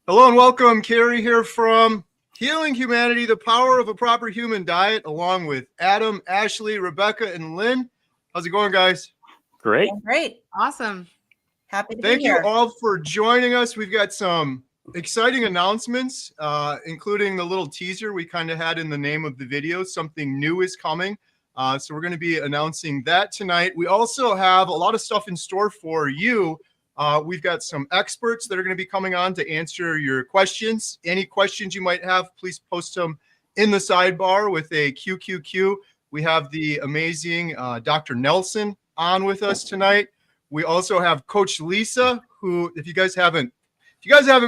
Hello and welcome. Carrie here from Healing Humanity, the Power of a Proper Human Diet, along with Adam, Ashley, Rebecca, and Lynn. How's it going, guys? Great. Great. Awesome. Happy to Thank be here. you all for joining us. We've got some exciting announcements, including the little teaser we kind of had in the name of the video. Something new is coming. So we're going to be announcing that tonight. We also have a lot of stuff in store for you. We've got some experts that are going to be coming on to answer your questions. Any questions you might have, please post them in the sidebar with a QQQ. We have the amazing Dr. Nelson on with us tonight. We also have Coach Lisa, who, if you guys haven't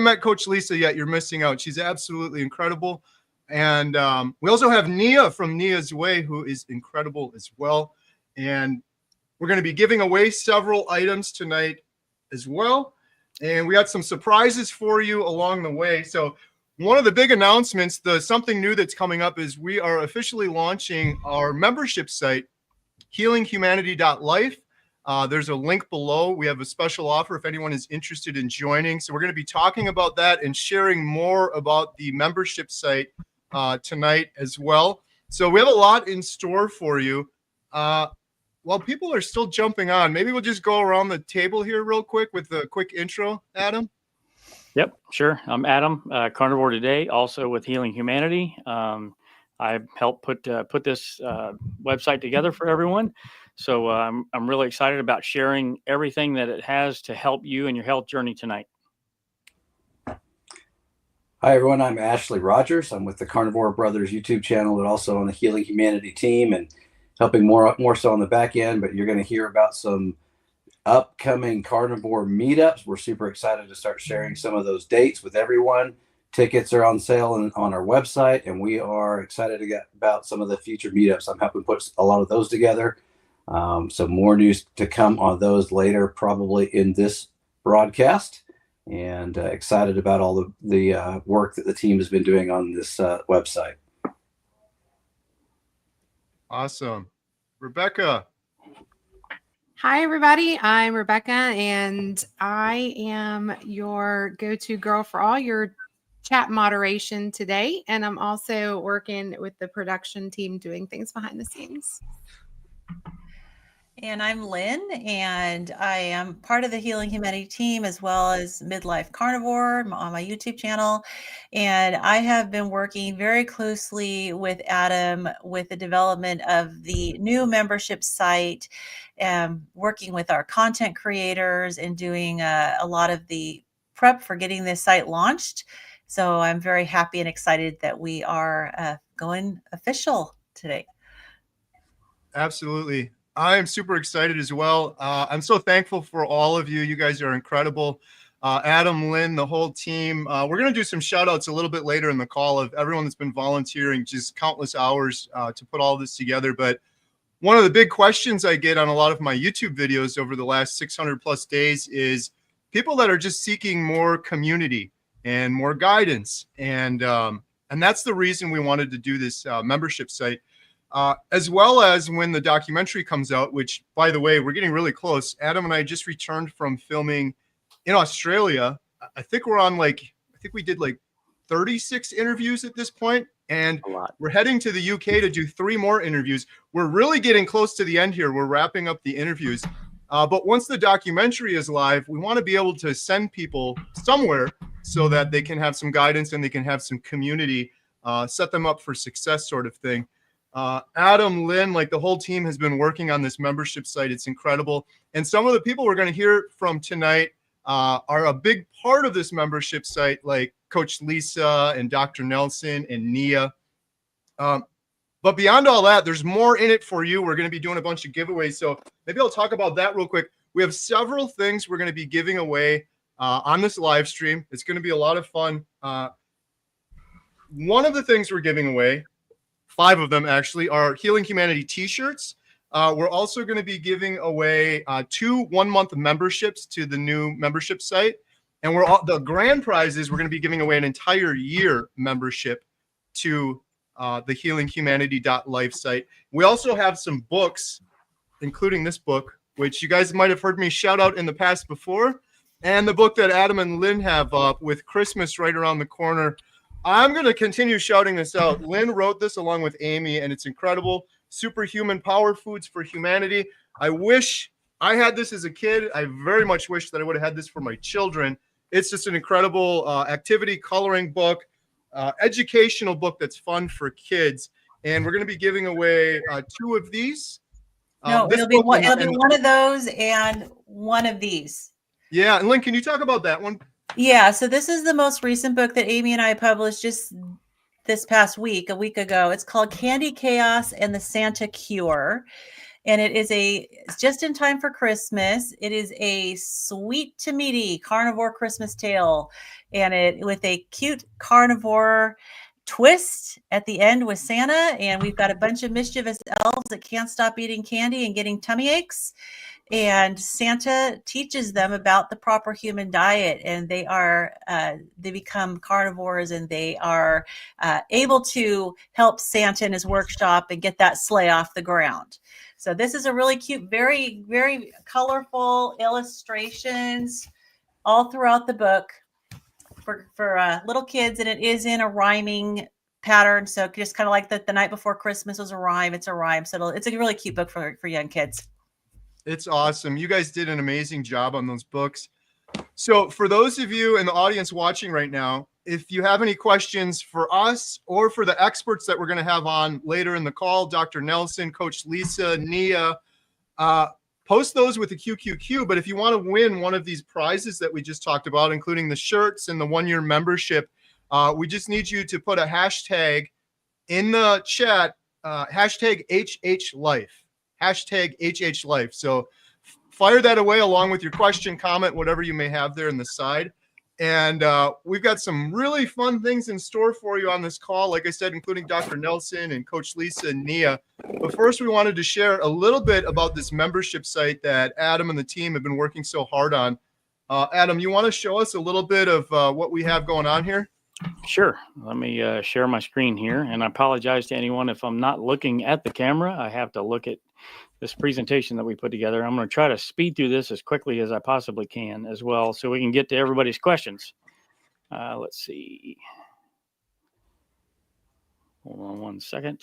met Coach Lisa yet, you're missing out. She's absolutely incredible. And we also have Nia from Nia's Way, who is incredible as well. And we're going to be giving away several items tonight as well. And we got some surprises for you along the way. So one of the big announcements, something new that's coming up, is we are officially launching our membership site, healinghumanity.life. There's a link below. We have a special offer if anyone is interested in joining. So we're going to be talking about that and sharing more about the membership site tonight as well. So we have a lot in store for you. While people are still jumping on, maybe we'll just go around the table here real quick with a quick intro. Adam? Yep, sure. I'm Adam, Carnivore today, also with Healing Humanity. I helped put this website together for everyone. So I'm really excited about sharing everything that it has to help you in your health journey tonight. Hi, everyone. I'm Ashley Rogers. I'm with the Carnivore Brothers YouTube channel and also on the Healing Humanity team and helping more so on the back end. But you're going to hear about some upcoming carnivore meetups. We're super excited to start sharing some of those dates with everyone. Tickets are on sale on our website, and we are excited to get about some of the future meetups. I'm helping put a lot of those together. So more news to come on those later, probably in this broadcast. And excited about all the work that the team has been doing on this website. Awesome. Rebecca. Hi, everybody. I'm Rebecca, and I am your go-to girl for all your chat moderation today. And I'm also working with the production team doing things behind the scenes. And I'm Lynn, and I am part of the Healing Humanity team as well as Midlife Carnivore on my YouTube channel. And I have been working very closely with Adam with the development of the new membership site, working with our content creators and doing a lot of the prep for getting this site launched. So I'm very happy and excited that we are going official today. Absolutely. I am super excited as well. I'm so thankful for all of you. You guys are incredible. Adam, Lynn, the whole team. We're going to do some shout outs a little bit later in the call of everyone that's been volunteering just countless hours to put all this together. But one of the big questions I get on a lot of my YouTube videos over the last 600 plus days is people that are just seeking more community and more guidance. And that's the reason we wanted to do this membership site. As well as when the documentary comes out, which, by the way, we're getting really close. Adam and I just returned from filming in Australia. I think we did 36 interviews at this point, and we're heading to the UK to do 3 more interviews. We're really getting close to the end here. We're wrapping up the interviews. But once the documentary is live, we want to be able to send people somewhere so that they can have some guidance and they can have some community, set them up for success sort of thing. Adam, Lynn, the whole team has been working on this membership site. It's incredible. And some of the people we're going to hear from tonight are a big part of this membership site, like Coach Lisa and Dr. Nelson and Nia. But beyond all that, there's more in it for you. We're going to be doing a bunch of giveaways. So maybe I'll talk about that real quick. We have several things we're going to be giving away on this live stream. It's going to be a lot of fun. One of the things we're giving away, 5 of them actually, are Healing Humanity t-shirts. We're also going to be giving away 2 one-month memberships to the new membership site. And the grand prize is we're going to be giving away an entire year membership to the healinghumanity.life site. We also have some books, including this book, which you guys might have heard me shout out in the past before. and the book that Adam and Lynn have up with Christmas right around the corner. I'm going to continue shouting this out. Lynn wrote this along with Amy, and it's incredible. Superhuman Power Foods for Humanity. I wish I had this as a kid. I very much wish that I would have had this for my children. It's just an incredible activity coloring book, educational book that's fun for kids. And we're going to be giving away 2 of these. No, This it'll be book one. and- It'll be one of those and one of these. Yeah, and Lynn, can you talk about that one? Yeah, so this is the most recent book that Amy and I published just this past week, a week ago. It's called Candy Chaos and the Santa Cure. And it's just in time for Christmas. It is a sweet to meaty carnivore Christmas tale, and it with a cute carnivore twist at the end with Santa. And we've got a bunch of mischievous elves that can't stop eating candy and getting tummy aches. And Santa teaches them about the proper human diet, and they become carnivores, and they are able to help Santa in his workshop and get that sleigh off the ground. So this is a really cute, very, very colorful illustrations all throughout the book for little kids, and it is in a rhyming pattern. So just kind of like the night before Christmas was a rhyme. It's a rhyme. So it's a really cute book for young kids. It's awesome. You guys did an amazing job on those books. So for those of you in the audience watching right now, if you have any questions for us or for the experts that we're going to have on later in the call, Dr. Nelson, Coach Lisa, Nia, post those with the QQQ. But if you want to win one of these prizes that we just talked about, including the shirts and the 1-year membership, we just need you to put a hashtag in the chat, hashtag HHLife. Hashtag HHLife. So fire that away along with your question, comment, whatever you may have there in the side. And we've got some really fun things in store for you on this call, like I said, including Dr. Nelson and Coach Lisa and Nia. But first, we wanted to share a little bit about this membership site that Adam and the team have been working so hard on. Adam, you want to show us a little bit of what we have going on here? Sure. Let me share my screen here. And I apologize to anyone if I'm not looking at the camera. I have to look at this presentation that we put together. I'm going to try to speed through this as quickly as I possibly can as well, so we can get to everybody's questions. Let's see. Hold on one second.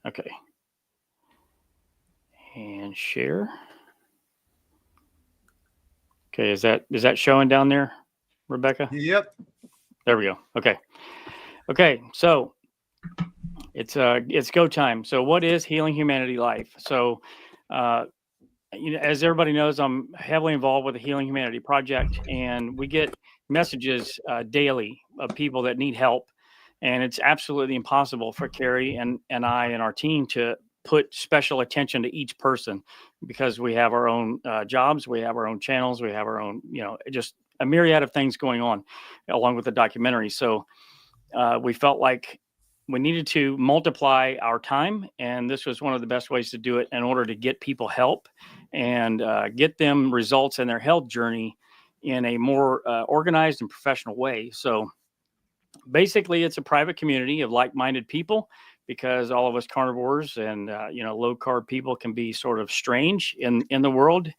Okay. And share. Okay, is that showing down there, Rebecca? Yep. There we go. Okay. Okay, so it's go time. So what is Healing Humanity Life? So as everybody knows, I'm heavily involved with the Healing Humanity Project, and we get messages daily of people that need help. And it's absolutely impossible for Carrie and I and our team to put special attention to each person, because we have our own jobs, we have our own channels, we have our own, just a myriad of things going on along with the documentary. So we felt like we needed to multiply our time, and this was one of the best ways to do it in order to get people help and get them results in their health journey in a more organized and professional way. So basically, it's a private community of like-minded people, because all of us carnivores and low-carb people can be sort of strange in the world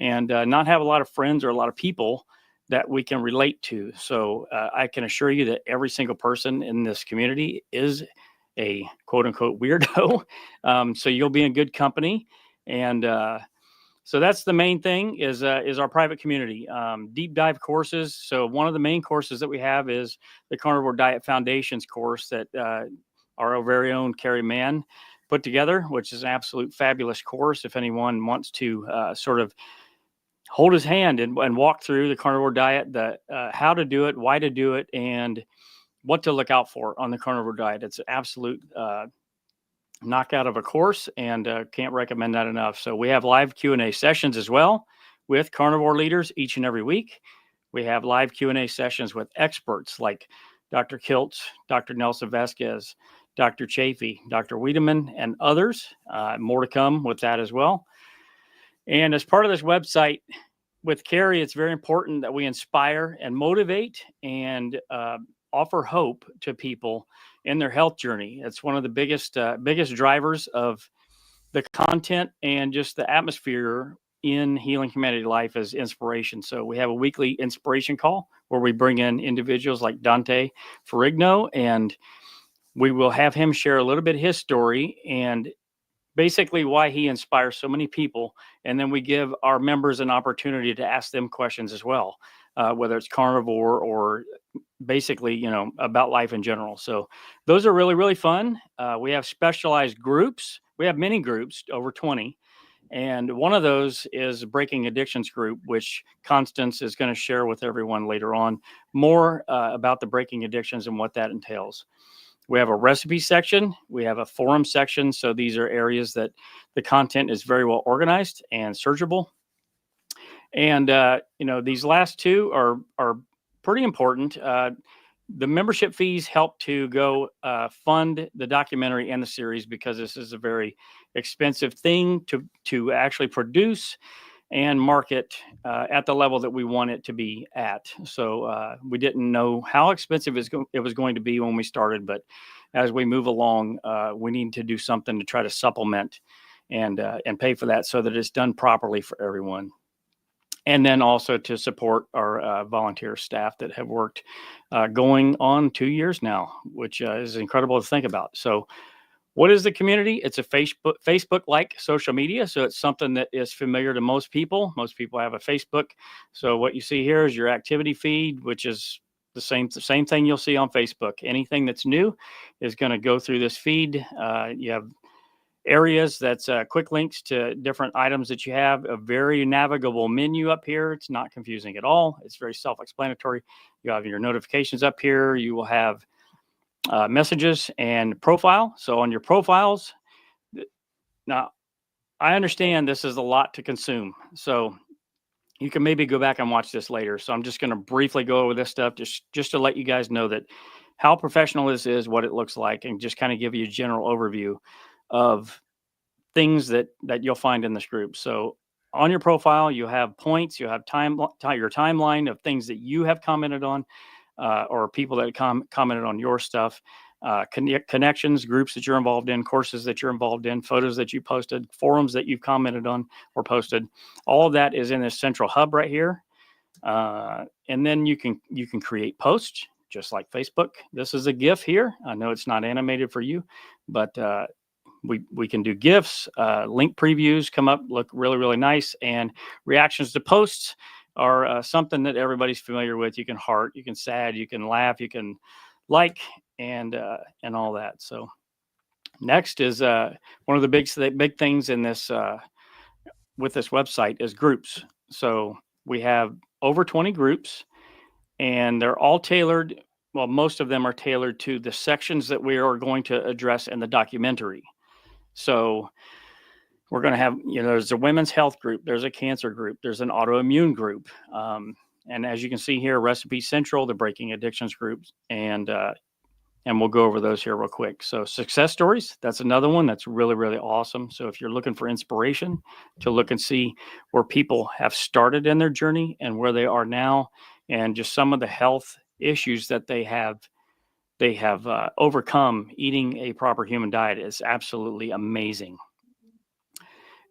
and not have a lot of friends or a lot of people that we can relate to. So I can assure you that every single person in this community is a quote unquote weirdo. So you'll be in good company. And so that's the main thing is our private community, deep dive courses. So one of the main courses that we have is the Carnivore Diet Foundations course that our very own Carrie Mann put together, which is an absolute fabulous course. If anyone wants to sort of hold his hand and walk through the carnivore diet, the how to do it, why to do it, and what to look out for on the carnivore diet. It's an absolute knockout of a course, and can't recommend that enough. So we have live Q&A sessions as well with carnivore leaders each and every week. We have live Q&A sessions with experts like Dr. Kiltz, Dr. Nelson Vasquez, Dr. Chafee, Dr. Wiedemann, and others. More to come with that as well. And as part of this website with Carrie, it's very important that we inspire and motivate and offer hope to people in their health journey. It's one of the biggest drivers of the content and just the atmosphere in Healing Humanity Life as inspiration. So we have a weekly inspiration call where we bring in individuals like Dante Ferrigno, and we will have him share a little bit of his story and basically why he inspires so many people. And then we give our members an opportunity to ask them questions as well, whether it's carnivore or basically, you know, about life in general. So those are really, really fun. We have specialized groups. We have many groups, over 20. And one of those is Breaking Addictions group, which Constance is going to share with everyone later on more about the breaking addictions and what that entails. We have a recipe section. We have a forum section. So these are areas that the content is very well organized and searchable. And, you know, these last two are pretty important. The membership fees help to go fund the documentary and the series, because this is a very expensive thing to actually produce and market at the level that we want it to be at. So we didn't know how expensive it was going to be when we started, but as we move along, we need to do something to try to supplement and pay for that so that it's done properly for everyone. And then also to support our volunteer staff that have worked going on 2 years now, which is incredible to think about. So what is the community? It's a Facebook-like social media. So it's something that is familiar to most people. Most people have a Facebook. So what you see here is your activity feed, which is the same thing you'll see on Facebook. Anything that's new is going to go through this feed. You have areas that's quick links to different items that you have, a very navigable menu up here. It's not confusing at all. It's very self-explanatory. You have your notifications up here. You will have messages and profile. So on your profiles, now I understand this is a lot to consume. So you can maybe go back and watch this later. So I'm just going to briefly go over this stuff just to let you guys know that how professional this is, what it looks like, and just kind of give you a general overview of things that you'll find in this group. So on your profile, you have points, you have your timeline of things that you have commented on, or people that commented on your stuff, connections, groups that you're involved in, courses that you're involved in, photos that you posted, forums that you've commented on or posted. All of that is in this central hub right here. And then you can create posts just like Facebook. This is a GIF here. I know it's not animated for you, but we can do GIFs, link previews come up, look really, really nice. And reactions to posts are something that everybody's familiar with. You can heart, you can sad, you can laugh, you can like, and all that. So next is one of the big things in this with this website is groups. So we have over 20 groups, and they're all tailored. Well, most of them are tailored to the sections that we are going to address in the documentary. So we're going to have, there's a women's health group, there's a cancer group, there's an autoimmune group. And as you can see here, Recipe Central, the Breaking Addictions groups, and we'll go over those here real quick. So success stories, that's another one that's really, really awesome. So if you're looking for inspiration to look and see where people have started in their journey and where they are now, and just some of the health issues that they have overcome eating a proper human diet is absolutely amazing.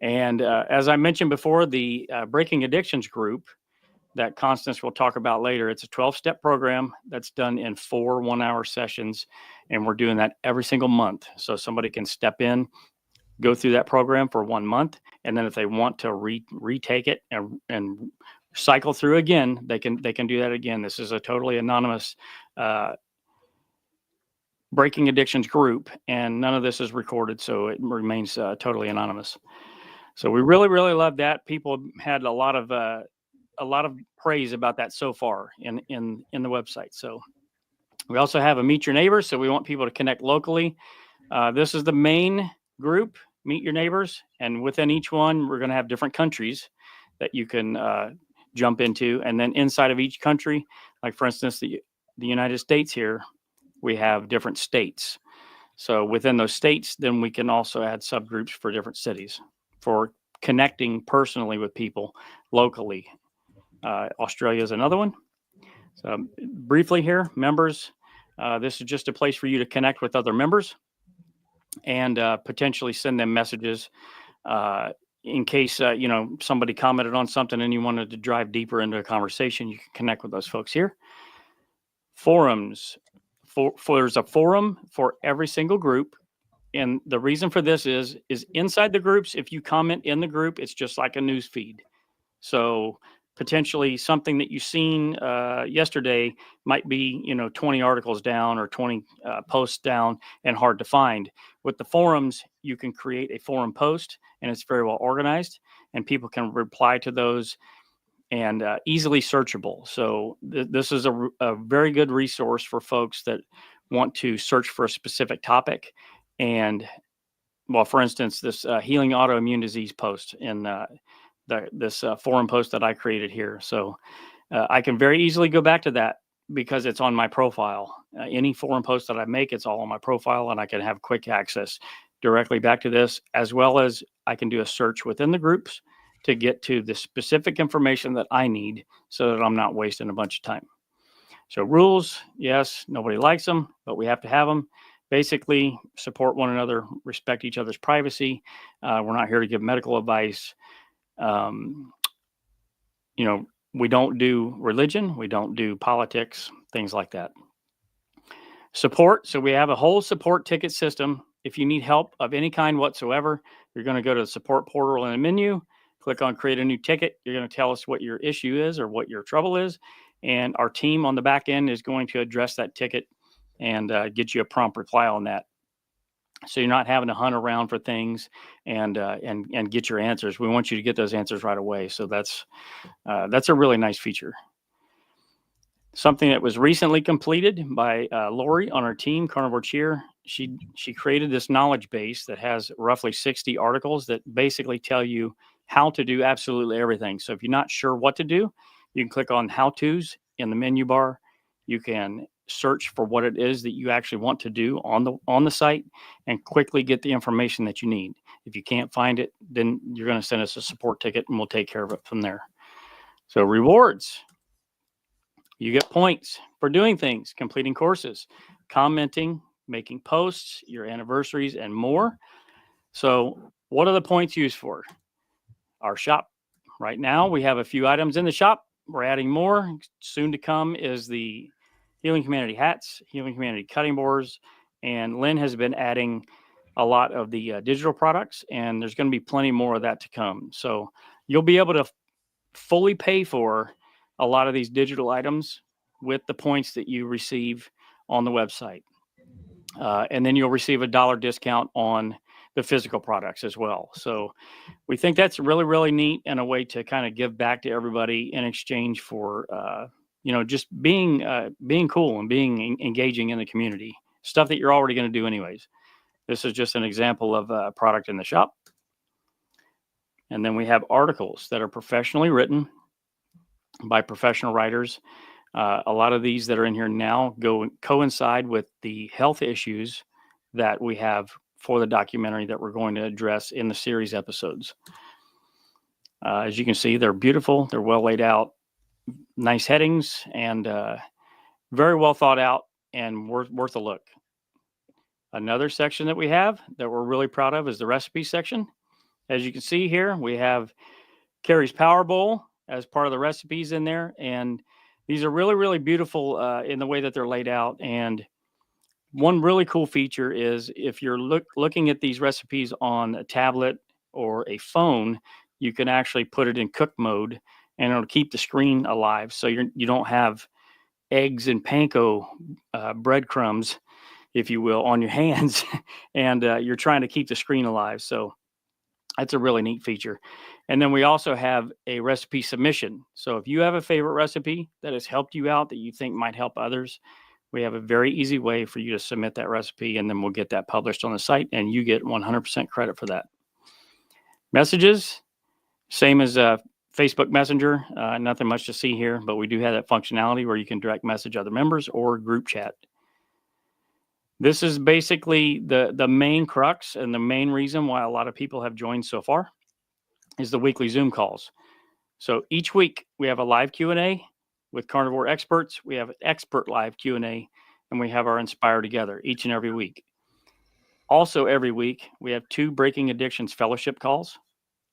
And as I mentioned before, the Breaking Addictions group that Constance will talk about later, it's a 12-step program that's done in 4 one-hour sessions, and we're doing that every single month. So somebody can step in, go through that program for 1 month, and then if they want to retake it and cycle through again, they can do that again. This is a totally anonymous Breaking Addictions group, and none of this is recorded, so it remains totally anonymous. So we really, really love that. People had a lot of praise about that so far in the website. So we also have a Meet Your Neighbors, so we want people to connect locally. This is the main group, Meet Your Neighbors, and within each one, we're going to have different countries that you can jump into, and then inside of each country, like for instance, the United States here, we have different states. So within those states, then we can also add subgroups for different cities for connecting personally with people locally. Australia is another one. So briefly here, members, this is just a place for you to connect with other members and potentially send them messages in case, somebody commented on something and you wanted to drive deeper into a conversation, you can connect with those folks here. Forums. There's a forum for every single group. And the reason for this is inside the groups, if you comment in the group, it's just like a news feed. So potentially something that you've seen yesterday might be, 20 articles down or 20 posts down and hard to find. With the forums, you can create a forum post, and it's very well organized, and people can reply to those and easily searchable. So this is a very good resource for folks that want to search for a specific topic. And, well, for instance, this healing autoimmune disease post in this forum post that I created here. So I can very easily go back to that because it's on my profile. Any forum post that I make, it's all on my profile, and I can have quick access directly back to this, as well as I can do a search within the groups to get to the specific information that I need so that I'm not wasting a bunch of time. So rules, yes, nobody likes them, but we have to have them. Basically, support one another, respect each other's privacy. We're not here to give medical advice. We don't do religion. We don't do politics, things like that. Support. So we have a whole support ticket system. If you need help of any kind whatsoever, you're going to go to the support portal in the menu, click on create a new ticket. You're going to tell us what your issue is or what your trouble is. And our team on the back end is going to address that ticket and get you a prompt reply on that. So you're not having to hunt around for things and get your answers. We want you to get those answers right away. So that's a really nice feature. Something that was recently completed by Lori on our team, Carnivore Cheer. She created this knowledge base that has roughly 60 articles that basically tell you how to do absolutely everything. So if you're not sure what to do, you can click on how-tos in the menu bar. You can search for what it is that you actually want to do on the site and quickly get the information that you need. If you can't find it, then you're going to send us a support ticket and we'll take care of it from there. So rewards. You get points for doing things, completing courses, commenting, making posts, your anniversaries, and more. So what are the points used for? Our shop. Right now, we have a few items in the shop. We're adding more. Soon to come is the Healing Humanity hats, Healing Humanity cutting boards, and Lynn has been adding a lot of the digital products, and there's going to be plenty more of that to come. So you'll be able to fully pay for a lot of these digital items with the points that you receive on the website. And then you'll receive a $1 discount on the physical products as well. So we think that's really, really neat and a way to kind of give back to everybody in exchange for, just being cool and being engaging in the community, stuff that you're already going to do anyways. This is just an example of a product in the shop. And then we have articles that are professionally written by professional writers. A lot of these that are in here now coincide with the health issues that we have for the documentary that we're going to address in the series episodes. As you can see, they're beautiful. They're well laid out, nice headings, and very well thought out and worth a look. Another section that we have that we're really proud of is the recipe section. As you can see here, we have Carrie's Power Bowl as part of the recipes in there. And these are really, really beautiful in the way that they're laid out. And one really cool feature is if you're looking at these recipes on a tablet or a phone, you can actually put it in cook mode and it'll keep the screen alive. So you don't have eggs and panko breadcrumbs, if you will, on your hands, and you're trying to keep the screen alive. So that's a really neat feature. And then we also have a recipe submission. So if you have a favorite recipe that has helped you out that you think might help others, we have a very easy way for you to submit that recipe, and then we'll get that published on the site, and you get 100% credit for that. Messages, same as Facebook Messenger, nothing much to see here, but we do have that functionality where you can direct message other members or group chat. This is basically the main crux and the main reason why a lot of people have joined so far is the weekly Zoom calls. So each week we have a live Q&A with carnivore experts. We have an expert live Q&A, and we have our Inspire Together each and every week. Also every week we have 2 Breaking Addictions fellowship calls.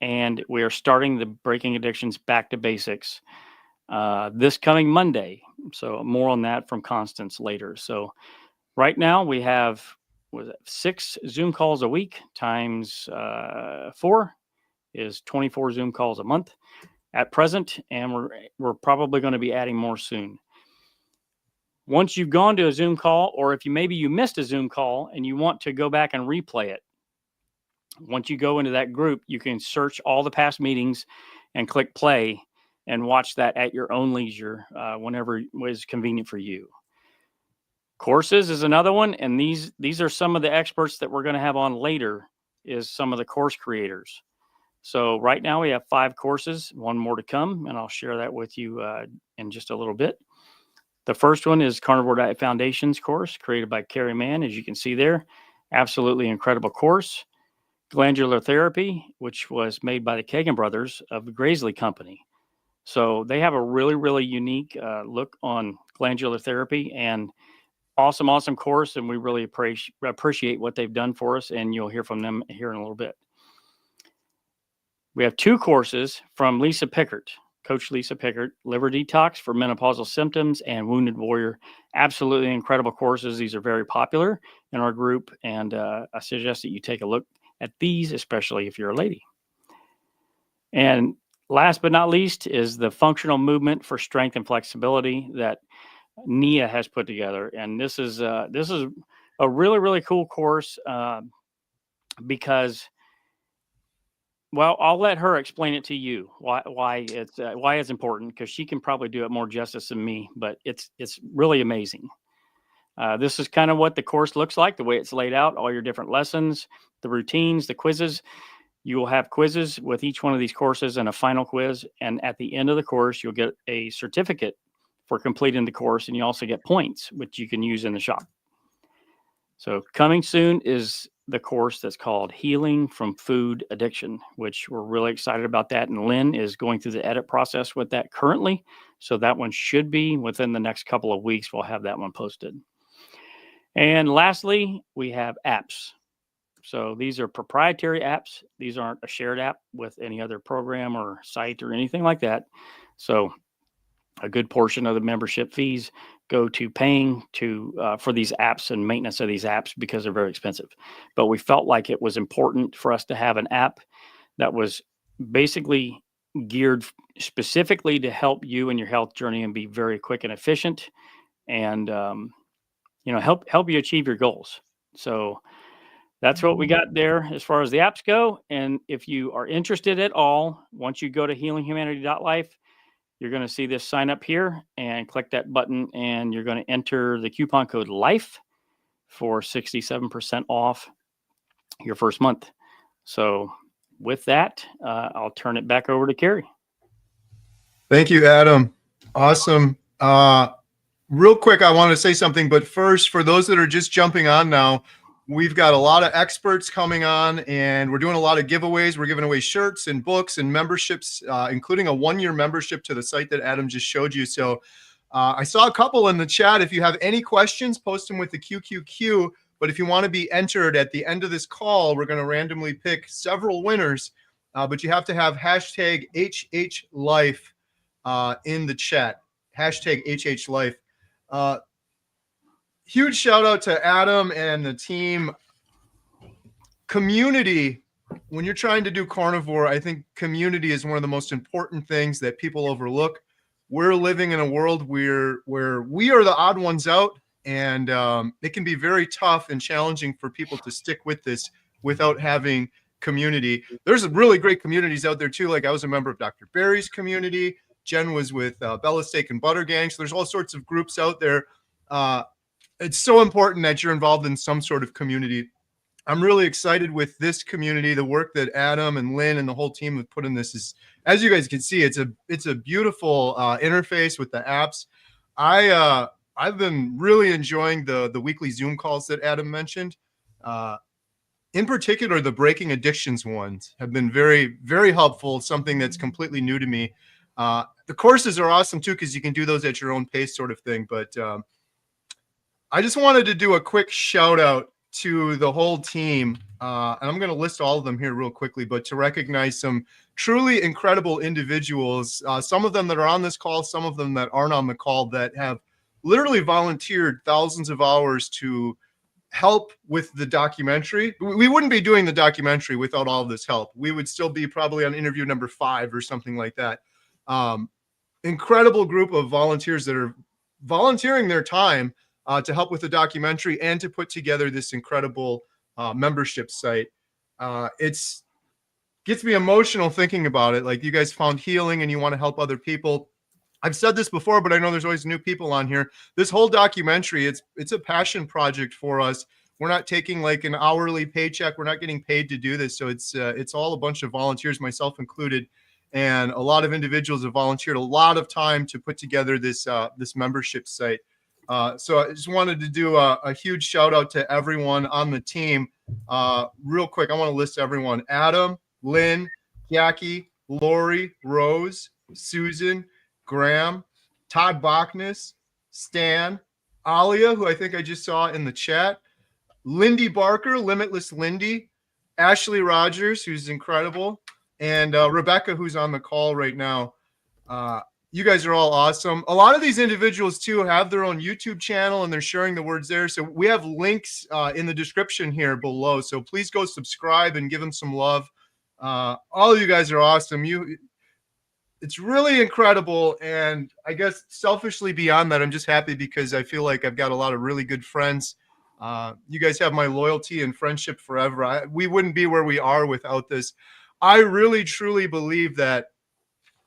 and we are starting the Breaking Addictions Back to Basics this coming Monday. So more on that from Constance later. So right now we have 6 Zoom calls a week times 4 is 24 Zoom calls a month at present, and we're probably going to be adding more soon. Once you've gone to a Zoom call, or if maybe you missed a Zoom call and you want to go back and replay it, once you go into that group, you can search all the past meetings and click play and watch that at your own leisure whenever is convenient for you. Courses is another one, and these are some of the experts that we're going to have on later, is some of the course creators. So right now we have 5 courses, 1 more to come, and I'll share that with you in just a little bit. The first one is Carnivore Diet Foundations course created by Carrie Mann, as you can see there. Absolutely incredible course. Glandular Therapy, which was made by the Kagan brothers of the Graisley Company. So they have a really, really unique look on glandular therapy, and awesome course. And we really appreciate what they've done for us, and you'll hear from them here in a little bit. We have 2 courses from Lisa Pickert, Coach Lisa Pickert, Liver Detox for Menopausal Symptoms and Wounded Warrior. Absolutely incredible courses. These are very popular in our group, and I suggest that you take a look at these, especially if you're a lady. And last but not least is the Functional Movement for Strength and Flexibility that Nia has put together. And this is a really, really cool course because, well, I'll let her explain it to you why it's important, because she can probably do it more justice than me, but it's really amazing. This is kind of what the course looks like, the way it's laid out, all your different lessons, the routines, the quizzes. You will have quizzes with each one of these courses and a final quiz. And at the end of the course, you'll get a certificate for completing the course. And you also get points, which you can use in the shop. So coming soon is the course that's called Healing from Food Addiction, which we're really excited about that. And Lynn is going through the edit process with that currently. So that one should be within the next couple of weeks. We'll have that one posted. And lastly, we have apps. So these are proprietary apps. These aren't a shared app with any other program or site or anything like that. So a good portion of the membership fees go to paying for these apps and maintenance of these apps, because they're very expensive. But we felt like it was important for us to have an app that was basically geared specifically to help you in your health journey and be very quick and efficient, and help you achieve your goals. So that's what we got there as far as the apps go. And if you are interested at all, once you go to healinghumanity.life, you're going to see this sign up here, and click that button, and you're going to enter the coupon code LIFE for 67% off your first month. So with that, I'll turn it back over to Carrie. Thank you, Adam. Awesome. Real quick, I want to say something, but first, for those that are just jumping on now, we've got a lot of experts coming on, and we're doing a lot of giveaways. We're giving away shirts and books and memberships, including a 1-year membership to the site that Adam just showed you. So I saw a couple in the chat. If you have any questions, post them with the QQQ. But if you want to be entered at the end of this call, we're going to randomly pick several winners. But you have to have hashtag HHLife in the chat. Hashtag HHLife. Huge shout out to Adam and the team. Community, when you're trying to do carnivore, I think community is one of the most important things that people overlook. We're living in a world where we are the odd ones out, and it can be very tough and challenging for people to stick with this without having community. There's really great communities out there too. Like, I was a member of Dr. Barry's community. Jen was with Bella Steak and Butter Gang. So there's all sorts of groups out there. It's so important that you're involved in some sort of community. I'm really excited with this community. The work that Adam and Lynn and the whole team have put in this is, as you guys can see, it's a beautiful interface with the apps. I've been really enjoying the weekly Zoom calls that Adam mentioned. In particular, the Breaking Addictions ones have been very, very helpful. Something that's completely new to me. The courses are awesome too, because you can do those at your own pace, sort of thing. But I just wanted to do a quick shout out to the whole team. and I'm going to list all of them here real quickly, but to recognize some truly incredible individuals, some of them that are on this call, some of them that aren't on the call, that have literally volunteered thousands of hours to help with the documentary. We wouldn't be doing the documentary without all of this help. We would still be probably on interview number 5 or something like that. Incredible group of volunteers that are volunteering their time to help with the documentary and to put together this incredible membership site. It's gets me emotional thinking about it. Like, you guys found healing and you want to help other people. I've said this before, but I know there's always new people on here. This whole documentary, it's a passion project for us. We're not taking like an hourly paycheck. We're not getting paid to do this. So it's all a bunch of volunteers, myself included, and a lot of individuals have volunteered a lot of time to put together this this membership site. So I just wanted to do a huge shout out to everyone on the team. Real quick, I want to list everyone: Adam, Lynn, Jackie, Lori, Rose, Susan, Graham, Todd Bachnes, Stan, Alia, who I think I just saw in the chat, Lindy Barker, Limitless Lindy, Ashley Rogers, who's incredible, and Rebecca, who's on the call right now. You guys are all awesome. A lot of these individuals too have their own YouTube channel and they're sharing the words there. So we have links in the description here below. So please go subscribe and give them some love. All of you guys are awesome. It's really incredible. And I guess selfishly beyond that, I'm just happy because I feel like I've got a lot of really good friends. You guys have my loyalty and friendship forever. We wouldn't be where we are without this. I really, truly believe that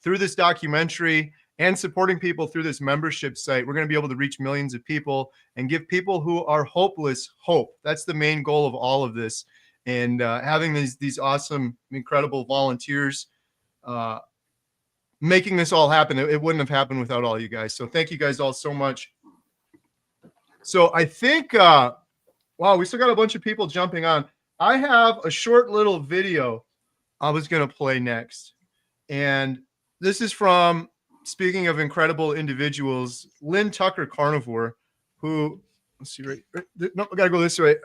through this documentary and supporting people through this membership site, we're going to be able to reach millions of people and give people who are hopeless hope. That's the main goal of all of this. And having these awesome, incredible volunteers making this all happen. It wouldn't have happened without all you guys. So thank you guys all so much. So I think, wow, we still got a bunch of people jumping on. I have a short little video I was going to play next. And this is from, speaking of incredible individuals, Lynn Tucker Carnivore, who, let's see, right no, I got to go this way.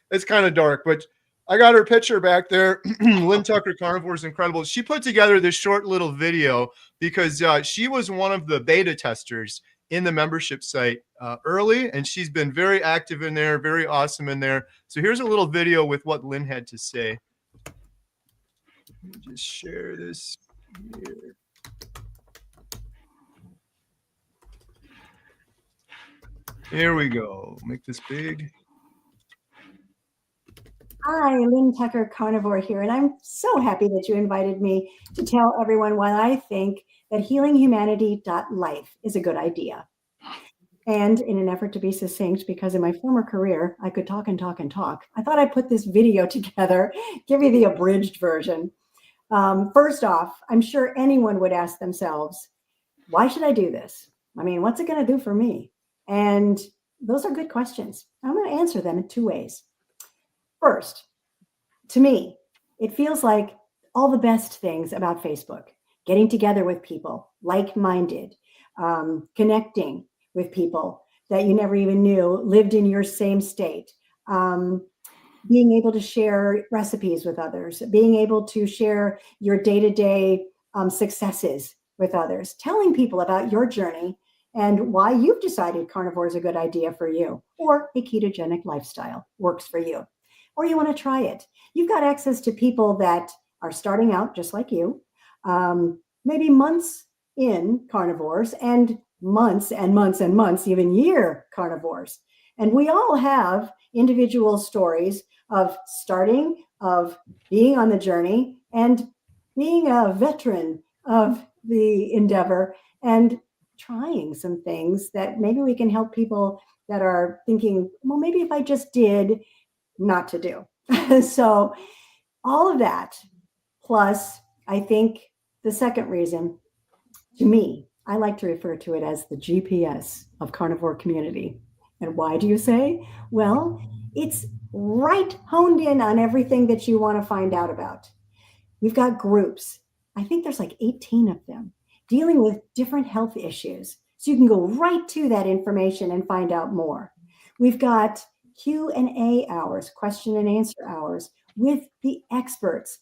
It's kind of dark, but I got her picture back there. Lynn Tucker Carnivore is incredible. She put together this short little video because she was one of the beta testers in the membership site early, and she's been very active in there, very awesome in there. So here's a little video with what Lynn had to say. Let me just share this here. Here we go. Make this big. Hi, Lynn Tucker Carnivore here, and I'm so happy that you invited me to tell everyone why I think that healinghumanity.life is a good idea. And in an effort to be succinct, because in my former career, I could talk and talk and talk, I thought I'd put this video together, give you the abridged version. First off, I'm sure anyone would ask themselves, why should I do this? I mean, what's it going to do for me? And those are good questions. I'm going to answer them in 2 ways. First, to me, it feels like all the best things about Facebook, getting together with people, like-minded, connecting with people that you never even knew lived in your same state, being able to share recipes with others, being able to share your day-to-day successes with others, telling people about your journey and why you've decided carnivore is a good idea for you, or a ketogenic lifestyle works for you, or you want to try it. You've got access to people that are starting out just like you, maybe months in carnivores, and months and months and months, even year carnivores. And we all have individual stories of starting, of being on the journey, and being a veteran of the endeavor, and trying some things that maybe we can help people that are thinking, well, maybe if I just did, not to do. So all of that, plus I think the second reason, to me, I like to refer to it as the GPS of carnivore community. And why do you say? Well, it's right honed in on everything that you want to find out about. We've got groups. I think there's like 18 of them dealing with different health issues. So you can go right to that information and find out more. We've got Q&A hours, question and answer hours, with the experts,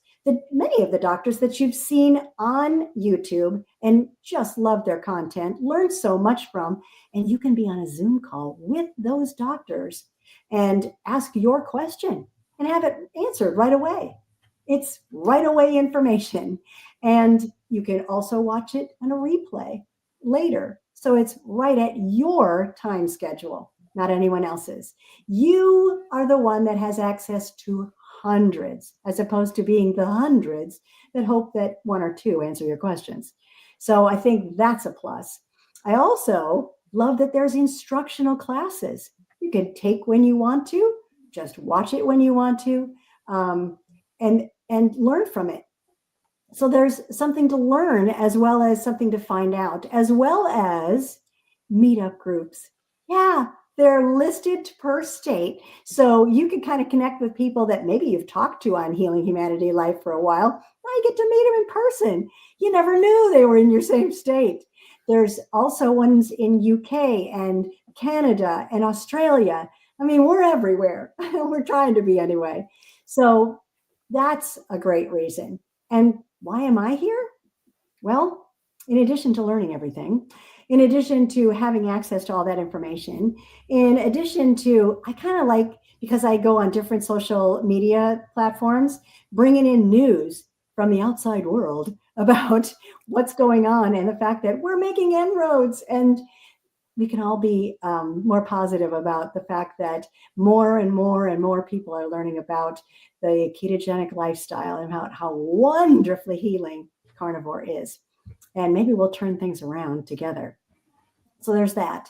many of the doctors that you've seen on YouTube and just love their content, learn so much from, and you can be on a Zoom call with those doctors and ask your question and have it answered right away. It's right away information. And you can also watch it on a replay later. So it's right at your time schedule, not anyone else's. You are the one that has access to hundreds, as opposed to being the hundreds that hope that one or two answer your questions. So I think that's a plus. I also love that there's instructional classes. You can take when you want to, just watch it when you want to, and learn from it. So there's something to learn as well as something to find out, as well as meetup groups. Yeah, they're listed per state. So you can kind of connect with people that maybe you've talked to on Healing Humanity Life for a while. Now you get to meet them in person. You never knew they were in your same state. There's also ones in UK and Canada and Australia. I mean, we're everywhere. We're trying to be anyway. So that's a great reason. And why am I here? Well, in addition to learning everything, in addition to having access to all that information, in addition to, I kind of like, because I go on different social media platforms, bringing in news from the outside world about what's going on and the fact that we're making inroads, and we can all be more positive about the fact that more and more and more people are learning about the ketogenic lifestyle and about how wonderfully healing carnivore is. And maybe we'll turn things around together. So there's that.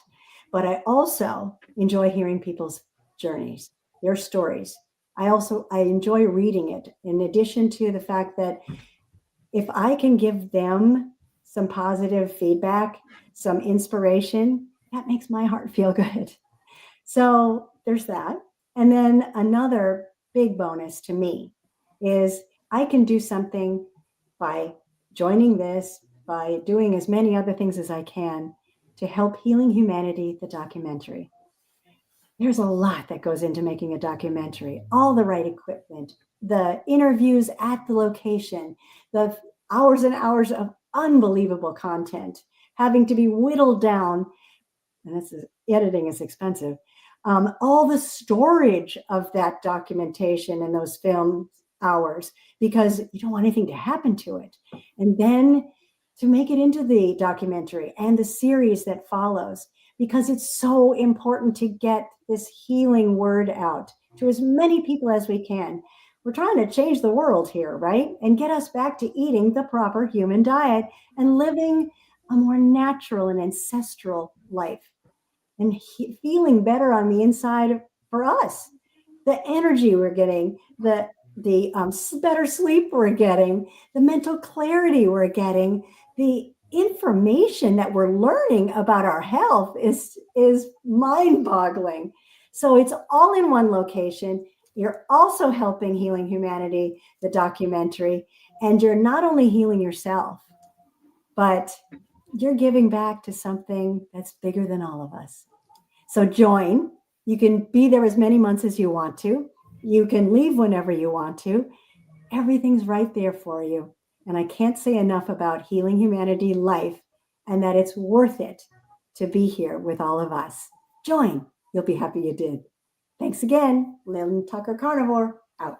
But I also enjoy hearing people's journeys, their stories. I enjoy reading it, in addition to the fact that if I can give them some positive feedback, some inspiration, that makes my heart feel good. So there's that. And then another big bonus to me is I can do something by joining this, by doing as many other things as I can to help Healing Humanity, the documentary. There's a lot that goes into making a documentary, all the right equipment, the interviews at the location, the hours and hours of unbelievable content, having to be whittled down, and editing is expensive. All the storage of that documentation and those film hours, because you don't want anything to happen to it. And then to make it into the documentary and the series that follows, because it's so important to get this healing word out to as many people as we can. We're trying to change the world here, right? And get us back to eating the proper human diet and living a more natural and ancestral life, and feeling better on the inside for us. The energy we're getting, the better sleep we're getting, the mental clarity we're getting, the information that we're learning about our health is mind-boggling. So it's all in one location. You're also helping Healing Humanity, the documentary, and you're not only healing yourself, but you're giving back to something that's bigger than all of us. So join. You can be there as many months as you want to. You can leave whenever you want to. Everything's right there for you. And I can't say enough about Healing Humanity Life and that it's worth it to be here with all of us. Join. You'll be happy you did. Thanks again. Lynn Tucker Carnivore, out.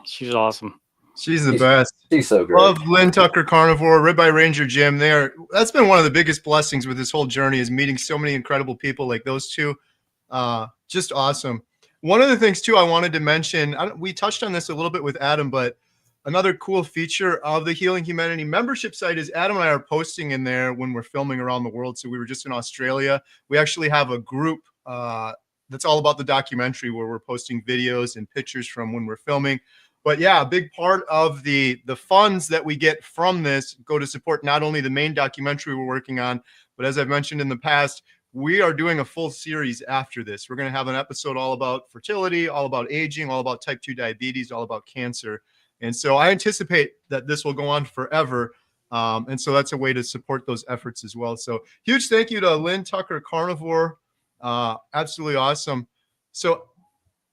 She's awesome. She's the best. She's so great. Love Lynn Tucker Carnivore, Ribeye Ranger Jim. That's been one of the biggest blessings with this whole journey, is meeting so many incredible people like those two. Just awesome. One of the things too I wanted to mention, we touched on this a little bit with Adam, but another cool feature of the Healing Humanity membership site is Adam and I are posting in there when we're filming around the world. So we were just in Australia. We actually have a group that's all about the documentary, where we're posting videos and pictures from when we're filming. But yeah, a big part of the funds that we get from this go to support not only the main documentary we're working on, but as I've mentioned in the past, we are doing a full series after this. We're going to have an episode all about fertility, all about aging, all about type 2 diabetes, all about cancer. And so I anticipate that this will go on forever. And so that's a way to support those efforts as well. So huge thank you to Lynn Tucker Carnivore. Absolutely awesome. So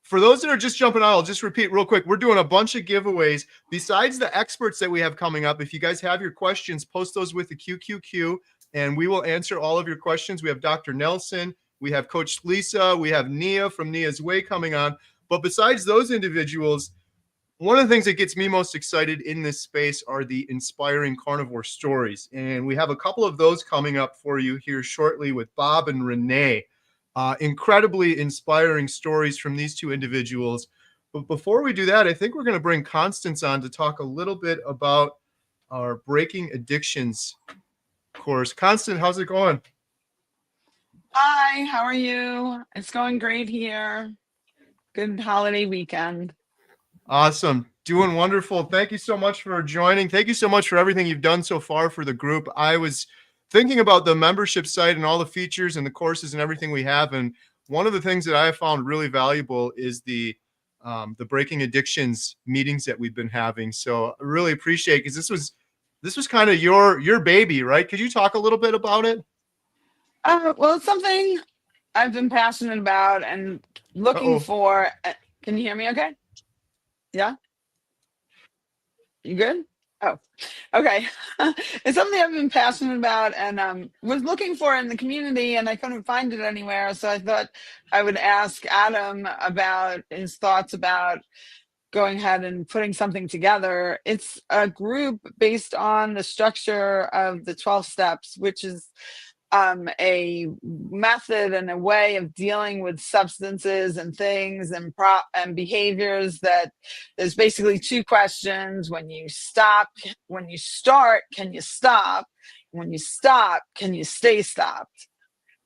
For those that are just jumping on, I'll just repeat real quick. We're doing a bunch of giveaways. Besides the experts that we have coming up, if you guys have your questions, post those with the QQQ, and we will answer all of your questions. We have Dr. Nelson, we have Coach Lisa, we have Nia from Nia's Way coming on. But besides those individuals, one of the things that gets me most excited in this space are the inspiring carnivore stories. And we have a couple of those coming up for you here shortly with Bob and Renee. Incredibly inspiring stories from these two individuals. But before we do that, I think we're going to bring Constance on to talk a little bit about our Breaking Addictions course. Constance, how's it going? Hi, how are you? It's going great here. Good holiday weekend. Awesome. Doing wonderful. Thank you so much for joining. Thank you so much for everything you've done so far for the group. I was thinking about the membership site and all the features and the courses and everything we have. And one of the things that I have found really valuable is the Breaking Addictions meetings that we've been having. So I really appreciate it, because this was kind of your baby, right? Could you talk a little bit about it? Well, it's something I've been passionate about and looking for. Can you hear me okay? Yeah? You good? Oh, okay. It's something I've been passionate about and was looking for in the community, and I couldn't find it anywhere. So I thought I would ask Adam about his thoughts about going ahead and putting something together. It's a group based on the structure of the 12 steps, which is a method and a way of dealing with substances and things and behaviors. That there's basically two questions: when you start, can you stop? When you stop, can you stay stopped?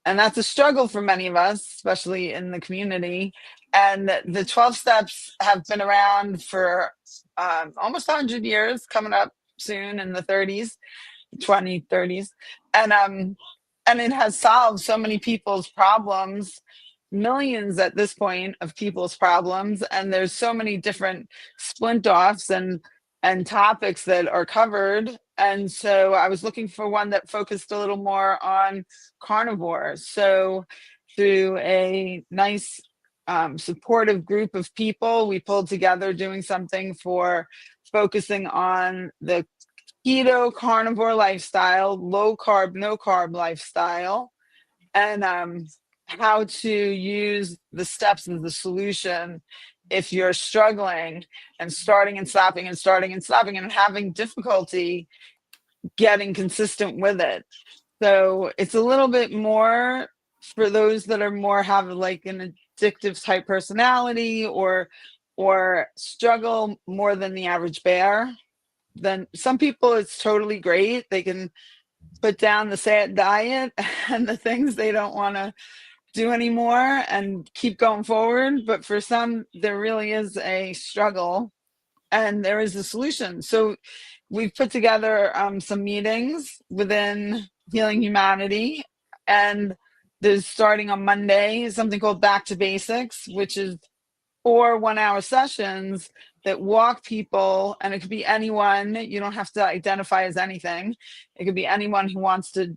And that's a struggle for many of us, especially in the community. And the 12 steps have been around for almost 100 years, coming up soon in the 2030s. And it has solved so many people's problems, millions at this point of people's problems. And there's so many different splint-offs and topics that are covered. And so I was looking for one that focused a little more on carnivore. So through a nice supportive group of people, we pulled together doing something for focusing on the keto carnivore lifestyle, low carb, no carb lifestyle, and how to use the steps as the solution if you're struggling and starting and stopping and starting and stopping and having difficulty getting consistent with it. So it's a little bit more for those that are more have like an addictive type personality or struggle more than the average bear. Then some people, it's totally great. They can put down the sad diet and the things they don't want to do anymore and keep going forward. But for some, there really is a struggle and there is a solution. So we've put together some meetings within Healing Humanity, and there's starting on Monday something called Back to Basics, which is 4 1-hour sessions that walk people, and it could be anyone. You don't have to identify as anything. It could be anyone who wants to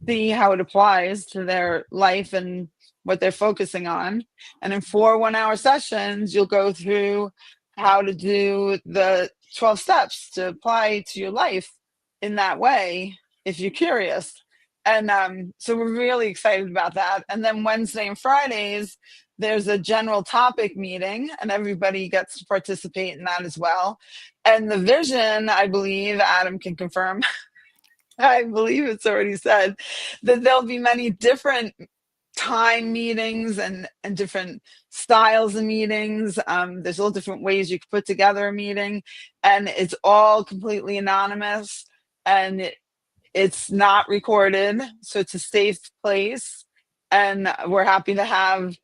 see how it applies to their life and what they're focusing on. And in 4 1-hour sessions, you'll go through how to do the 12 steps to apply to your life in that way, if you're curious. And so we're really excited about that. And then Wednesday and Fridays, there's a general topic meeting, and everybody gets to participate in that as well. And the vision, I believe, Adam can confirm, I believe it's already said, that there'll be many different time meetings and different styles of meetings. There's all different ways you could put together a meeting, and it's all completely anonymous, and it's not recorded. So it's a safe place, and we're happy to have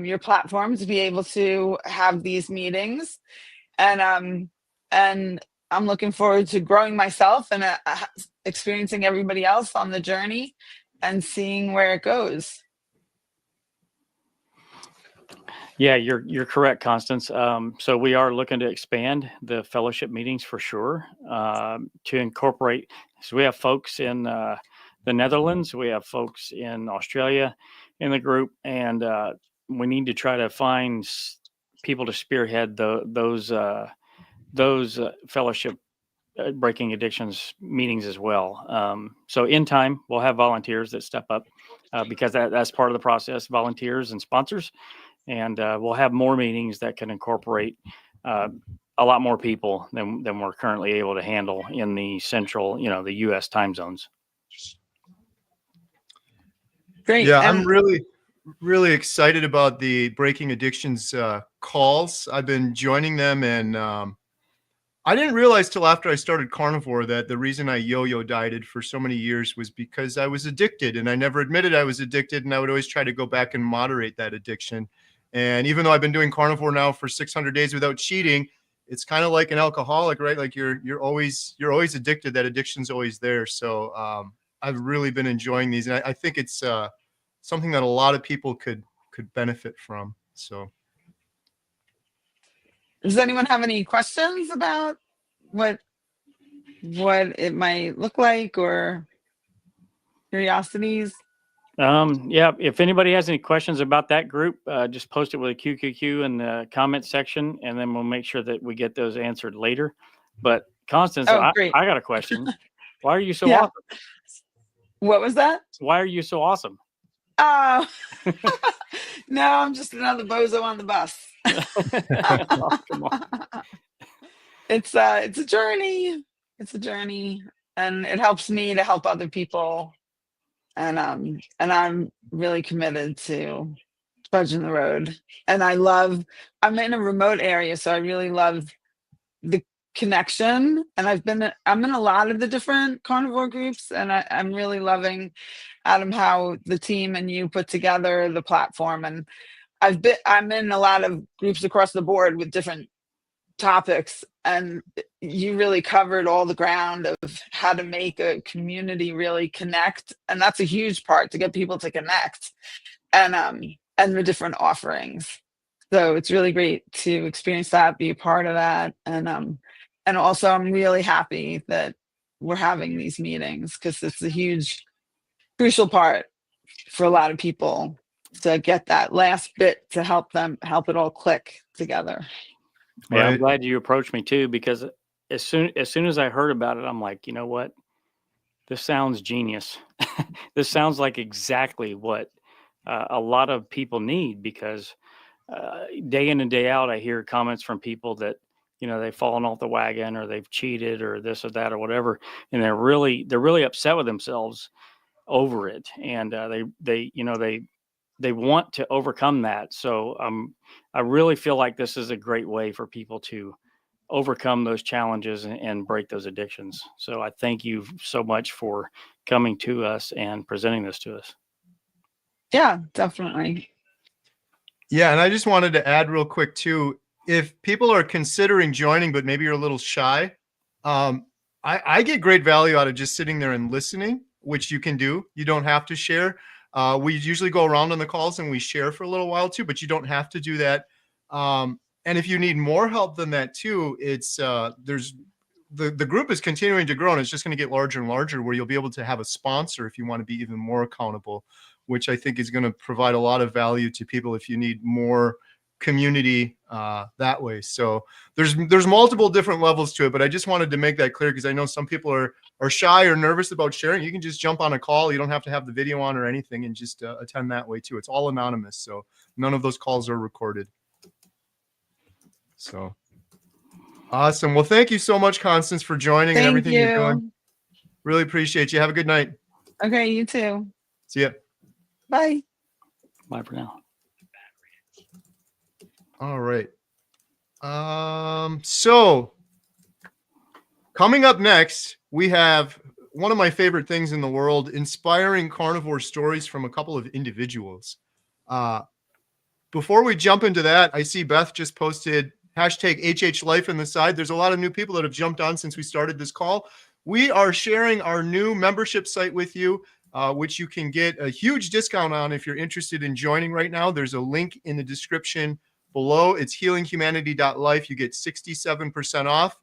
your platform to be able to have these meetings. And I'm looking forward to growing myself and experiencing everybody else on the journey and seeing where it goes. Yeah, you're correct, Constance. So we are looking to expand the fellowship meetings for sure, to incorporate. So we have folks in the Netherlands, we have folks in Australia in the group, and we need to try to find people to spearhead those fellowship breaking addictions meetings as well. So in time, we'll have volunteers that step up because that's part of the process, volunteers and sponsors. And we'll have more meetings that can incorporate a lot more people than we're currently able to handle in the central, the U.S. time zones. Great. Yeah, I'm really, really excited about the Breaking Addictions calls. I've been joining them, and I didn't realize till after I started Carnivore that the reason I yo-yo dieted for so many years was because I was addicted, and I never admitted I was addicted, and I would always try to go back and moderate that addiction. And even though I've been doing Carnivore now for 600 days without cheating, it's kind of like an alcoholic, right? Like you're always addicted. That addiction's always there. So I've really been enjoying these, and I think it's something that a lot of people could benefit from. So, does anyone have any questions about what it might look like, or curiosities? Yeah, if anybody has any questions about that group, just post it with a QQQ in the comment section, and then we'll make sure that we get those answered later. But Constance, I got a question. Why are you so awesome? What was that? Why are you so awesome? Oh, no, I'm just another bozo on the bus. Oh, come on. It's a journey. It's a journey, and it helps me to help other people. And I'm really committed to trudging the road. And I'm in a remote area, so I really love the connection. And I'm in a lot of the different carnivore groups, and I'm really loving, Adam, how the team and you put together the platform. And I'm in a lot of groups across the board with different topics, and you really covered all the ground of how to make a community really connect, and that's a huge part, to get people to connect, and the different offerings. So it's really great to experience that, be a part of that, and also I'm really happy that we're having these meetings, because it's a huge crucial part for a lot of people to get that last bit to help it all click together. Yeah, I'm glad you approached me too, because as soon as I heard about it, I'm like, you know what? This sounds genius. This sounds like exactly what a lot of people need, because day in and day out, I hear comments from people that, they've fallen off the wagon, or they've cheated, or this or that or whatever, and they're really upset with themselves over it, and they want to overcome that. So I really feel like this is a great way for people to overcome those challenges and break those addictions. So I thank you so much for coming to us and presenting this to us. Yeah, definitely. Yeah, and I just wanted to add real quick too, if people are considering joining, but maybe you're a little shy, I get great value out of just sitting there and listening, which you can do. You don't have to share. We usually go around on the calls and we share for a little while too, but you don't have to do that. And if you need more help than that too, it's the group is continuing to grow, and it's just going to get larger and larger, where you'll be able to have a sponsor if you want to be even more accountable, which I think is going to provide a lot of value to people if you need more community that way. So there's multiple different levels to it, but I just wanted to make that clear, because I know some people are shy or nervous about sharing. You can just jump on a call. You don't have to have the video on or anything, and just attend that way too. It's all anonymous, so none of those calls are recorded. So awesome. Well, thank you so much, Constance, for joining and everything you're doing. Really appreciate you. Have a good night. Okay, you too. See ya. Bye. Bye for now. All right. So coming up next, we have one of my favorite things in the world, inspiring carnivore stories from a couple of individuals. Before we jump into that, I see Beth just posted #HHLife in the side. There's a lot of new people that have jumped on since we started this call. We are sharing our new membership site with you, which you can get a huge discount on if you're interested in joining right now. There's a link in the description below. It's healinghumanity.life. You get 67% off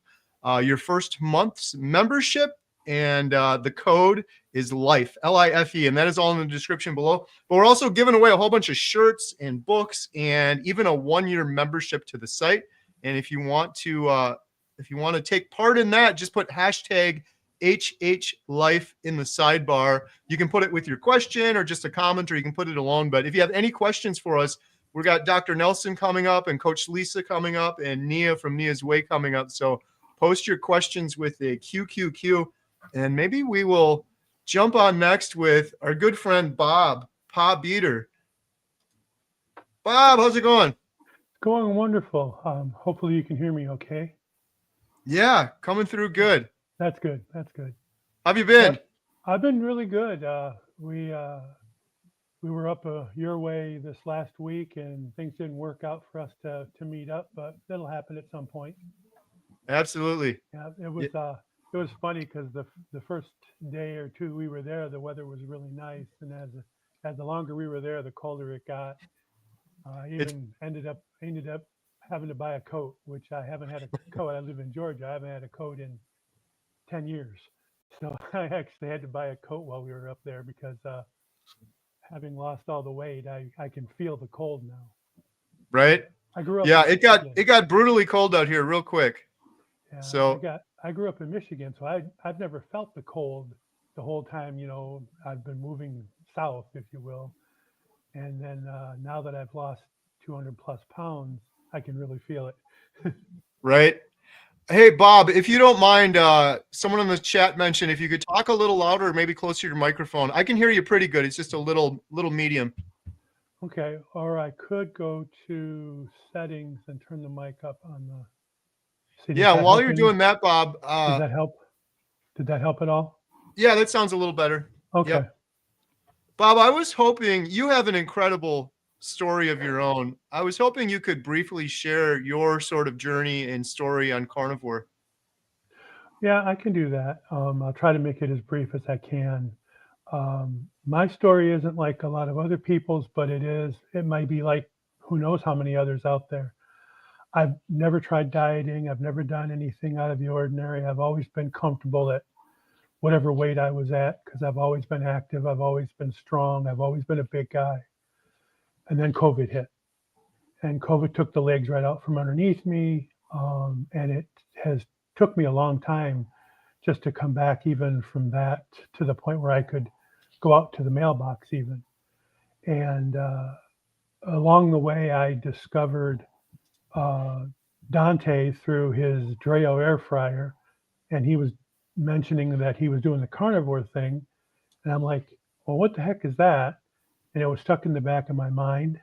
your first month's membership. and the code is LIFE, LIFE, and that is all in the description below. But we're also giving away a whole bunch of shirts and books and even a 1-year membership to the site. And if you want to take part in that, just put hashtag HHLife in the sidebar. You can put it with your question or just a comment, or you can put it alone. But if you have any questions for us, we got Dr. Nelson coming up and Coach Lisa coming up and Nia from Nia's Way coming up. So post your questions with a QQQ, and maybe we will jump on next with our good friend Bob Beater. Bob, how's it going? Going wonderful. Hopefully you can hear me okay. Yeah, coming through good. That's good. That's good. How have you been? Well, I've been really good. We were up your way this last week, and things didn't work out for us to meet up, but that'll happen at some point. Absolutely. Yeah, it was funny because the first day or two we were there, the weather was really nice, and as the longer we were there, the colder it got. I even ended up having to buy a coat, which I haven't had a coat. I live in Georgia. I haven't had a coat in 10 years. So I actually had to buy a coat while we were up there because having lost all the weight, I can feel the cold now. Right? I grew up. Yeah, it got brutally cold out here real quick. Yeah, so I grew up in Michigan, so I've never felt the cold the whole time, I've been moving south, if you will. And then now that I've lost 200 plus pounds, I can really feel it. Right. Hey, Bob, if you don't mind, someone in the chat mentioned if you could talk a little louder, maybe closer to your microphone. I can hear you pretty good. It's just a little medium. Okay. Or I could go to settings and turn the mic up on the. See, yeah. While you're doing that, Bob. Does that help? Did that help at all? Yeah, that sounds a little better. Okay. Yep. Bob, I was hoping you have an incredible story of your own. I was hoping you could briefly share your sort of journey and story on Carnivore. Yeah, I can do that. I'll try to make it as brief as I can. My story isn't like a lot of other people's, but it might be like who knows how many others out there. I've never tried dieting. I've never done anything out of the ordinary. I've always been comfortable at whatever weight I was at because I've always been active. I've always been strong. I've always been a big guy. And then COVID hit. And COVID took the legs right out from underneath me. And it has took me a long time just to come back even from that to the point where I could go out to the mailbox even. And along the way, I discovered Dante through his Dreo air fryer. And he was mentioning that he was doing the carnivore thing. And I'm like, well, what the heck is that? And it was stuck in the back of my mind.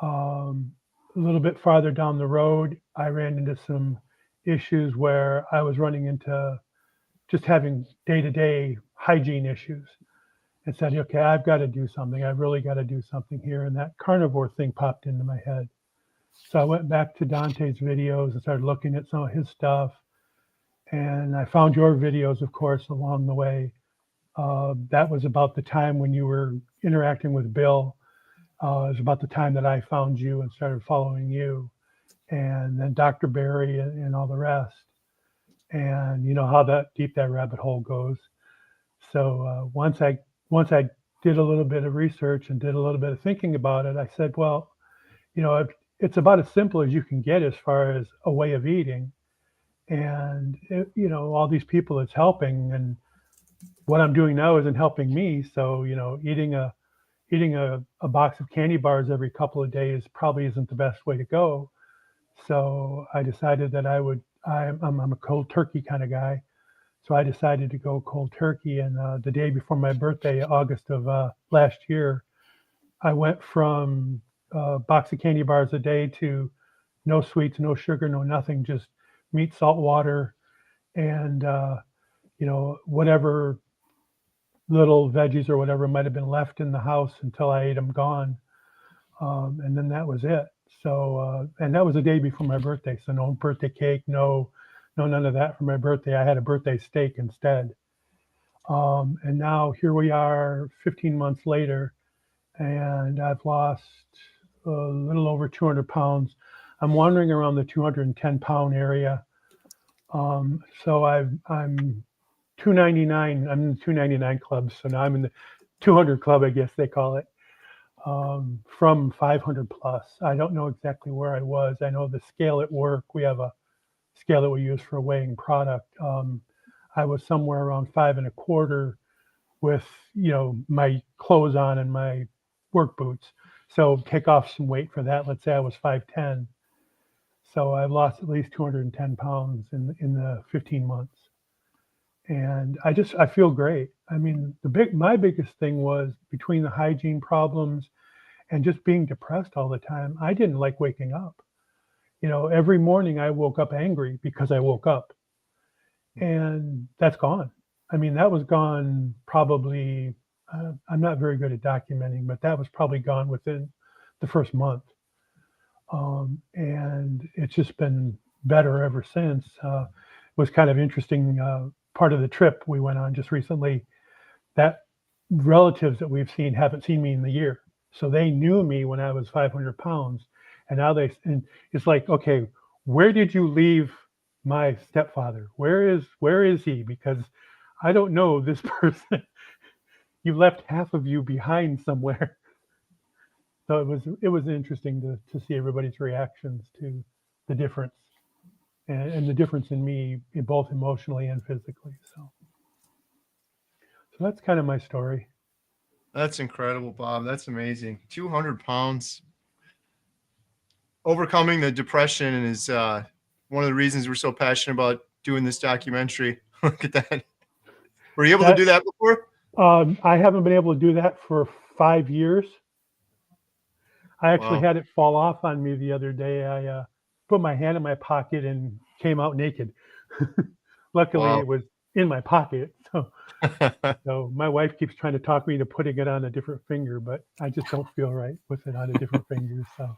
A little bit farther down the road, I ran into some issues where I was running into just having day-to-day hygiene issues and said, okay, I've got to do something. I really got to do something here. And that carnivore thing popped into my head. So I went back to Dante's videos and started looking at some of his stuff. And I found your videos, of course, along the way. That was about the time when you were interacting with Bill. It was about the time that I found you and started following you. And then Dr. Barry and all the rest. And you know how deep that rabbit hole goes. So once I did a little bit of research and did a little bit of thinking about it, I said, well, it's about as simple as you can get as far as a way of eating. And all these people it's helping, and what I'm doing now isn't helping me. So eating a box of candy bars every couple of days probably isn't the best way to go. So I decided that I'm a cold turkey kind of guy. So I decided to go cold turkey. And the day before my birthday, August of last year, I went from a box of candy bars a day to no sweets, no sugar, no nothing, just meat, salt, water, and whatever little veggies or whatever might have been left in the house until I ate them gone. And then that was it. So, and that was the day before my birthday. So no birthday cake, no none of that for my birthday. I had a birthday steak instead. And now here we are 15 months later, and I've lost a little over 200 pounds. I'm wandering around the 210 pound area. So I'm 299. I'm in the 299 club, so now I'm in the 200 club, I guess they call it. From 500 plus. I don't know exactly where I was. I know the scale at work. We have a scale that we use for weighing product. I was somewhere around 5.25 with, my clothes on and my work boots. So take off some weight for that. Let's say I was 5'10". So I've lost at least 210 pounds in the 15 months. And I feel great. I mean, my biggest thing was between the hygiene problems and just being depressed all the time. I didn't like waking up. Every morning I woke up angry because I woke up, and that's gone. I mean, that was gone probably, I'm not very good at documenting, but that was probably gone within the first month. And it's just been better ever since. It was kind of interesting. Part of the trip we went on just recently, that relatives that we've seen haven't seen me in the year. So they knew me when I was 500 pounds. And now and it's like, okay, where did you leave my stepfather? Where is he? Because I don't know this person. You left half of you behind somewhere. So it was interesting to see everybody's reactions to the difference and the difference in me, both emotionally and physically. So that's kind of my story. That's incredible, Bob. That's amazing. 200 pounds. Overcoming the depression is one of the reasons we're so passionate about doing this documentary. Look at that. Were you able to do that before? I haven't been able to do that for 5 years. I actually had it fall off on me the other day. I put my hand in my pocket and came out naked. Luckily, it was in my pocket. So my wife keeps trying to talk me into putting it on a different finger, but I just don't feel right with it on a different finger. So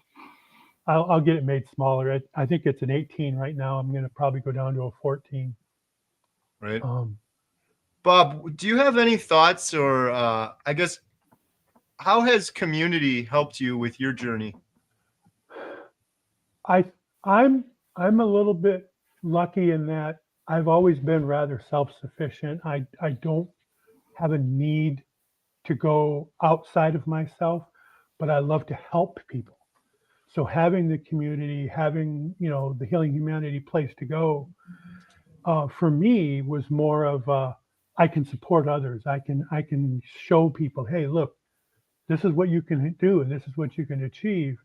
I'll get it made smaller. I think it's an 18 right now. I'm going to probably go down to a 14. Right. Bob, do you have any thoughts, or I guess, how has community helped you with your journey? I'm a little bit lucky in that I've always been rather self-sufficient. I don't have a need to go outside of myself, but I love to help people. So having the community, having, the Healing Humanity place to go, for me was more of I can support others. I can show people, hey, look, this is what you can do and this is what you can achieve.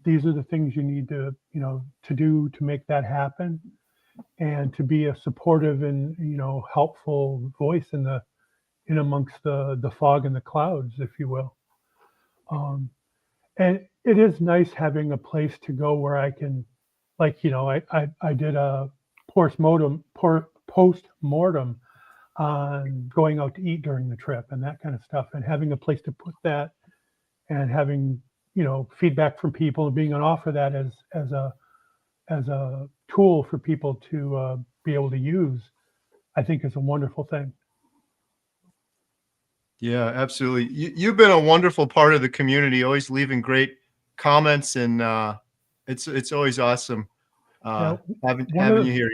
These are the things you need to, to do to make that happen, and to be a supportive and, helpful voice in amongst the fog and the clouds, if you will. And it is nice having a place to go where I can, like, I did a post-mortem on going out to eat during the trip and that kind of stuff, and having a place to put that, and having, feedback from people and being an offer that as a tool for people to be able to use, I think is a wonderful thing. Yeah, absolutely. You've been a wonderful part of the community, always leaving great comments, and it's always awesome having you here.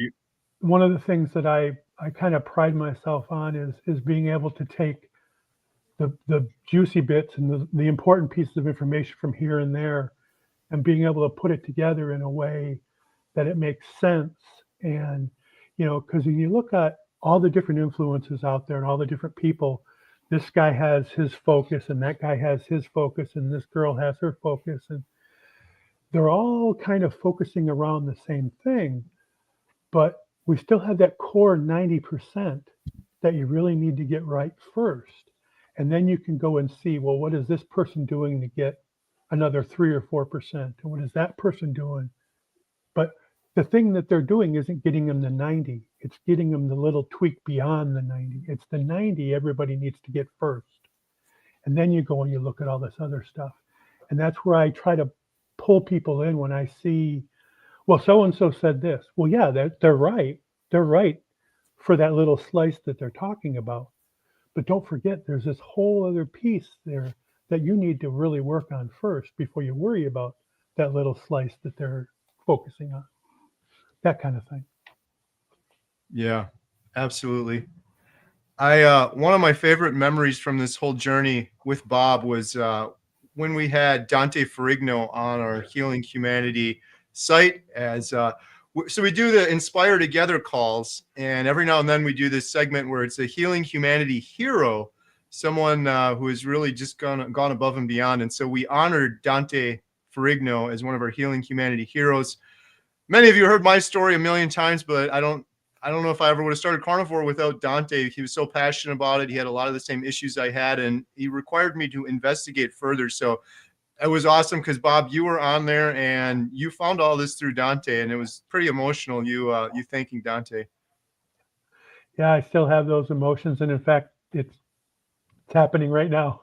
One of the things that I kind of pride myself on is being able to take the juicy bits and the important pieces of information from here and there, and being able to put it together in a way that it makes sense. And, because when you look at all the different influences out there and all the different people, this guy has his focus and that guy has his focus and this girl has her focus, and they're all kind of focusing around the same thing, but we still have that core 90% that you really need to get right first. And then you can go and see, well, what is this person doing to get another 3 or 4%? And what is that person doing? But the thing that they're doing isn't getting them the 90. It's getting them the little tweak beyond the 90. It's the 90 everybody needs to get first. And then you go and you look at all this other stuff. And that's where I try to pull people in when I see, well, so-and-so said this. Well, yeah, they're right. They're right for that little slice that they're talking about. But don't forget, there's this whole other piece there that you need to really work on first before you worry about that little slice that they're focusing on. That kind of thing. Yeah, absolutely. One of my favorite memories from this whole journey with Bob was when we had Dante Ferrigno on our Healing Humanity site. So we do the Inspire Together calls, and every now and then we do this segment where it's a Healing Humanity hero, someone who has really just gone above and beyond. And so we honored Dante Ferrigno as one of our Healing Humanity heroes. Many of you heard my story a million times, but I don't know if I ever would have started Carnivore without Dante. He was so passionate about it. He had a lot of the same issues I had, and he required me to investigate further. So it was awesome because, Bob, you were on there and you found all this through Dante, and it was pretty emotional, you thanking Dante. Yeah, I still have those emotions, and in fact, it's happening right now.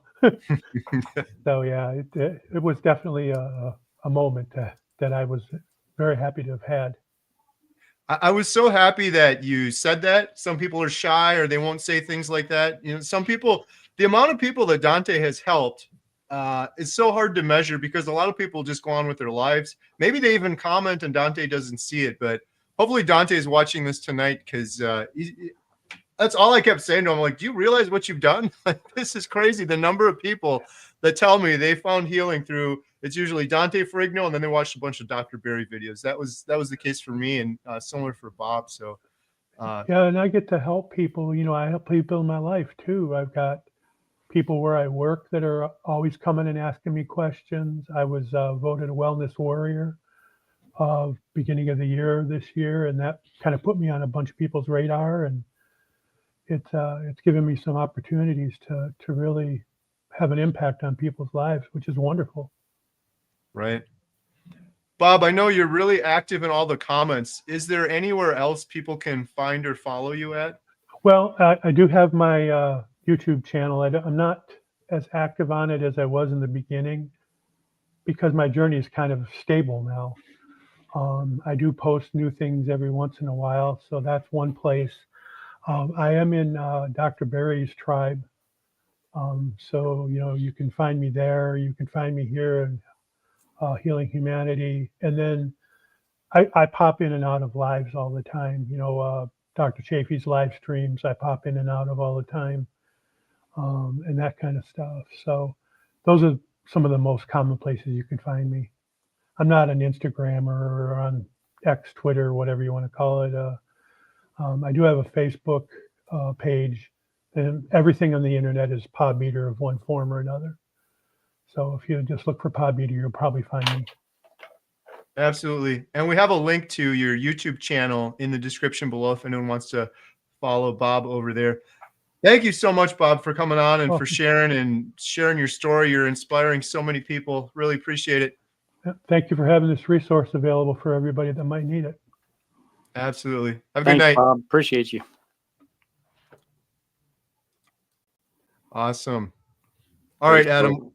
So yeah, it was definitely a moment that I was very happy to have had. I was so happy that you said that. Some people are shy or they won't say things like that. You know, some people, the amount of people that Dante has helped is so hard to measure because a lot of people just go on with their lives. Maybe they even comment and Dante doesn't see it, but hopefully Dante is watching this tonight because that's all I kept saying to him. I'm like, do you realize what you've done? Like, this is crazy. The number of people that tell me they found healing through, it's usually Dante Ferrigno, and then they watched a bunch of Dr. Berry videos. That was the case for me, and similar for Bob. So yeah, and I get to help people. You know, I help people in my life too. I've got people where I work that are always coming and asking me questions. I was voted a wellness warrior beginning of the year this year, and that kind of put me on a bunch of people's radar, and it's given me some opportunities to really have an impact on people's lives, which is wonderful. right. Bob, I know you're really active in all the comments. Is there anywhere else people can find or follow you at? Well, I do have my YouTube channel. I'm not as active on it as I was in the beginning because my journey is kind of stable now. I do post new things every once in a while, so that's one place. I am in Dr. Berry's tribe, so you know you can find me there. You can find me here in Healing Humanity, and then I pop in and out of lives all the time. You know, Dr. Chafee's live streams I pop in and out of all the time, and that kind of stuff. So those are some of the most common places you can find me. I'm not an Instagrammer or on X, Twitter, whatever you want to call it. I do have a Facebook page, and everything on the internet is Pod Beater of one form or another. So if you just look for Pod Beater, you'll probably find me. Absolutely. And we have a link to your YouTube channel in the description below if anyone wants to follow Bob over there. Thank you so much, Bob, for coming on and for sharing your story. You're inspiring so many people. Really appreciate it. Thank you for having this resource available for everybody that might need it. Absolutely. Have a Thanks, good night. Bob. Appreciate you. Awesome. All right, Adam.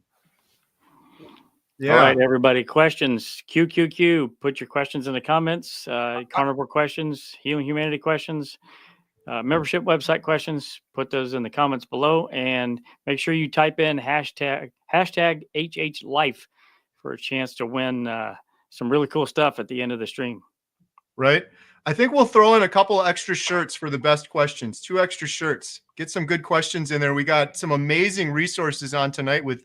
Yeah. All right, everybody. Questions. QQQ. Put your questions in the comments. Carnivore questions, Healing Humanity questions, membership website questions. Put those in the comments below, and make sure you type in hashtag HHLife for a chance to win some really cool stuff at the end of the stream. Right. I think we'll throw in a couple of extra shirts for the best questions. 2 extra shirts. Get some good questions in there. We got some amazing resources on tonight with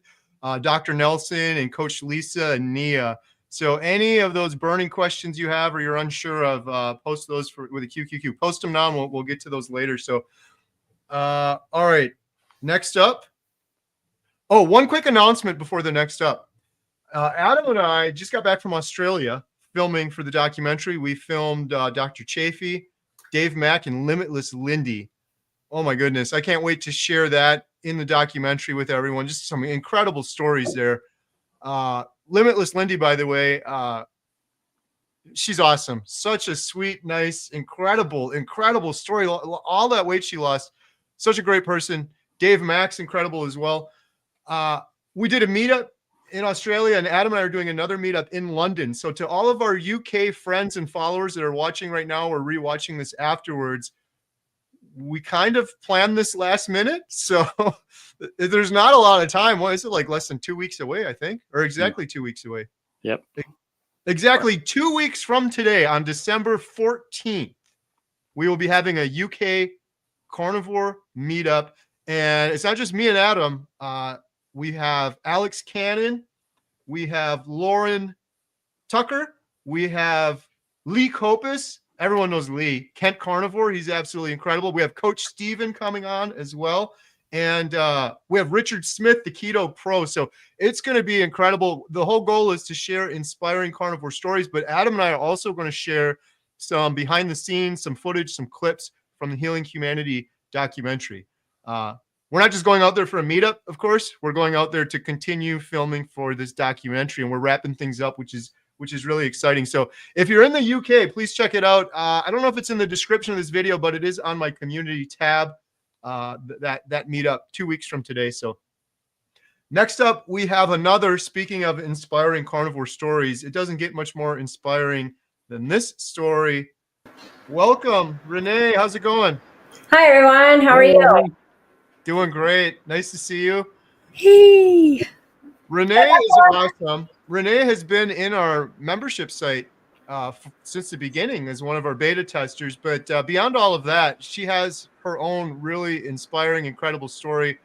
Dr. Nelson and Coach Lisa and Nia. So any of those burning questions you have or you're unsure of, post those with a QQQ. Post them now, and we'll get to those later. So, all right. Next up. Oh, one quick announcement before the next up. Adam and I just got back from Australia filming for the documentary. We filmed Dr. Chafee, Dave Mack, and Limitless Lindy. Oh my goodness. I can't wait to share that in the documentary with everyone. Just some incredible stories there. Limitless Lindy, by the way, she's awesome. Such a sweet, nice, incredible story. All that weight she lost. Such a great person. Dave Mack's incredible as well. We did a meetup in Australia, and Adam and I are doing another meetup in London. So to all of our UK friends and followers that are watching right now or rewatching this afterwards, we kind of planned this last minute. So there's not a lot of time. What is it, like less than 2 weeks away, I think, or exactly 2 weeks away? Yep. Exactly 2 weeks from today on December 14th, we will be having a UK Carnivore Meetup. And it's not just me and Adam. We have Alex Cannon. We have Lauren Tucker. We have Lee Copus. Everyone knows Lee. Kent Carnivore. He's absolutely incredible. We have Coach Steven coming on as well. And we have Richard Smith, the Keto Pro. So it's going to be incredible. The whole goal is to share inspiring carnivore stories. But Adam and I are also going to share some behind the scenes, some footage, some clips from the Healing Humanity documentary. We're not just going out there for a meetup, of course. We're going out there to continue filming for this documentary, and we're wrapping things up, which is really exciting. So if you're in the UK, please check it out. I don't know if it's in the description of this video, but it is on my community tab, that meetup 2 weeks from today. So next up, we have another, speaking of inspiring carnivore stories, it doesn't get much more inspiring than this story. Welcome, Renee. How's it going? Hi, everyone. How are Hey, you? Renee. Doing great. Nice to see you. Hey. Renee is awesome. Renee has been in our membership site since the beginning as one of our beta testers. But beyond all of that, she has her own really inspiring, incredible story.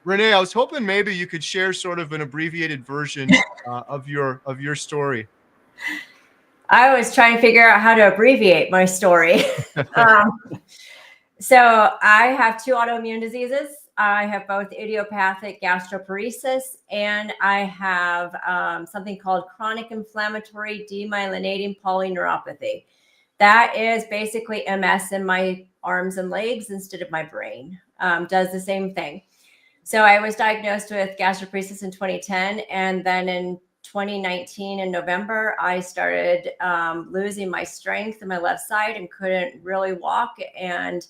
Renee, I was hoping maybe you could share sort of an abbreviated version of your story. I was trying to figure out how to abbreviate my story. So I have 2 autoimmune diseases. I have both idiopathic gastroparesis, and I have something called chronic inflammatory demyelinating polyneuropathy. That is basically MS in my arms and legs instead of my brain. Does the same thing. So I was diagnosed with gastroparesis in 2010, and then in 2019 in November, I started losing my strength in my left side and couldn't really walk, and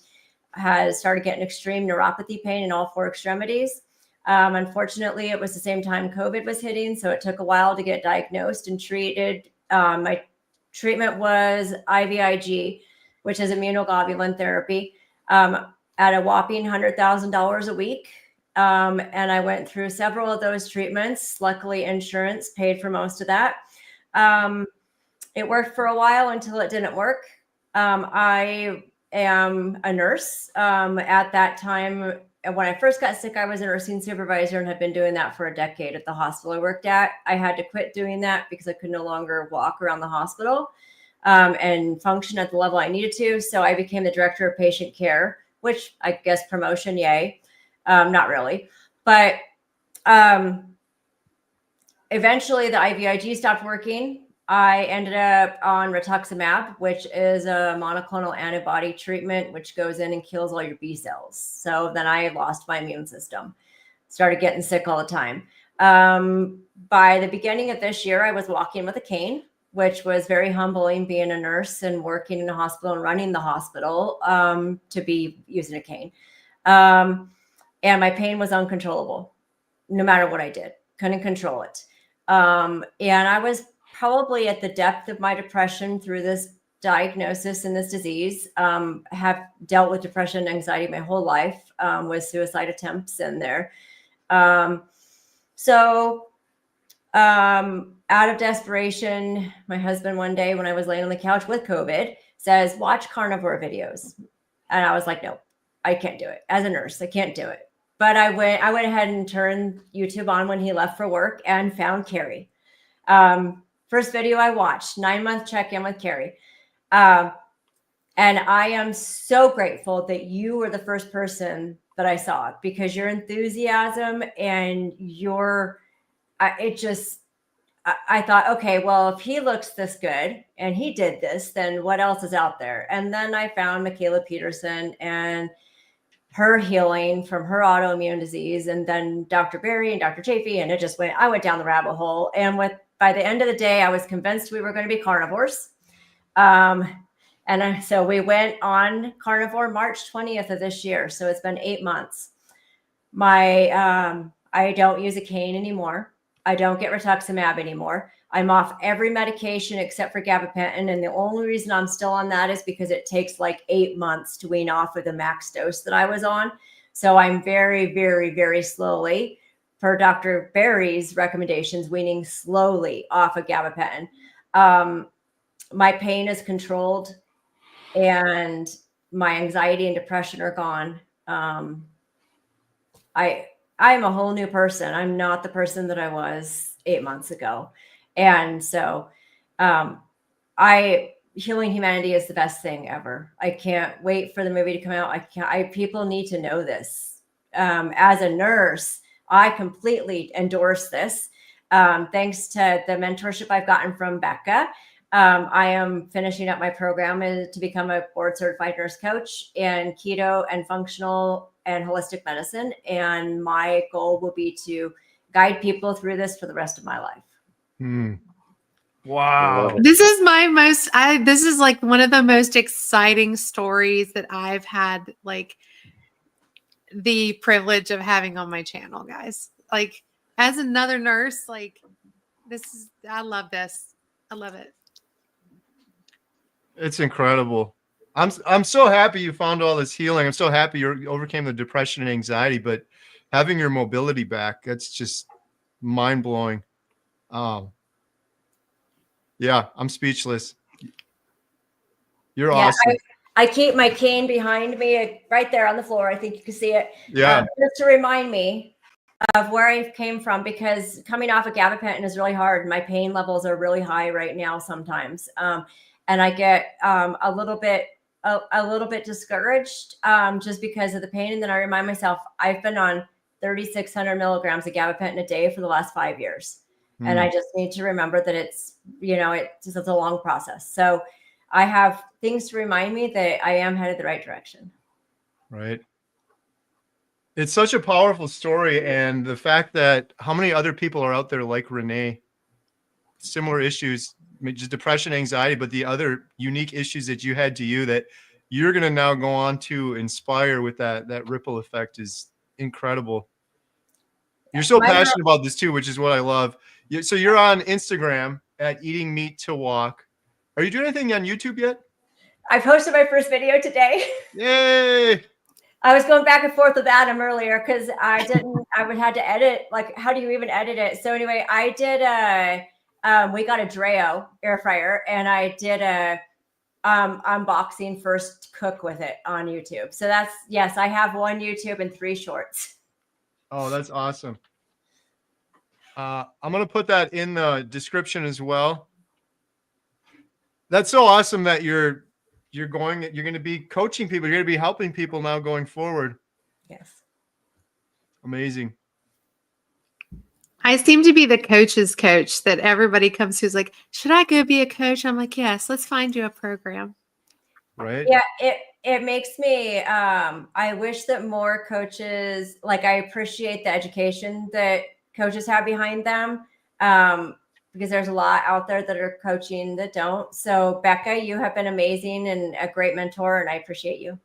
had started getting extreme neuropathy pain in all 4 extremities. Unfortunately, it was the same time COVID was hitting, so it took a while to get diagnosed and treated. My treatment was IVIG, which is immunoglobulin therapy, at a whopping $100,000 a week. And I went through several of those treatments. Luckily, insurance paid for most of that. It worked for a while until it didn't work. I am a nurse. At that time, when I first got sick, I was a nursing supervisor and had been doing that for a decade at the hospital I worked at. I had to quit doing that because I could no longer walk around the hospital and function at the level I needed to. So I became the director of patient care, which I guess promotion, yay. Not really. But eventually the IVIG stopped working. I ended up on rituximab, which is a monoclonal antibody treatment, which goes in and kills all your B cells. So then I lost my immune system, started getting sick all the time. By the beginning of this year, I was walking with a cane, which was very humbling being a nurse and working in a hospital and running the hospital to be using a cane. And my pain was uncontrollable, no matter what I did, couldn't control it. And I was probably at the depth of my depression through this diagnosis and this disease. Have dealt with depression and anxiety my whole life, with suicide attempts in there. So out of desperation, my husband one day when I was laying on the couch with COVID says, watch carnivore videos. And I was like, no, I can't do it. As a nurse, I can't do it. But I went ahead and turned YouTube on when he left for work and found Carrie. First video I watched, 9-month check-in with Carrie. And I am so grateful that you were the first person that I saw, because your enthusiasm and I thought, okay, well, if he looks this good and he did this, then what else is out there? And then I found Michaela Peterson and her healing from her autoimmune disease, and then Dr. Berry and Dr. Chafee, and I went down the rabbit hole. And by the end of the day, I was convinced we were going to be carnivores. So we went on carnivore March 20th of this year. So it's been 8 months. I don't use a cane anymore. I don't get rituximab anymore. I'm off every medication except for gabapentin. And the only reason I'm still on that is because it takes like 8 months to wean off of the max dose that I was on. So I'm very, very, very slowly, per Dr. Berry's recommendations, weaning slowly off of gabapentin. My pain is controlled, and my anxiety and depression are gone. I'm a whole new person. I'm not the person that I was 8 months ago. And so Healing Humanity is the best thing ever. I can't wait for the movie to come out. People need to know this. As a nurse, I completely endorse this. Thanks to the mentorship I've gotten from Becca. I am finishing up my program to become a board certified nurse coach in keto and functional and holistic medicine. And my goal will be to guide people through this for the rest of my life. Wow. This is this is like one of the most exciting stories that I've had, like, the privilege of having on my channel, guys. Like, as another nurse, like, I love this. I love it. It's incredible. I'm so happy you found all this healing. I'm so happy you overcame the depression and anxiety, but having your mobility back, that's just mind blowing. Yeah, I'm speechless. You're awesome. I keep my cane behind me right there on the floor. I think you can see it. Yeah. Just to remind me of where I came from, because coming off of gabapentin is really hard. My pain levels are really high right now sometimes. And I get a little bit discouraged just because of the pain. And then I remind myself, I've been on 3,600 milligrams of gabapentin a day for the last 5 years. And I just need to remember that it's a long process. So I have things to remind me that I am headed the right direction. Right. It's such a powerful story. And the fact that how many other people are out there like Renee, similar issues, just depression, anxiety, but the other unique issues that you had to you that you're going to now go on to inspire with that ripple effect is incredible. You're so passionate about this too, which is what I love. So you're on Instagram at Eating Meat to Walk. Are you doing anything on YouTube yet? I posted my first video today. Yay! I was going back and forth with Adam earlier because I would have to edit. Like, how do you even edit it? So anyway, I did we got a Dreo air fryer, and I did a unboxing first cook with it on YouTube. So yes, I have one YouTube and 3 shorts. Oh, that's awesome. I'm going to put that in the description as well. That's so awesome that you're going to be coaching people. You're going to be helping people now going forward. Yes. Amazing. I seem to be the coach's coach that everybody comes to is like, should I go be a coach? I'm like, yes, let's find you a program. Right. Yeah. It makes me, I wish that more coaches, like, I appreciate the education that coaches have behind them. Because there's a lot out there that are coaching that don't. So Becca, you have been amazing and a great mentor, and I appreciate you.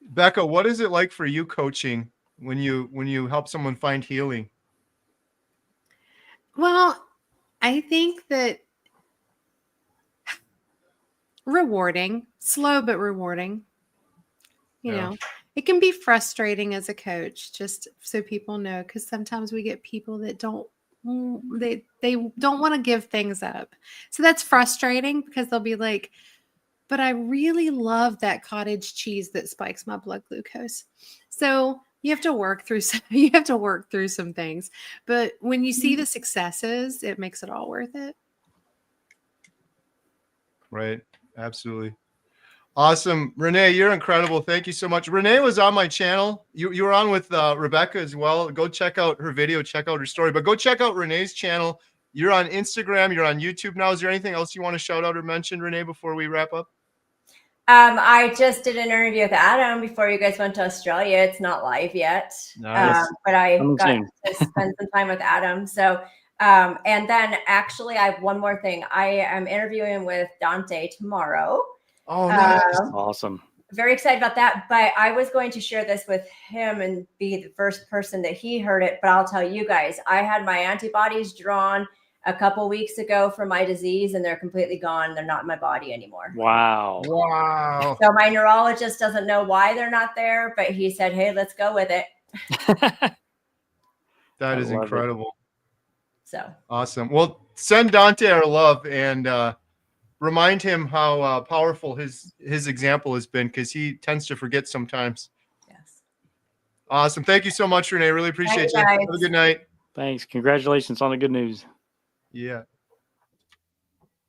Becca, what is it like for you coaching when you help someone find healing? Well, I think that rewarding, slow but rewarding. You know, it can be frustrating as a coach, just so people know, because sometimes we get people that don't want to give things up. So that's frustrating because they'll be like, but I really love that cottage cheese that spikes my blood glucose. So you have to work through some things. But when you see the successes, it makes it all worth it. Right. Absolutely. Awesome. Renee, you're incredible. Thank you so much. Renee was on my channel. You were on with Rebecca as well. Go check out her video, check out her story, but go check out Renee's channel. You're on Instagram. You're on YouTube now. Is there anything else you want to shout out or mention, Renee, before we wrap up? I just did an interview with Adam before you guys went to Australia. It's not live yet, Nice. but I got to spend some time with Adam. So, and then actually I have one more thing. I am interviewing with Dante tomorrow. Oh, nice. Awesome. Very excited about that. But I was going to share this with him and be the first person that he heard it. But I'll tell you guys, I had my antibodies drawn a couple weeks ago for my disease, and they're completely gone. They're not in my body anymore. Wow. Wow. So my neurologist doesn't know why they're not there, but he said, hey, let's go with it. That is incredible. So Awesome. Well, send Dante our love and remind him how powerful his example has been, because he tends to forget sometimes. yes. Awesome. Thank you so much, Renee. Really appreciate you. guys. Have a good night. Thanks. Congratulations on the good news. Yeah.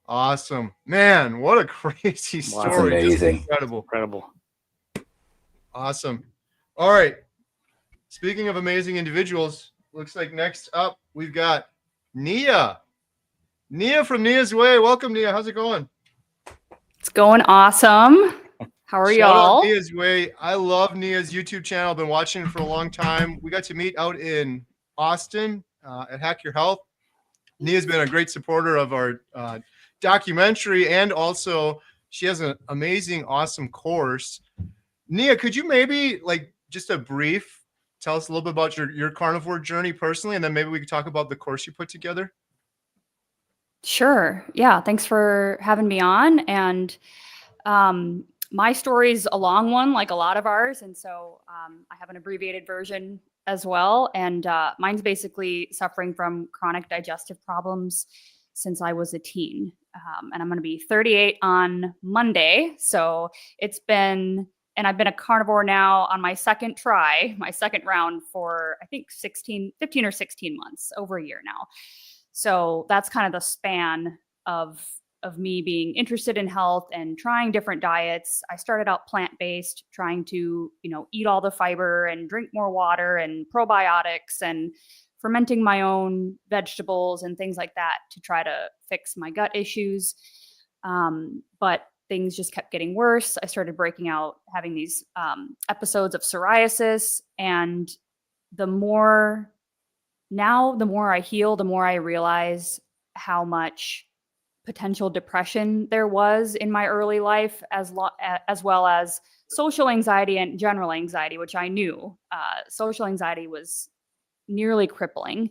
Awesome. Man, what a crazy Wow. story. That's amazing. Just incredible. Incredible. Awesome. All right. Speaking of amazing individuals, looks like next up we've got Nia. Nia from Nia's Way. Welcome, Nia. How's it going? It's going awesome. How are Shout out y'all? Nia's Way. I love Nia's YouTube channel. I've been watching it for a long time. We got to meet out in Austin at Hack Your Health. Nia's been a great supporter of our documentary, and also she has an amazing, awesome course. Nia, could you maybe, like, just a brief, tell us a little bit about your carnivore journey personally, and then maybe we could talk about the course you put together? Sure. Yeah. Thanks for having me on. And my story's a long one, like a lot of ours. And so I have an abbreviated version as well. And mine's basically suffering from chronic digestive problems since I was a teen. And I'm going to be 38 on Monday. So it's been, and I've been a carnivore now on my second try, my second round for, I think 15 or 16 months, over a year now. So that's kind of the span of me being interested in health and trying different diets. I started out plant-based, trying to, eat all the fiber and drink more water and probiotics and fermenting my own vegetables and things like that to try to fix my gut issues. But things just kept getting worse. I started breaking out, having these episodes of psoriasis, and the more I heal, the more I realize how much potential depression there was in my early life, as well as social anxiety and general anxiety, which I knew. Social anxiety was nearly crippling.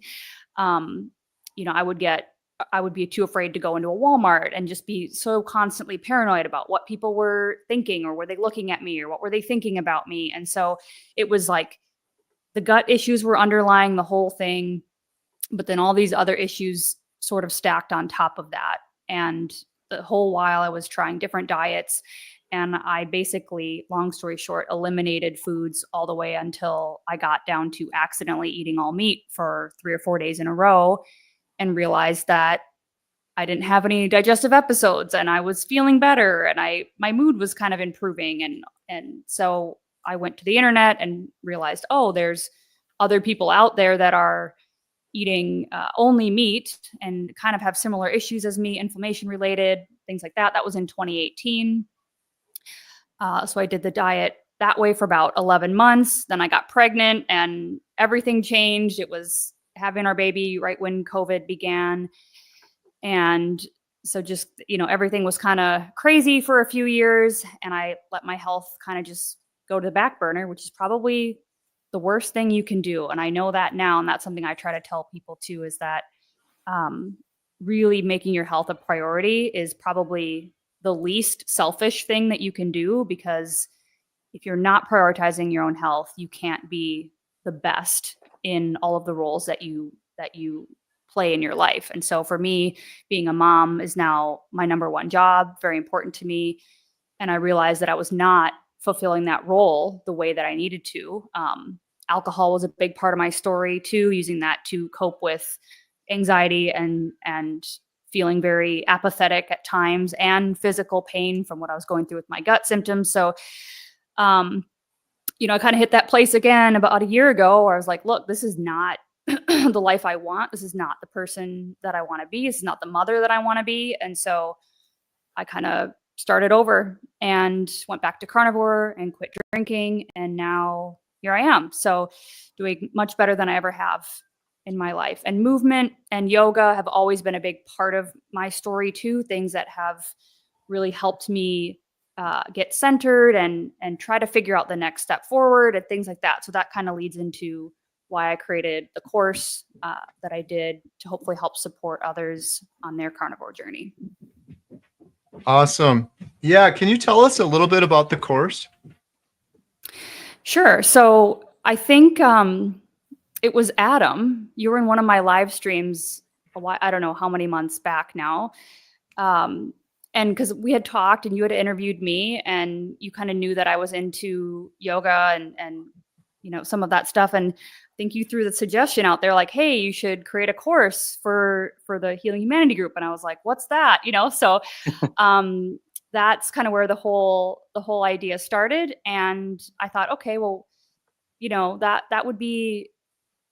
I would be too afraid to go into a Walmart and just be so constantly paranoid about what people were thinking, or were they looking at me, or what were they thinking about me. And so it was like the gut issues were underlying the whole thing, but then all these other issues sort of stacked on top of that. And the whole while I was trying different diets, and I basically, long story short, eliminated foods all the way until I got down to accidentally eating all meat for 3 or 4 days in a row, and realized that I didn't have any digestive episodes, and I was feeling better, and my mood was kind of improving. And so I went to the internet and realized, oh, there's other people out there that are eating only meat and kind of have similar issues as me, inflammation related, things like that. That was in 2018. So I did the diet that way for about 11 months. Then I got pregnant and everything changed. It was having our baby right when COVID began. And so just, everything was kind of crazy for a few years, and I let my health kind of just go to the back burner, which is probably the worst thing you can do. And I know that now, and that's something I try to tell people too, is that really making your health a priority is probably the least selfish thing that you can do, because if you're not prioritizing your own health, you can't be the best in all of the roles that you play in your life. And so for me, being a mom is now my number one job, very important to me. And I realized that I was not fulfilling that role the way that I needed to. Alcohol was a big part of my story too, using that to cope with anxiety and feeling very apathetic at times, and physical pain from what I was going through with my gut symptoms. So, I kind of hit that place again about a year ago where I was like, look, this is not the life I want. This is not the person that I want to be. This is not the mother that I want to be. And so I kind of started over and went back to carnivore and quit drinking. And now here I am. So doing much better than I ever have in my life. And movement and yoga have always been a big part of my story too. Things that have really helped me get centered and try to figure out the next step forward and things like that. So that kind of leads into why I created the course that I did to hopefully help support others on their carnivore journey. Awesome. Yeah. Can you tell us a little bit about the course? Sure. So I think it was Adam. You were in one of my live streams while, I don't know how many months back now. And because we had talked and you had interviewed me and you kind of knew that I was into yoga and you know, some of that stuff. And I think you threw the suggestion out there like, hey, you should create a course for the Healing Humanity group. And I was like, what's that? You know, so that's kind of where the whole idea started. And I thought, okay, well, you know, that would be,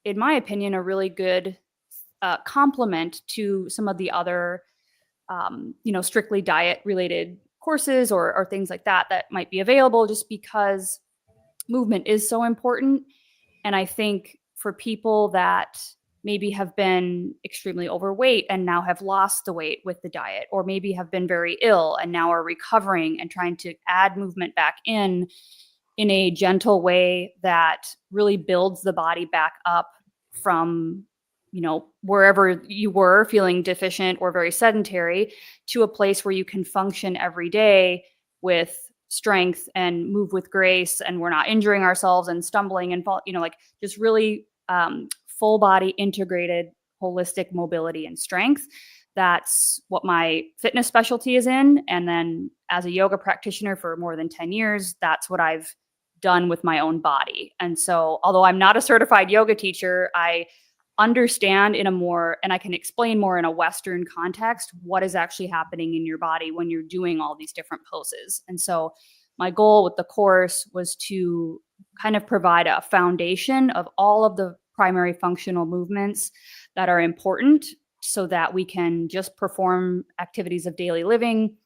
in my opinion, a really good complement to some of the other, you know, strictly diet related courses or things like that might be available, just because movement is so important. And I think for people that maybe have been extremely overweight and now have lost the weight with the diet, or maybe have been very ill and now are recovering and trying to add movement back in a gentle way that really builds the body back up from, you know, wherever you were feeling deficient or very sedentary, to a place where you can function every day with strength and move with grace, and we're not injuring ourselves and stumbling and fall, you know, like just really full body integrated holistic mobility and strength. That's what my fitness specialty is in. And then as a yoga practitioner for more than 10 years, that's what I've done with my own body. And so although I'm not a certified yoga teacher, I understand in a more, and I can explain more in a Western context, what is actually happening in your body when you're doing all these different poses. And so my goal with the course was to kind of provide a foundation of all of the primary functional movements that are important, so that we can just perform activities of daily living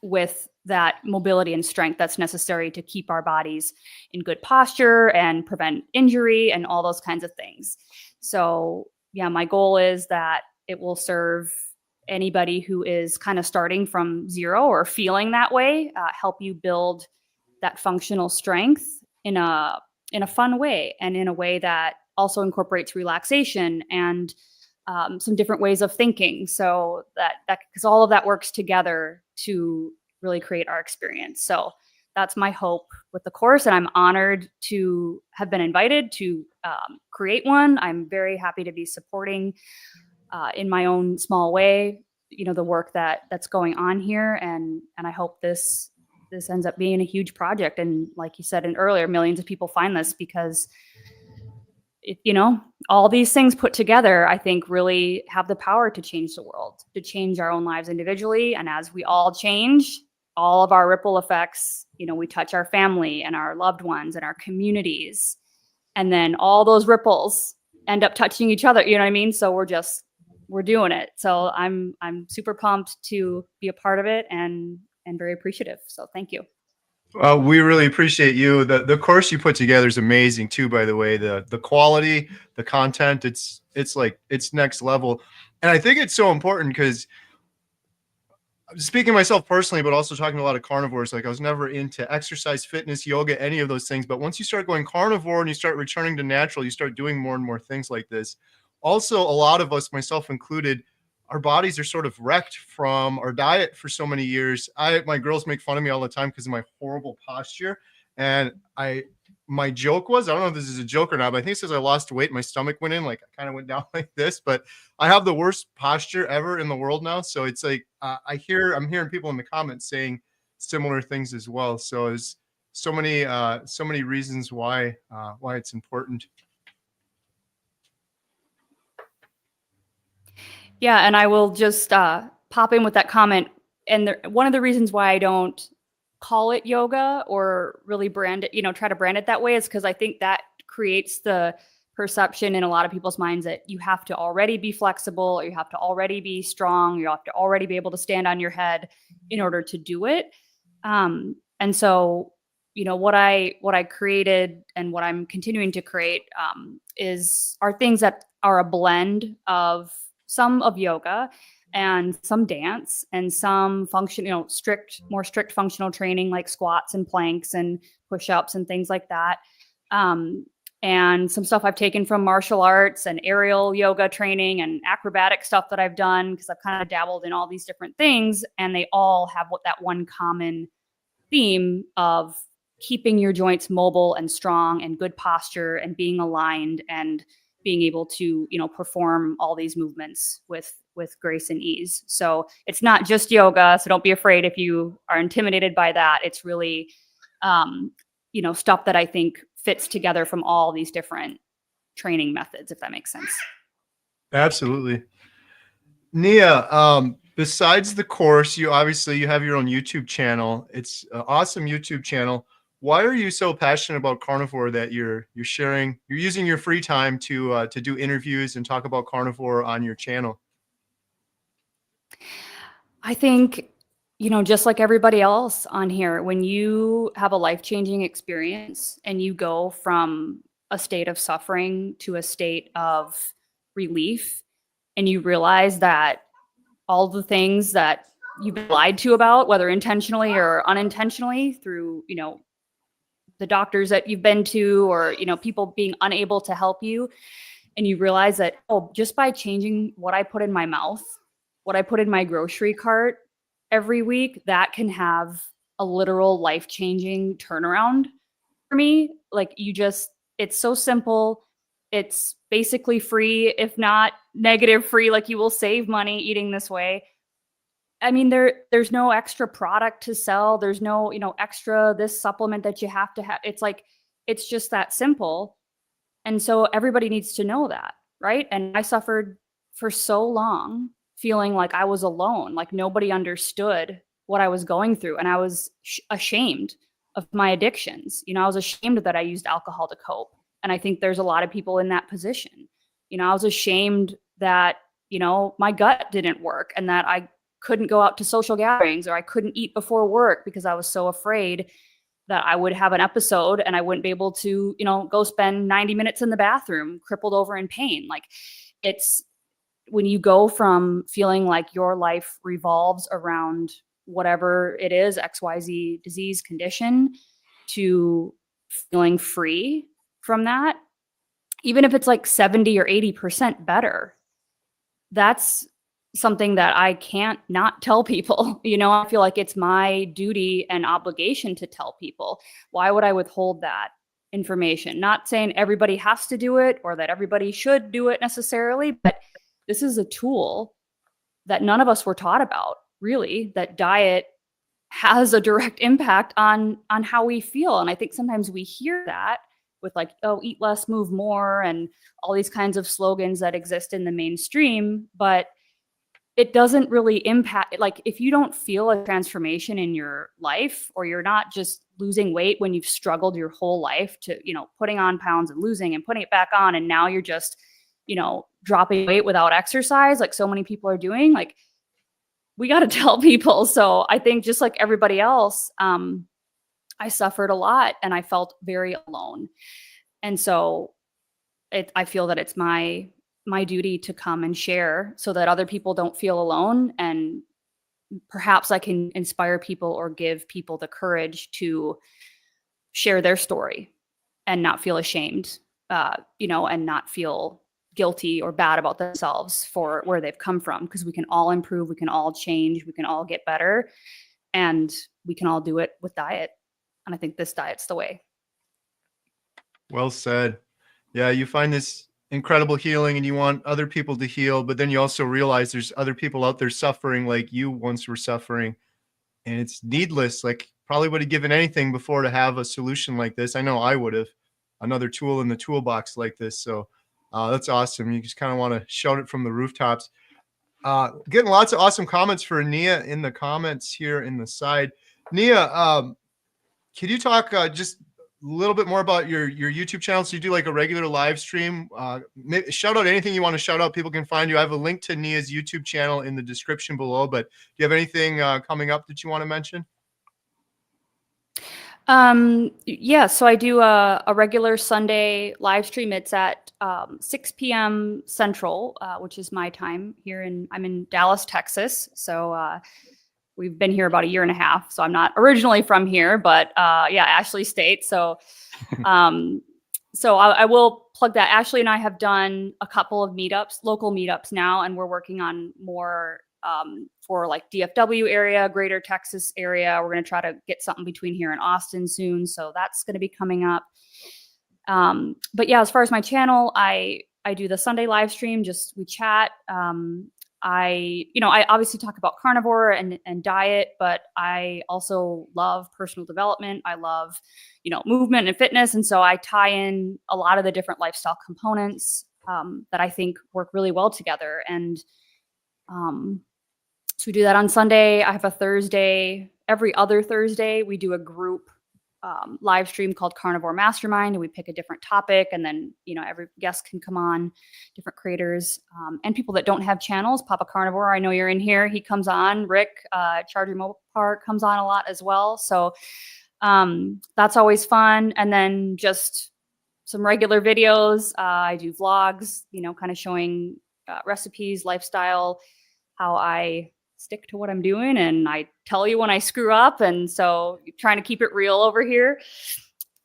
with that mobility and strength that's necessary to keep our bodies in good posture and prevent injury and all those kinds of things. So yeah, my goal is that it will serve anybody who is kind of starting from zero or feeling that way, help you build that functional strength in a fun way, and in a way that also incorporates relaxation and some different ways of thinking. So that because all of that works together to really create our experience. So that's my hope with the course, and I'm honored to have been invited to create one. I'm very happy to be supporting in my own small way, you know, the work that's going on here, and I hope this ends up being a huge project. And like you said earlier, millions of people find this, because you know, all these things put together, I think, really have the power to change the world, to change our own lives individually. And as we all change, all of our ripple effects, you know, we touch our family and our loved ones and our communities, and then all those ripples end up touching each other. You know what I mean? So we're doing it. So I'm super pumped to be a part of it, and very appreciative. So thank you. We really appreciate you. The course you put together is amazing too, by the way. The quality, the content, it's next level. And I think it's so important because, speaking of myself personally, but also talking to a lot of carnivores, like I was never into exercise, fitness, yoga, any of those things. But once you start going carnivore and you start returning to natural, you start doing more and more things like this. Also, a lot of us, myself included, our bodies are sort of wrecked from our diet for so many years. My girls make fun of me all the time because of my horrible posture. And my joke was, I don't know if this is a joke or not, but I think it says I lost weight. My stomach went in, like I kind of went down like this, but I have the worst posture ever in the world now. So it's like, I'm hearing people in the comments saying similar things as well. So there's so many reasons why it's important. Yeah, and I will just pop in with that comment. And one of the reasons why I don't call it yoga or really brand it, you know, try to brand it that way, is because I think that creates the perception in a lot of people's minds that you have to already be flexible, or you have to already be strong, you have to already be able to stand on your head in order to do it. And so, you know, what I created and what I'm continuing to create are things that are a blend of some of yoga and some dance and some function, you know, more strict functional training like squats and planks and push-ups and things like that. And some stuff I've taken from martial arts and aerial yoga training and acrobatic stuff that I've done, because I've kind of dabbled in all these different things, and they all have that one common theme of keeping your joints mobile and strong and good posture and being aligned and being able to, perform all these movements with grace and ease. So it's not just yoga. So don't be afraid if you are intimidated by that. It's really, stuff that I think fits together from all these different training methods, if that makes sense. Absolutely. Nia, besides the course, you have your own YouTube channel. It's an awesome YouTube channel. Why are you so passionate about carnivore that you're using your free time to do interviews and talk about carnivore on your channel? I think, just like everybody else on here, when you have a life-changing experience and you go from a state of suffering to a state of relief, and you realize that all the things that you've been lied to about, whether intentionally or unintentionally through, the doctors that you've been to, or, people being unable to help you. And you realize that, just by changing what I put in my mouth, what I put in my grocery cart every week, that can have a literal life-changing turnaround for me. Like, it's so simple. It's basically free, if not negative free. Like, you will save money eating this way. I mean, there's no extra product to sell. There's no, extra this supplement that you have to have. It's like, it's just that simple. And so everybody needs to know that, right? And I suffered for so long feeling like I was alone, like nobody understood what I was going through. And I was ashamed of my addictions. I was ashamed that I used alcohol to cope. And I think there's a lot of people in that position. I was ashamed that, my gut didn't work and that I couldn't go out to social gatherings, or I couldn't eat before work because I was so afraid that I would have an episode and I wouldn't be able to, go spend 90 minutes in the bathroom, crippled over in pain. Like, it's when you go from feeling like your life revolves around whatever it is, XYZ disease condition, to feeling free from that, even if it's like 70 or 80% better, that's something that I can't not tell people. I feel like it's my duty and obligation to tell people. Why would I withhold that information? Not saying everybody has to do it or that everybody should do it necessarily, but this is a tool that none of us were taught about, really, that diet has a direct impact on how we feel. And I think sometimes we hear that with like, oh, eat less, move more, and all these kinds of slogans that exist in the mainstream, but it doesn't really impact. Like, if you don't feel a transformation in your life, or you're not just losing weight when you've struggled your whole life to, putting on pounds and losing and putting it back on, and now you're just, dropping weight without exercise, like so many people are doing, like, we got to tell people. So I think just like everybody else, I suffered a lot and I felt very alone. And so I feel that it's my duty to come and share so that other people don't feel alone, and perhaps I can inspire people or give people the courage to share their story and not feel ashamed, and not feel guilty or bad about themselves for where they've come from, because we can all improve, we can all change, we can all get better, and we can all do it with diet. And I think this diet's the way. Well said. Yeah, you find this incredible healing and you want other people to heal, but then you also realize there's other people out there suffering like you once were suffering, and it's needless. Like, probably would have given anything before to have a solution like this. I know I would have, another tool in the toolbox like this. So that's awesome. You just kind of want to shout it from the rooftops. Getting lots of awesome comments for Nia in the comments here in the side. Nia, can you talk just a little bit more about your YouTube channel? So you do like a regular live stream. Shout out anything you want to shout out. People can find you. I have a link to Nia's YouTube channel in the description below, but do you have anything coming up that you want to mention? Yeah, so I do a regular Sunday live stream. It's at 6 p.m. Central, which is my time here I'm in Dallas, Texas. So we've been here about a year and a half. So I'm not originally from here, but yeah, Ashley State. So I will plug that. Ashley and I have done a couple of meetups, local meetups now, and we're working on more for like DFW area, greater Texas area. We're going to try to get something between here and Austin soon. So that's going to be coming up. But yeah, as far as my channel, I I do the Sunday live stream. Just we chat. I obviously talk about carnivore and diet, but I also love personal development. I love, movement and fitness. And so I tie in a lot of the different lifestyle components that I think work really well together. And so we do that on Sunday. I have a Thursday. Every other Thursday, we do a group live stream called Carnivore Mastermind, and we pick a different topic, and then every guest can come on, different creators and people that don't have channels. Papa Carnivore, I know you're in here. He comes on. Rick Charger Mobile Park comes on a lot as well. So that's always fun. And then just some regular videos. I do vlogs, kind of showing recipes, lifestyle, how I stick to what I'm doing, and I tell you when I screw up, and so trying to keep it real over here.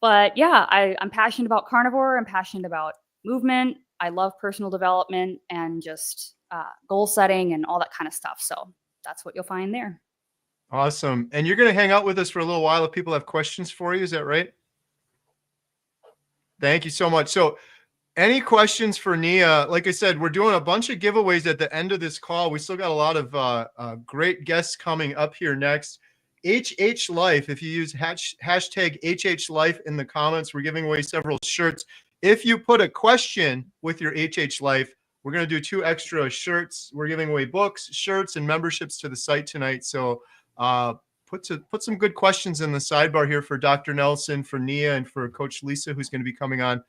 But yeah, I'm passionate about carnivore. I'm passionate about movement. I love personal development and just goal setting and all that kind of stuff. So that's what you'll find there. Awesome. And you're going to hang out with us for a little while if people have questions for you. Is that right? Thank you so much. So any questions for Nia? Like I said, we're doing a bunch of giveaways at the end of this call. We still got a lot of great guests coming up here next. HH Life, if you use hashtag HH Life in the comments, we're giving away several shirts. If you put a question with your HH Life, we're going to do 2 extra shirts. We're giving away books, shirts, and memberships to the site tonight. So put some good questions in the sidebar here for Dr. Nelson, for Nia, and for Coach Lisa, who's going to be coming on.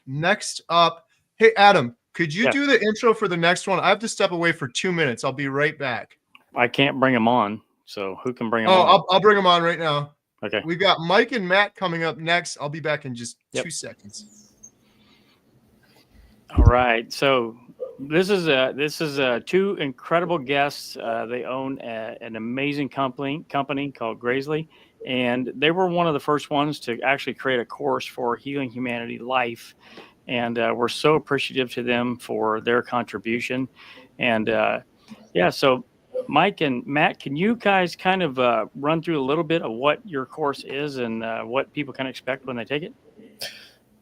Next up, hey, Adam, could you do the intro for the next one? I have to step away for 2 minutes. I'll be right back. I can't bring them on. So who can bring them on? I'll bring them on right now. Okay. We've got Mike and Matt coming up next. I'll be back in just 2 seconds. All right. So this is 2 incredible guests. They own an amazing company called Graisley, and they were one of the first ones to actually create a course for Healing Humanity Life. And we're so appreciative to them for their contribution. And so Mike and Matt, can you guys kind of run through a little bit of what your course is and what people can expect when they take it?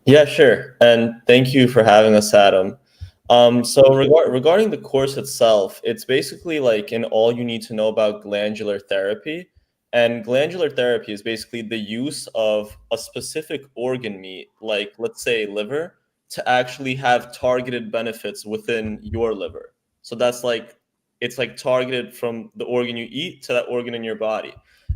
Yeah, sure. And thank you for having us, Adam. So regarding the course itself, it's basically like an all you need to know about glandular therapy. And glandular therapy is basically the use of a specific organ meat, like let's say liver, to actually have targeted benefits within your liver. So that's it's targeted from the organ you eat to that organ in your body.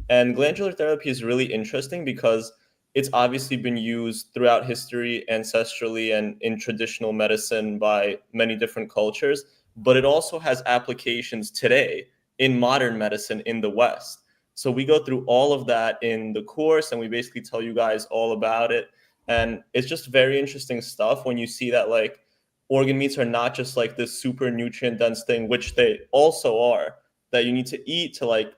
And glandular therapy is really interesting because it's obviously been used throughout history, ancestrally, and in traditional medicine by many different cultures, but it also has applications today in modern medicine in the West. So we go through all of that in the course, and we basically tell you guys all about it. And it's just very interesting stuff when you see that organ meats are not just this super nutrient dense thing, which they also are, that you need to eat to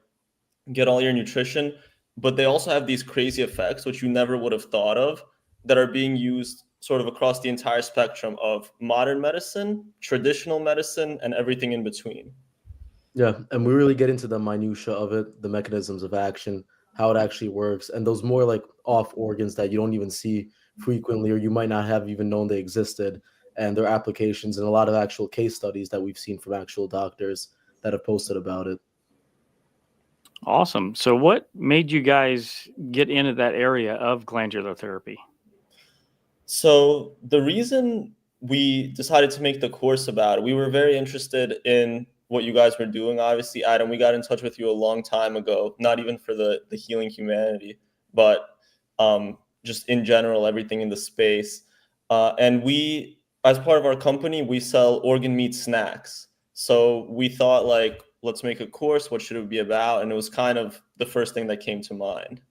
get all your nutrition. But they also have these crazy effects, which you never would have thought of, that are being used sort of across the entire spectrum of modern medicine, traditional medicine, and everything in between. Yeah, and we really get into the minutia of it, the mechanisms of action, how it actually works, and those more off organs that you don't even see frequently, or you might not have even known they existed, and their applications, and a lot of actual case studies that we've seen from actual doctors that have posted about it. Awesome. So what made you guys get into that area of glandular therapy? So the reason we decided to make the course about it, we were very interested in what you guys were doing. Obviously, Adam, we got in touch with you a long time ago, not even for the Healing Humanity, but just in general, everything in the space. And we, as part of our company, we sell organ meat snacks. So we thought let's make a course. What should it be about? And it was kind of the first thing that came to mind.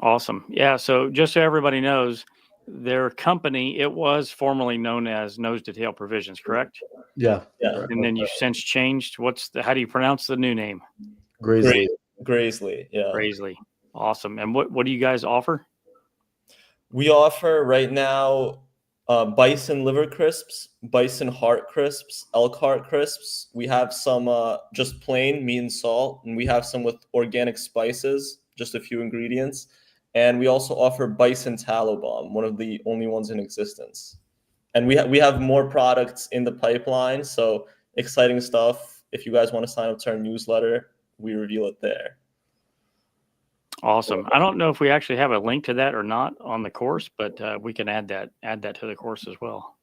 Awesome. Yeah. So just so everybody knows, their company, it was formerly known as Nose to Tail Provisions, correct? Yeah. And then you since changed. How do you pronounce the new name? Graisley. Graisley. Yeah. Graisley. Awesome. And what do you guys offer? We offer right now bison liver crisps, bison heart crisps, elk heart crisps. We have some just plain meat and salt, and we have some with organic spices, just a few ingredients. and we also offer bison tallow balm, one of the only ones in existence. And we have more products in the pipeline, so exciting stuff. If you guys want to sign up to our newsletter, we reveal it there. Awesome. I don't know if we actually have a link to that or not on the course, but we can add that to the course as well.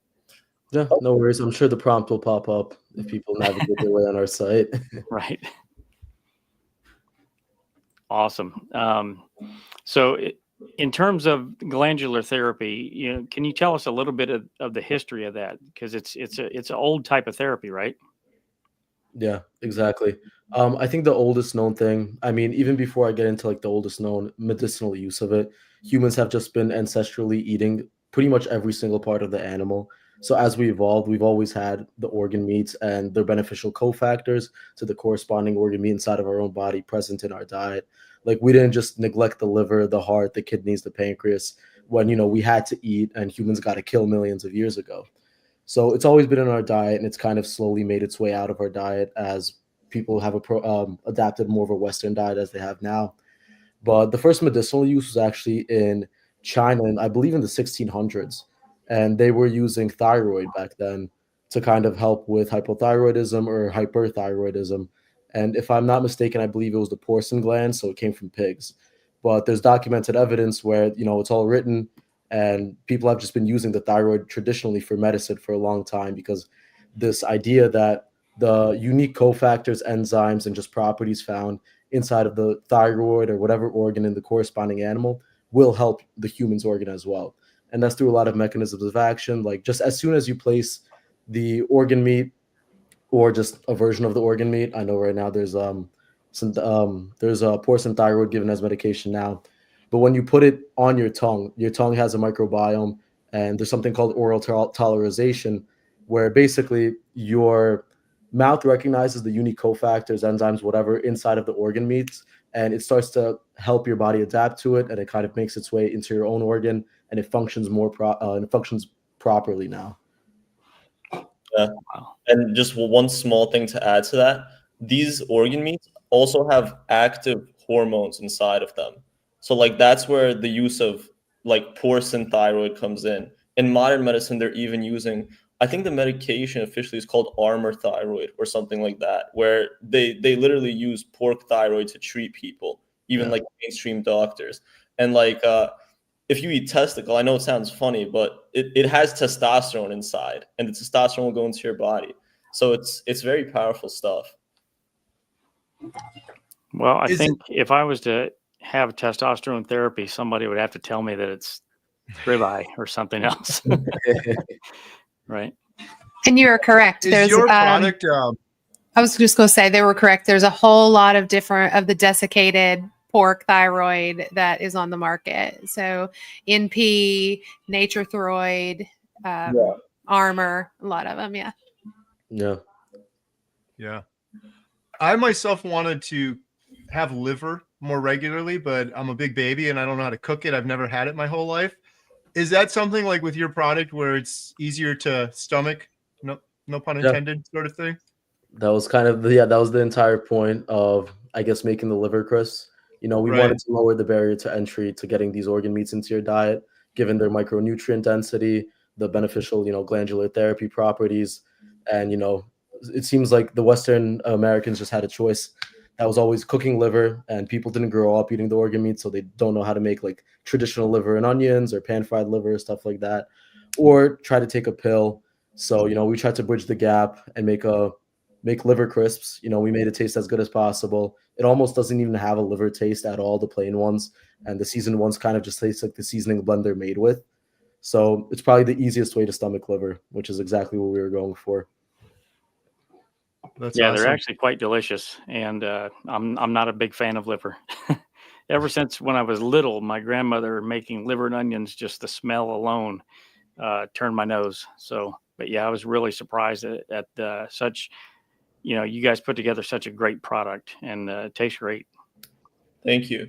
Yeah, no worries. I'm sure the prompt will pop up if people navigate their way on our site. Right. Awesome. So in terms of glandular therapy, can you tell us a little bit of the history of that? Because it's an old type of therapy, right? Yeah, exactly. I think the oldest known thing, I mean, even before I get into like the oldest known medicinal use of it, humans have just been ancestrally eating pretty much every single part of the animal. So as we evolved, we've always had the organ meats and their beneficial cofactors to the corresponding organ meat inside of our own body present in our diet. Like we didn't just neglect the liver, the heart, the kidneys, the pancreas when, we had to eat and humans got to kill millions of years ago. So it's always been in our diet, and it's kind of slowly made its way out of our diet as people have adapted more of a Western diet as they have now. But the first medicinal use was actually in China, and I believe in the 1600s, and they were using thyroid back then to kind of help with hypothyroidism or hyperthyroidism. And if I'm not mistaken, I believe it was the porcine gland, so it came from pigs. But there's documented evidence where it's all written, and people have just been using the thyroid traditionally for medicine for a long time because this idea that the unique cofactors, enzymes, and just properties found inside of the thyroid or whatever organ in the corresponding animal will help the human's organ as well. And that's through a lot of mechanisms of action. Like just as soon as you place the organ meat or just a version of the organ meat, I know right now there's there's a porcine thyroid given as medication now. But when you put it on your tongue has a microbiome, and there's something called oral tolerization, where basically your mouth recognizes the unique cofactors, enzymes, whatever inside of the organ meats, and it starts to help your body adapt to it, and it kind of makes its way into your own organ, and it functions properly now. Yeah. And just one small thing to add to that, these organ meats also have active hormones inside of them. So like that's where the use of like porcine thyroid comes in. In modern medicine, they're even using, I think the medication officially is called armor thyroid or something like that, where they literally use pork thyroid to treat people, even like mainstream doctors. And like if you eat testicle, I know it sounds funny, but it has testosterone inside, and the testosterone will go into your body. So it's very powerful stuff. Well, I think if I was to have testosterone therapy, somebody would have to tell me that it's ribeye or something else. Right. And you are correct. Is your product I was just going to say they were correct. There's a whole lot of different of the desiccated pork thyroid that is on the market. So NP, Nature Throid, Armor, a lot of them. Yeah. Yeah. Yeah. I myself wanted to have liver more regularly, but I'm a big baby and I don't know how to cook it. I've never had it my whole life. Is that something like with your product where it's easier to stomach? No pun intended, sort of thing. That was kind of that was the entire point of, I guess, making the liver crisps. We wanted to lower the barrier to entry to getting these organ meats into your diet, given their micronutrient density, the beneficial, glandular therapy properties. And, it seems like the Western Americans just had a choice that was always cooking liver, and people didn't grow up eating the organ meat, so they don't know how to make like traditional liver and onions or pan-fried liver, stuff like that, or try to take a pill. So, we tried to bridge the gap and make liver crisps. We made it taste as good as possible. It almost doesn't even have a liver taste at all, the plain ones, and the seasoned ones kind of just taste like the seasoning blend they're made with. So it's probably the easiest way to stomach liver, which is exactly what we were going for. That's awesome. They're actually quite delicious, and I'm not a big fan of liver. Ever since when I was little, my grandmother making liver and onions, just the smell alone turned my nose. So, but yeah, I was really surprised at such. You guys put together such a great product, and it tastes great. Thank you.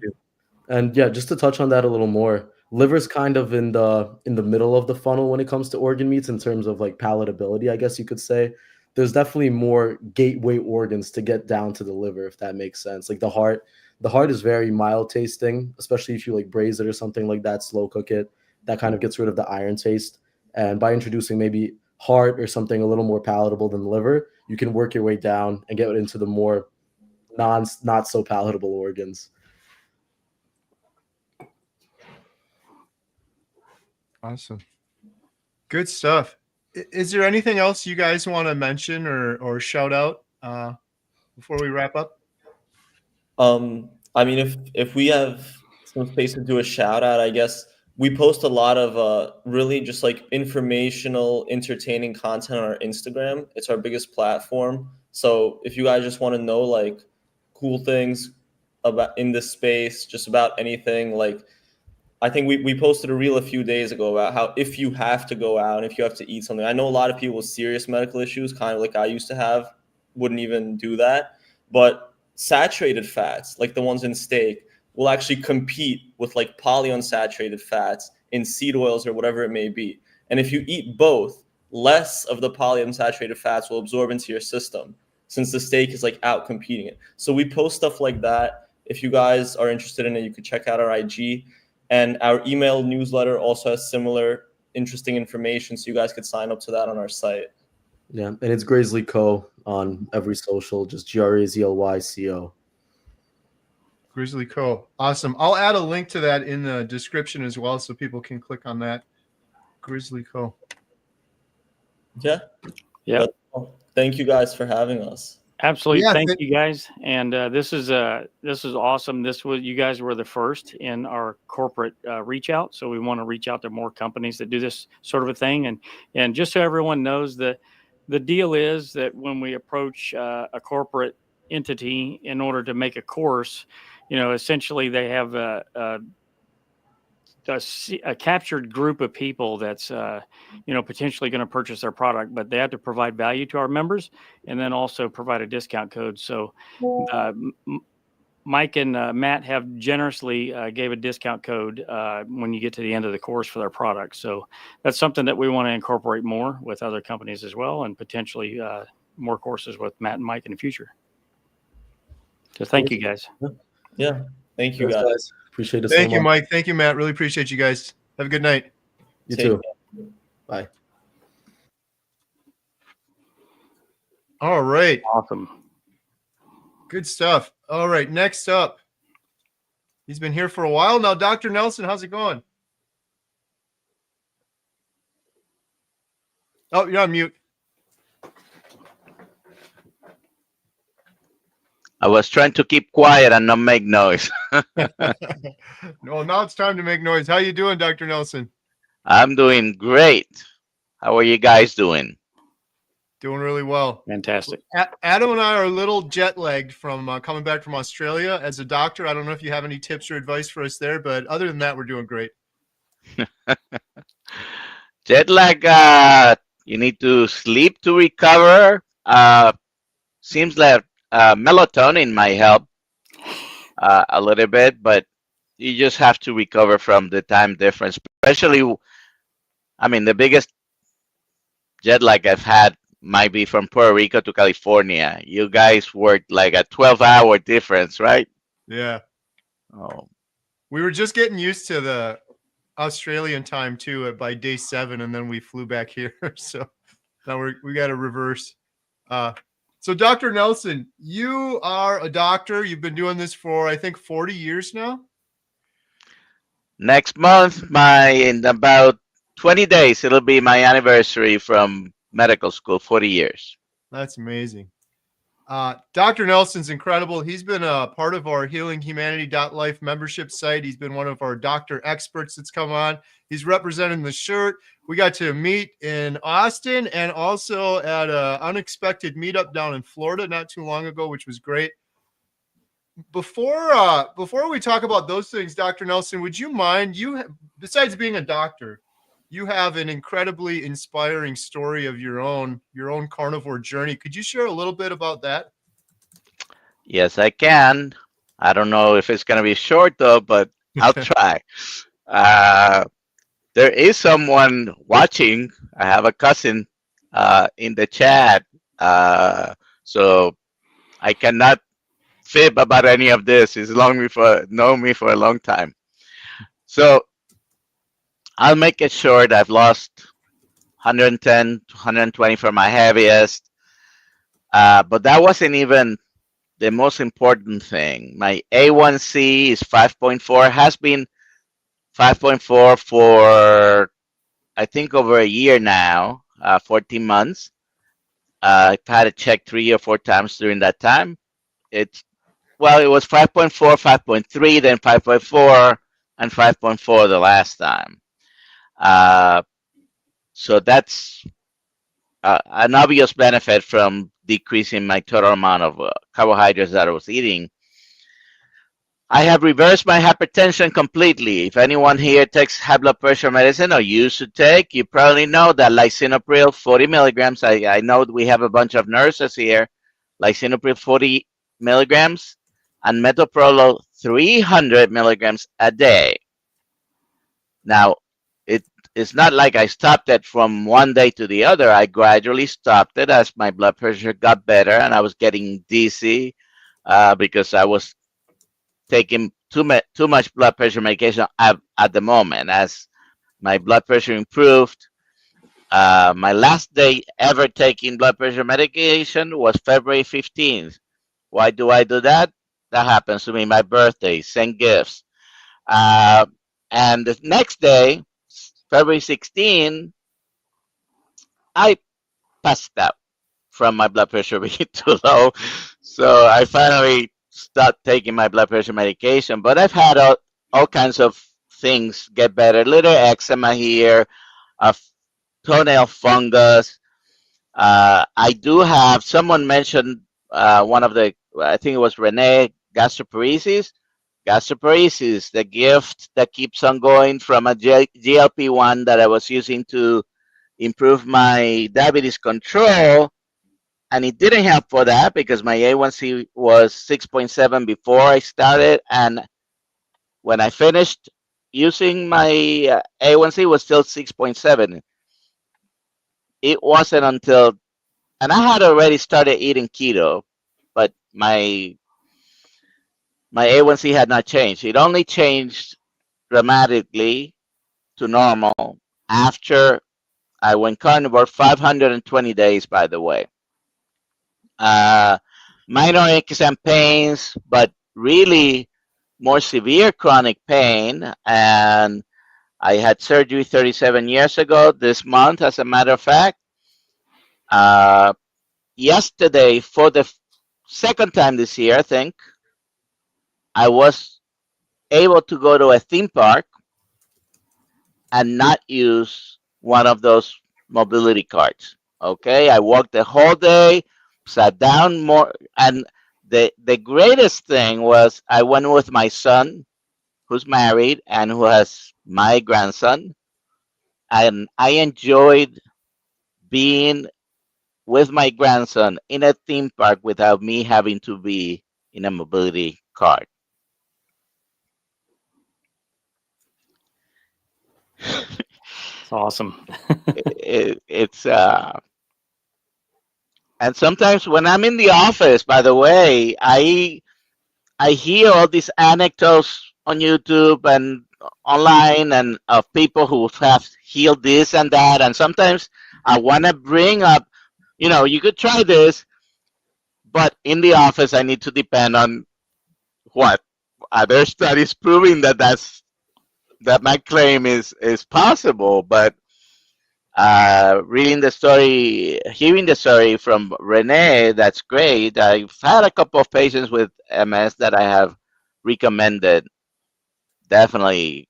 And yeah, just to touch on that a little more, liver's kind of in the middle of the funnel when it comes to organ meats in terms of like palatability, I guess you could say. There's definitely more gateway organs to get down to the liver, if that makes sense. Like the heart, The heart is very mild tasting, especially if you like braise it or something like that, slow cook it. That kind of gets rid of the iron taste. And by introducing maybe heart or something a little more palatable than liver, you can work your way down and get into the more not so palatable organs. Awesome. Good stuff. Is there anything else you guys want to mention or shout out before we wrap up? I mean, if we have some space to do a shout out, I guess we post a lot of really just like informational, entertaining content on our Instagram. It's our biggest platform. So if you guys just want to know like cool things about in this space, just about anything, like I think we posted a reel a few days ago about how if you have to go out and if you have to eat something, I know a lot of people with serious medical issues, kind of like I used to have, wouldn't even do that. But saturated fats, like the ones in steak, will actually compete with like polyunsaturated fats in seed oils or whatever it may be. And if you eat both, less of the polyunsaturated fats will absorb into your system since the steak is like out competing it. So we post stuff like that. If you guys are interested in it, you could check out our IG. And our email newsletter also has similar interesting information, so you guys could sign up to that on our site. Yeah, and it's Grazly Co. on every social, just GRAZLYCO. Grizzly Co. Awesome. I'll add a link to that in the description as well so people can click on that. Grizzly Co. Yeah. Yeah. Thank you guys for having us. Absolutely. Yeah, thank you guys. And this is awesome. You guys were the first in our corporate reach out. So we want to reach out to more companies that do this sort of a thing. And just so everyone knows, the deal is that when we approach a corporate entity in order to make a course, essentially they have a captured group of people that's potentially going to purchase our product, but they have to provide value to our members and then also provide a discount code. So Mike and Matt have generously gave a discount code when you get to the end of the course for their product. So that's something that we want to incorporate more with other companies as well, and potentially more courses with Matt and Mike in the future. So thank you guys. Yeah. Thank you guys. Appreciate it. Thank you, Mike. Thank you, Matt. Really appreciate you guys. Have a good night. You too. Bye. All right. Awesome. Good stuff. All right. Next up, he's been here for a while now. Dr. Nelson, how's it going? Oh, you're on mute. I was trying to keep quiet and not make noise. No, now it's time to make noise. How you doing, Dr. Nelson? I'm doing great. How are you guys doing? Doing really well. Fantastic. Adam and I are a little jet lagged from coming back from Australia. As a doctor, I don't know if you have any tips or advice for us there, but other than that, we're doing great. Jet lag, you need to sleep to recover. Seems like melatonin might help a little bit, but you just have to recover from the time difference. Especially, I mean, the biggest jet lag I've had might be from Puerto Rico to California. You guys worked like a 12-hour difference, right? Yeah. Oh. We were just getting used to the Australian time too by day 7, and then we flew back here. So now we got to reverse. So Dr. Nelson, you are a doctor. You've been doing this for, I think, 40 years now. Next month, in about 20 days, it'll be my anniversary from medical school, 40 years. That's amazing. Dr. Nelson's incredible. He's been a part of our healinghumanity.life membership site. He's been one of our doctor experts that's come on. He's representing the shirt. We got to meet in Austin and also at an unexpected meetup down in Florida not too long ago, which was great. Before we talk about those things, Dr. Nelson, would you mind, besides being a doctor, you have an incredibly inspiring story of your own carnivore journey. Could you share a little bit about that? Yes, I can. I don't know if it's going to be short, though, but I'll try. There is someone watching. I have a cousin in the chat. So I cannot fib about any of this. He's known me for a long time. So I'll make it short. I've lost 110 to 120 for my heaviest. But that wasn't even the most important thing. My A1C is 5.4, has been 5.4 for, I think, over a year now, 14 months. I've had it checked 3 or 4 times during that time. It was 5.4, 5.3, then 5.4, and 5.4 the last time. So that's an obvious benefit from decreasing my total amount of carbohydrates that I was eating. I have reversed my hypertension completely. If anyone here takes high blood pressure medicine or used to take, you probably know that lisinopril 40 milligrams, I know we have a bunch of nurses here, lisinopril 40 milligrams and metoprolol 300 milligrams a day. Now, it's not like I stopped it from one day to the other. I gradually stopped it as my blood pressure got better and I was getting dizzy because I was taking too much blood pressure medication at the moment. As my blood pressure improved, my last day ever taking blood pressure medication was February 15th. Why do I do that? That happens to me, my birthday, send gifts. And the next day, February 16th, I passed out from my blood pressure being too low. So I finally stopped taking my blood pressure medication. But I've had all kinds of things get better. Little eczema here, toenail fungus. I do have, someone mentioned one of the, I think it was Renee, gastroparesis. Gastroparesis, the gift that keeps on going from a GLP-1 that I was using to improve my diabetes control. And it didn't help for that because my A1C was 6.7 before I started. And when I finished using my A1C was still 6.7. It wasn't until, and I had already started eating keto, but my A1C had not changed. It only changed dramatically to normal after I went carnivore, 520 days, by the way. Minor aches and pains, but really more severe chronic pain. And I had surgery 37 years ago this month, as a matter of fact. Yesterday, for the second time this year, I think, I was able to go to a theme park and not use one of those mobility carts. Okay, I walked the whole day, sat down more, and the greatest thing was I went with my son, who's married and who has my grandson, and I enjoyed being with my grandson in a theme park without me having to be in a mobility cart. It's awesome. It's and sometimes when I'm in the office, by the way, I hear all these anecdotes on YouTube and online and of people who have healed this and that, and sometimes I want to bring up, you could try this, but in the office I need to depend on what other studies proving that my claim is possible. But hearing the story from Renee, that's great. I've had a couple of patients with MS that I have recommended. Definitely,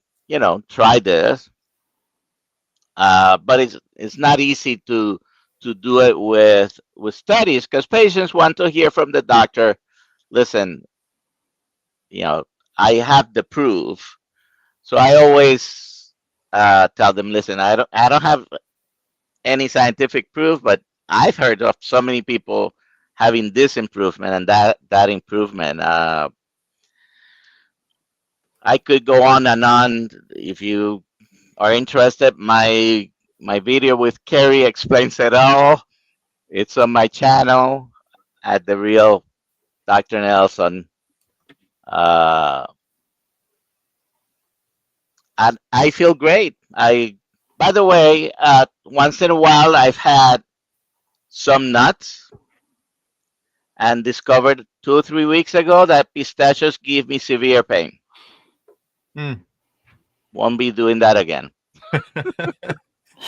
try this. But it's not easy to do it with studies because patients want to hear from the doctor. Listen, I have the proof. So I always tell them, listen, I don't have any scientific proof, but I've heard of so many people having this improvement and that improvement. I could go on and on. If you are interested, my video with Kerry explains it all. It's on my channel at The Real Dr. Nelson. Uh, and I feel great. By the way, once in a while, I've had some nuts and discovered 2 or 3 weeks ago that pistachios give me severe pain. Won't be doing that again.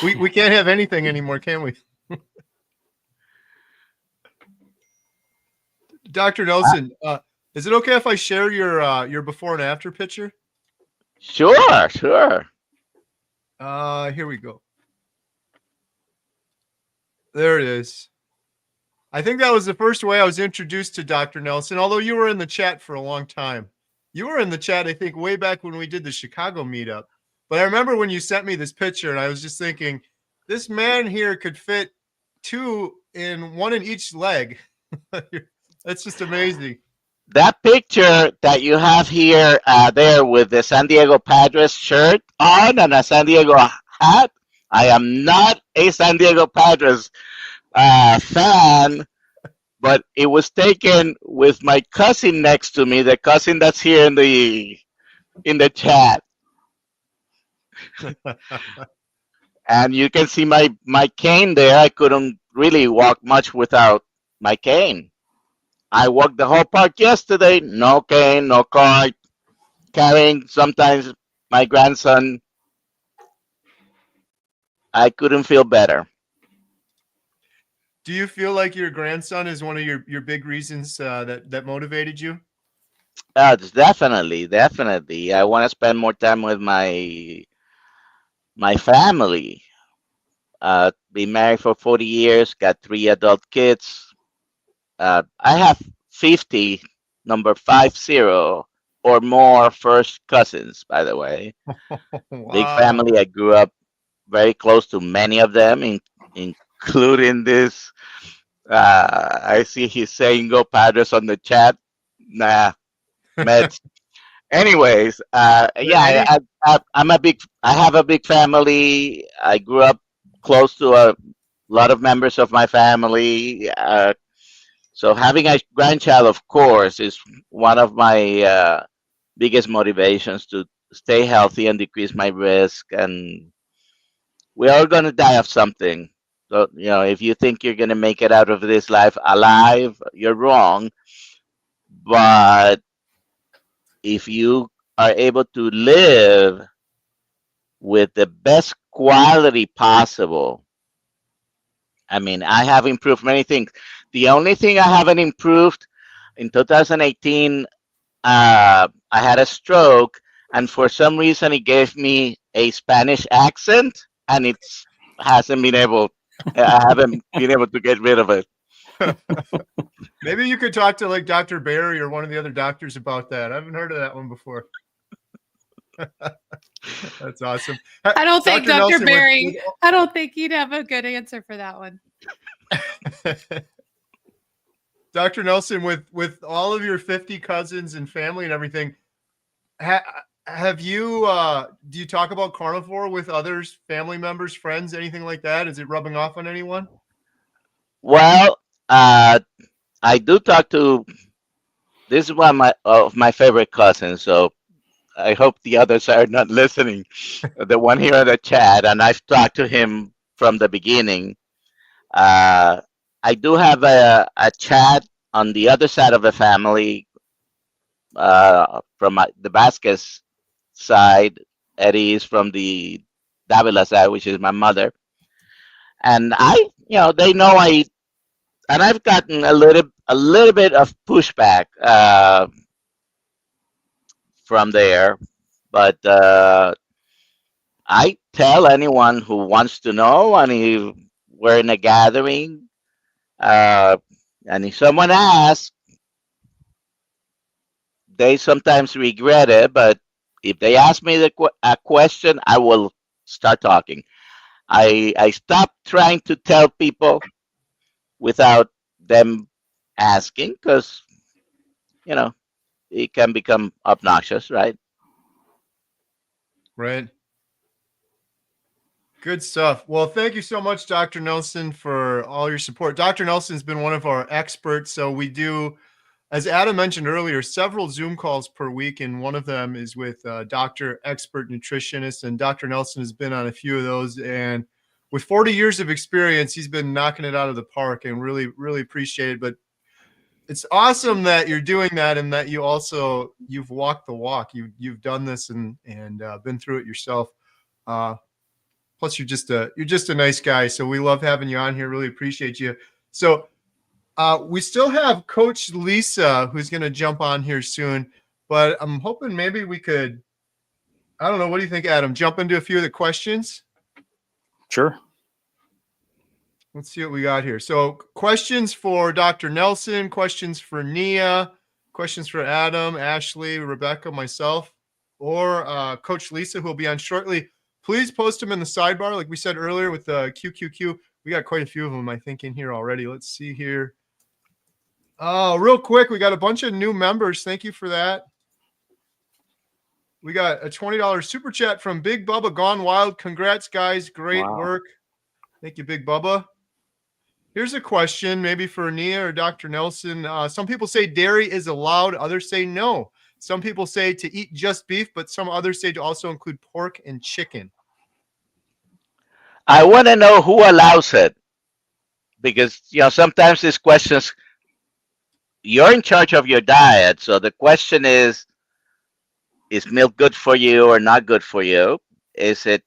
We can't have anything anymore, can we? Dr. Nelson, is it okay if I share your before and after picture? Sure, sure. Here we go. There it is. I think that was the first way I was introduced to Dr. Nelson, although you were in the chat for a long time. You were in the chat, I think, way back when we did the Chicago meetup. But I remember when you sent me this picture, and I was just thinking, this man here could fit one in each leg. That's just amazing. That picture that you have here, there with the San Diego Padres shirt on and a San Diego hat, I am not a San Diego Padres fan, but it was taken with my cousin next to me, the cousin that's here in the chat. And you can see my cane there. I couldn't really walk much without my cane. I walked the whole park yesterday, no cane, no cart, carrying sometimes my grandson. I couldn't feel better. Do you feel like your grandson is one of your big reasons that motivated you? Definitely. I want to spend more time with my family. Been married for 40 years, got 3 adult kids. I have 50, number 50, or more first cousins, by the way. Wow. Big family. I grew up very close to many of them, including this. I see he's saying "Go Padres" on the chat. Nah, Mets. Anyways, yeah, I have a big family. I grew up close to a lot of members of my family. So having a grandchild, of course, is one of my biggest motivations to stay healthy and decrease my risk. And we're all going to die of something. So, if you think you're going to make it out of this life alive, you're wrong. But if you are able to live with the best quality possible, I mean, I have improved many things. The only thing I haven't improved, in 2018, I had a stroke, and for some reason it gave me a Spanish accent, and I haven't been able to get rid of it. Maybe you could talk to like Dr. Barry or one of the other doctors about that. I haven't heard of that one before. That's awesome. I don't think Dr. Nelson, Barry, I don't think he'd have a good answer for that one. Dr. Nelson, with all of your 50 cousins and family and everything, have you do you talk about carnivore with others, family members, friends, anything like that? Is it rubbing off on anyone? Well, I do talk to. This is one of my favorite cousins, so I hope the others are not listening. The one here in the chat, and I've talked to him from the beginning. I do have a chat on the other side of the family, from the Vasquez side. Eddie is from the Davila side, which is my mother. And they know and I've gotten a little bit of pushback from there, but I tell anyone who wants to know, and if we're in a gathering, and if someone asks, they sometimes regret it, but if they ask me a question, I will start talking. I stopped trying to tell people without them asking, because it can become obnoxious, right? Right. Good stuff. Well, thank you so much, Dr. Nelson, for all your support. Dr. Nelson's been one of our experts, so we do as Adam mentioned earlier, several Zoom calls per week, and one of them is with Dr. Expert Nutritionist, and Dr. Nelson has been on a few of those. And with 40 years of experience, he's been knocking it out of the park, and really, really appreciate it. But it's awesome that you're doing that, and that you've walked the walk. You've done this and been through it yourself. Plus, you're just a nice guy, so we love having you on here. Really appreciate you. So. We still have Coach Lisa, who's going to jump on here soon, but I'm hoping maybe we could, I don't know, what do you think, Adam? Jump into a few of the questions? Sure. Let's see what we got here. So questions for Dr. Nelson, questions for Nia, questions for Adam, Ashley, Rebecca, myself, or Coach Lisa, who will be on shortly. Please post them in the sidebar, like we said earlier with the QQQ. We got quite a few of them, I think, in here already. Let's see here. Real quick, we got a bunch of new members. Thank you for that. We got a $20 super chat from Big Bubba Gone Wild. Congrats, guys. Great work. Thank you, Big Bubba. Here's a question, maybe for Nia or Dr. Nelson. Some people say dairy is allowed. Others say no. Some people say to eat just beef, but some others say to also include pork and chicken. I want to know who allows it, because sometimes these questions, you're in charge of your diet, so the question is milk good for you or not good for you? Is it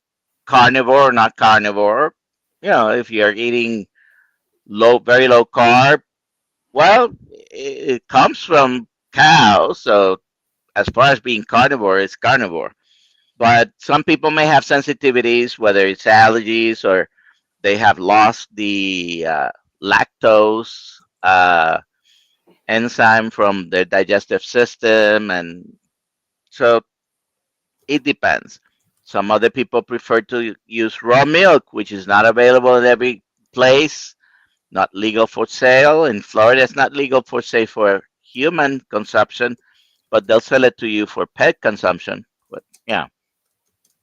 carnivore or not carnivore? If you're eating very low carb, well, it comes from cows, so as far as being carnivore, it's carnivore. But some people may have sensitivities, whether it's allergies or they have lost the lactose enzyme from their digestive system, and so it depends. Some other people prefer to use raw milk, which is not available in every place, not legal for sale. In Florida, it's not legal for sale for human consumption, but they'll sell it to you for pet consumption. But yeah,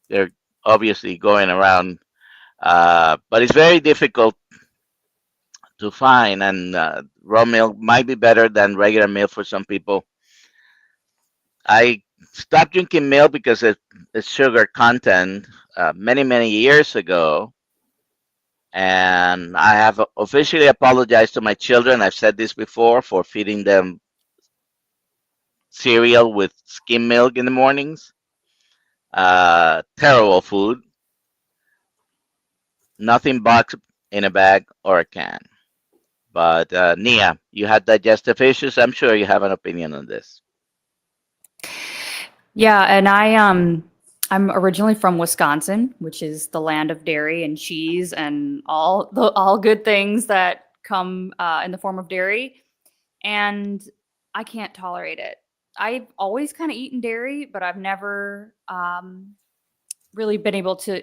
they're obviously going around, but it's very difficult to find, and raw milk might be better than regular milk for some people. I stopped drinking milk because of its sugar content many years ago, and I have officially apologized to my children. I've said this before, for feeding them cereal with skim milk in the mornings. Terrible food. Nothing boxed in a bag or a can. But Nia, you had digestive issues. I'm sure you have an opinion on this. Yeah, and I'm originally from Wisconsin, which is the land of dairy and cheese and all good things that come in the form of dairy, and I can't tolerate it. I've always kind of eaten dairy, but I've never really been able to,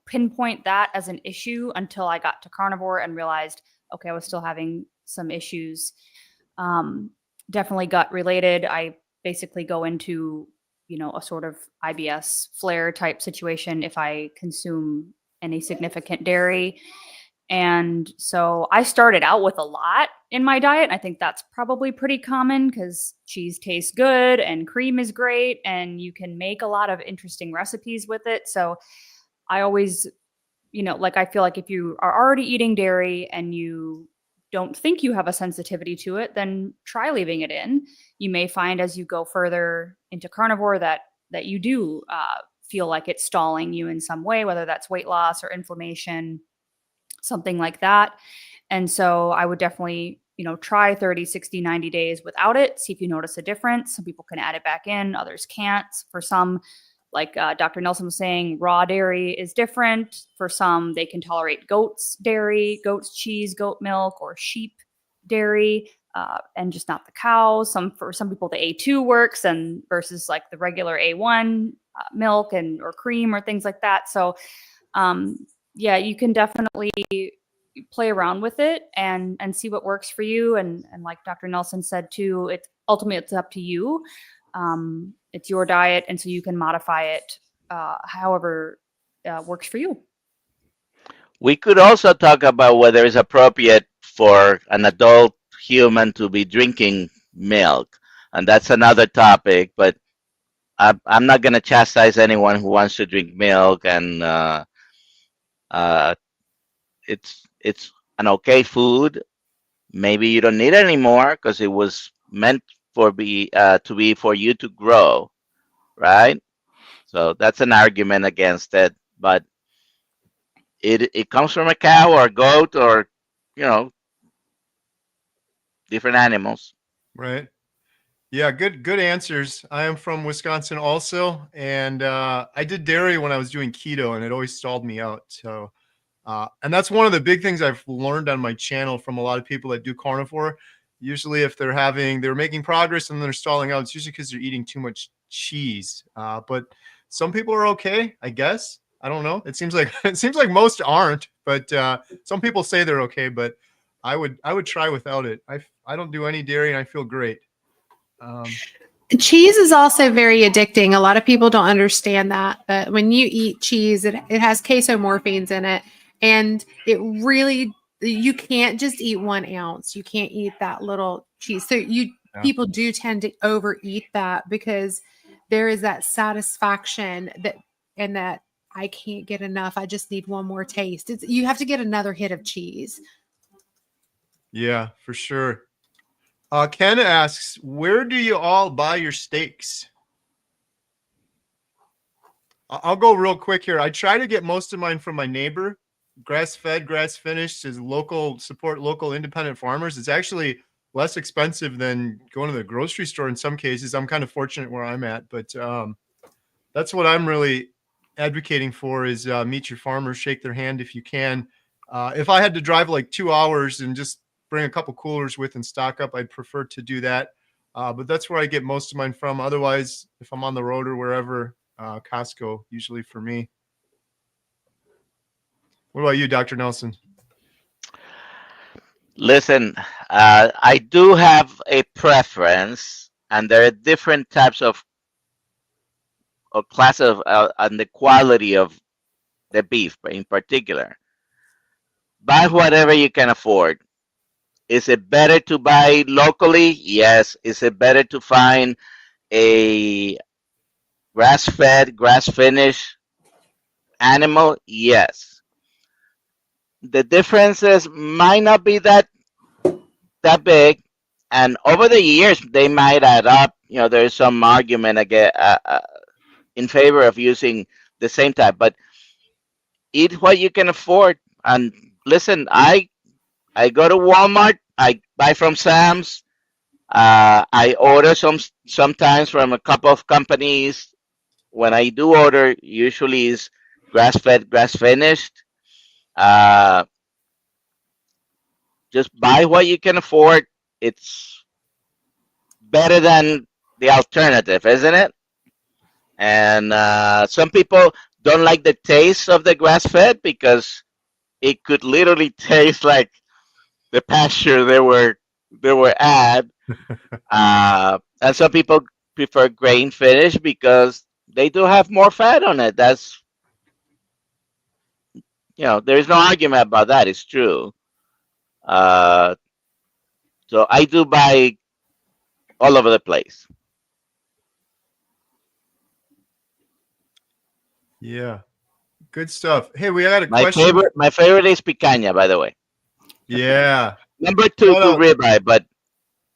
pinpoint that as an issue until I got to carnivore and realized, okay, I was still having some issues. Definitely gut related. I basically go into, a sort of IBS flare type situation if I consume any significant dairy. And so I started out with a lot in my diet. I think that's probably pretty common because cheese tastes good and cream is great and you can make a lot of interesting recipes with it. So I always, I feel like if you are already eating dairy and you don't think you have a sensitivity to it, then try leaving it in. You may find as you go further into carnivore that you do feel like it's stalling you in some way, whether that's weight loss or inflammation, something like that. And so I would definitely, try 30, 60, 90 days without it, see if you notice a difference. Some people can add it back in, others can't. For some, like Dr. Nelson was saying, raw dairy is different. For some, they can tolerate goat's dairy, goat's cheese, goat milk, or sheep dairy, and just not the cows. For some people, the A2 works, and versus like the regular A1 milk or cream or things like that. So, yeah, you can definitely play around with it and see what works for you. And like Dr. Nelson said too, ultimately it's up to you. It's your diet, and so you can modify it however works for you. We could also talk about whether it's appropriate for an adult human to be drinking milk, and that's another topic. But I'm not going to chastise anyone who wants to drink milk, and it's an okay food. Maybe you don't need it anymore because it was meant for to be for you to grow, right? So that's an argument against it, but it comes from a cow or a goat or different animals. Right. Yeah, good answers. I am from Wisconsin also, and I did dairy when I was doing keto, and it always stalled me out. So, and that's one of the big things I've learned on my channel from a lot of people that do carnivore. Usually, if they're making progress and they're stalling out, it's usually because they're eating too much cheese. But some people are okay, I guess. I don't know. It seems like most aren't, but some people say they're okay. But I would try without it. I don't do any dairy, and I feel great. Cheese is also very addicting. A lot of people don't understand that, but when you eat cheese, it has casomorphines in it, and you can't just eat 1 ounce. You can't eat that little cheese. So people do tend to overeat that because there is that satisfaction that I can't get enough. I just need one more taste. You have to get another hit of cheese. Yeah, for sure. Ken asks, where do you all buy your steaks? I'll go real quick here. I try to get most of mine from my neighbor. Grass-fed, grass-finished is support local independent farmers. It's actually less expensive than going to the grocery store in some cases. I'm kind of fortunate where I'm at, but that's what I'm really advocating for is meet your farmer, shake their hand if you can. If I had to drive like 2 hours and just bring a couple coolers with and stock up, I'd prefer to do that. But that's where I get most of mine from. Otherwise, if I'm on the road or wherever, Costco usually for me. What about you, Dr. Nelson? Listen, I do have a preference, and there are different types of class of and the quality of the beef in particular. Buy whatever you can afford. Is it better to buy locally? Yes. Is it better to find a grass-fed, grass-finished animal? Yes. The differences might not be that big, and over the years they might add up. There's some argument again in favor of using the same type, but eat what you can afford. And listen, I go to Walmart, I buy from Sam's. I order sometimes from a couple of companies. When I do order, usually is grass-fed, grass-finished. Just buy what you can afford. It's better than the alternative, isn't it? And some people don't like the taste of the grass-fed because it could literally taste like the pasture they were at. And some people prefer grain finished because they do have more fat on it. That's there is no argument about that. It's true. So I do buy all over the place. Yeah, good stuff. Hey, we got a question. My favorite is picanha, by the way. Yeah. Number 2 to ribeye, but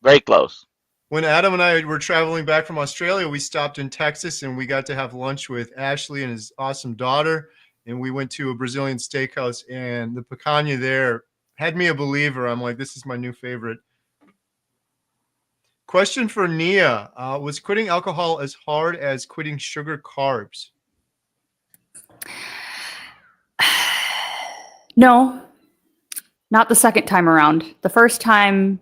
very close. When Adam and I were traveling back from Australia, we stopped in Texas and we got to have lunch with Ashley and his awesome daughter. And we went to a Brazilian steakhouse, and the picanha there had me a believer. I'm like, this is my new favorite. Question for Nia. Was quitting alcohol as hard as quitting sugar carbs? No, not the second time around. The first time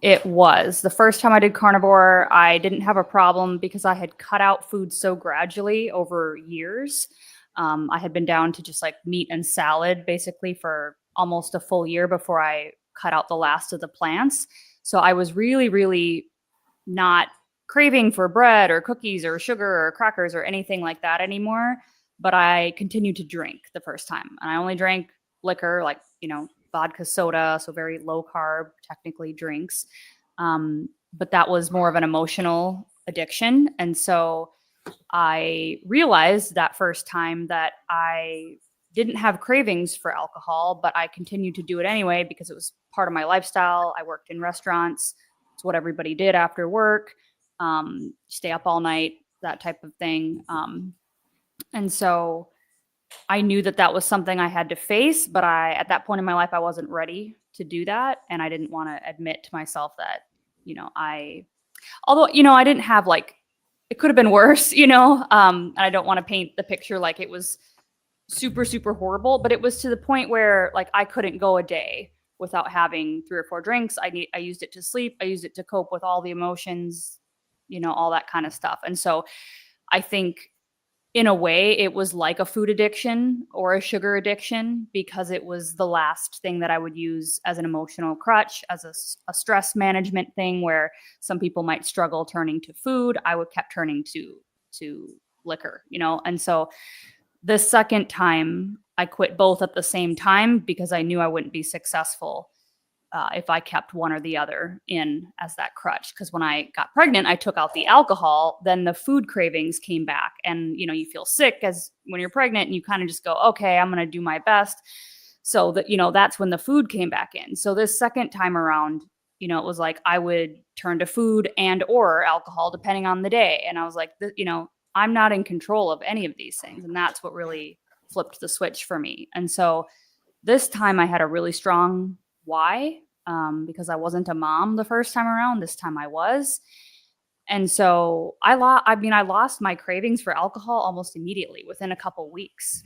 it was. The first time I did carnivore, I didn't have a problem because I had cut out food so gradually over years. I had been down to just like meat and salad basically for almost a full year before I cut out the last of the plants. So I was really, really not craving for bread or cookies or sugar or crackers or anything like that anymore. But I continued to drink the first time. And I only drank liquor, like, vodka soda, so very low carb, technically drinks. but that was more of an emotional addiction. And so I realized that first time that I didn't have cravings for alcohol, but I continued to do it anyway because it was part of my lifestyle. I worked in restaurants. It's what everybody did after work, stay up all night, that type of thing. And so I knew that that was something I had to face, but at that point in my life, I wasn't ready to do that. And I didn't want to admit to myself that, although, I didn't have it could have been worse, and I don't want to paint the picture like it was super, super horrible, but it was to the point where I couldn't go a day without having 3 or 4 drinks. I used it to sleep. I used it to cope with all the emotions, all that kind of stuff. And so I think in a way it was like a food addiction or a sugar addiction because it was the last thing that I would use as an emotional crutch, as a stress management thing where some people might struggle turning to food. I would kept turning to liquor, and so the second time I quit both at the same time because I knew I wouldn't be successful if I kept one or the other in as that crutch. Because when I got pregnant, I took out the alcohol, then the food cravings came back. And, you feel sick as when you're pregnant and you kind of just go, okay, I'm going to do my best. So that, that's when the food came back in. So this second time around, it was like I would turn to food and or alcohol depending on the day. And I was like, I'm not in control of any of these things. And that's what really flipped the switch for me. And so this time I had a really strong why, because I wasn't a mom the first time around. This time I was. And so I lost my cravings for alcohol almost immediately within a couple weeks.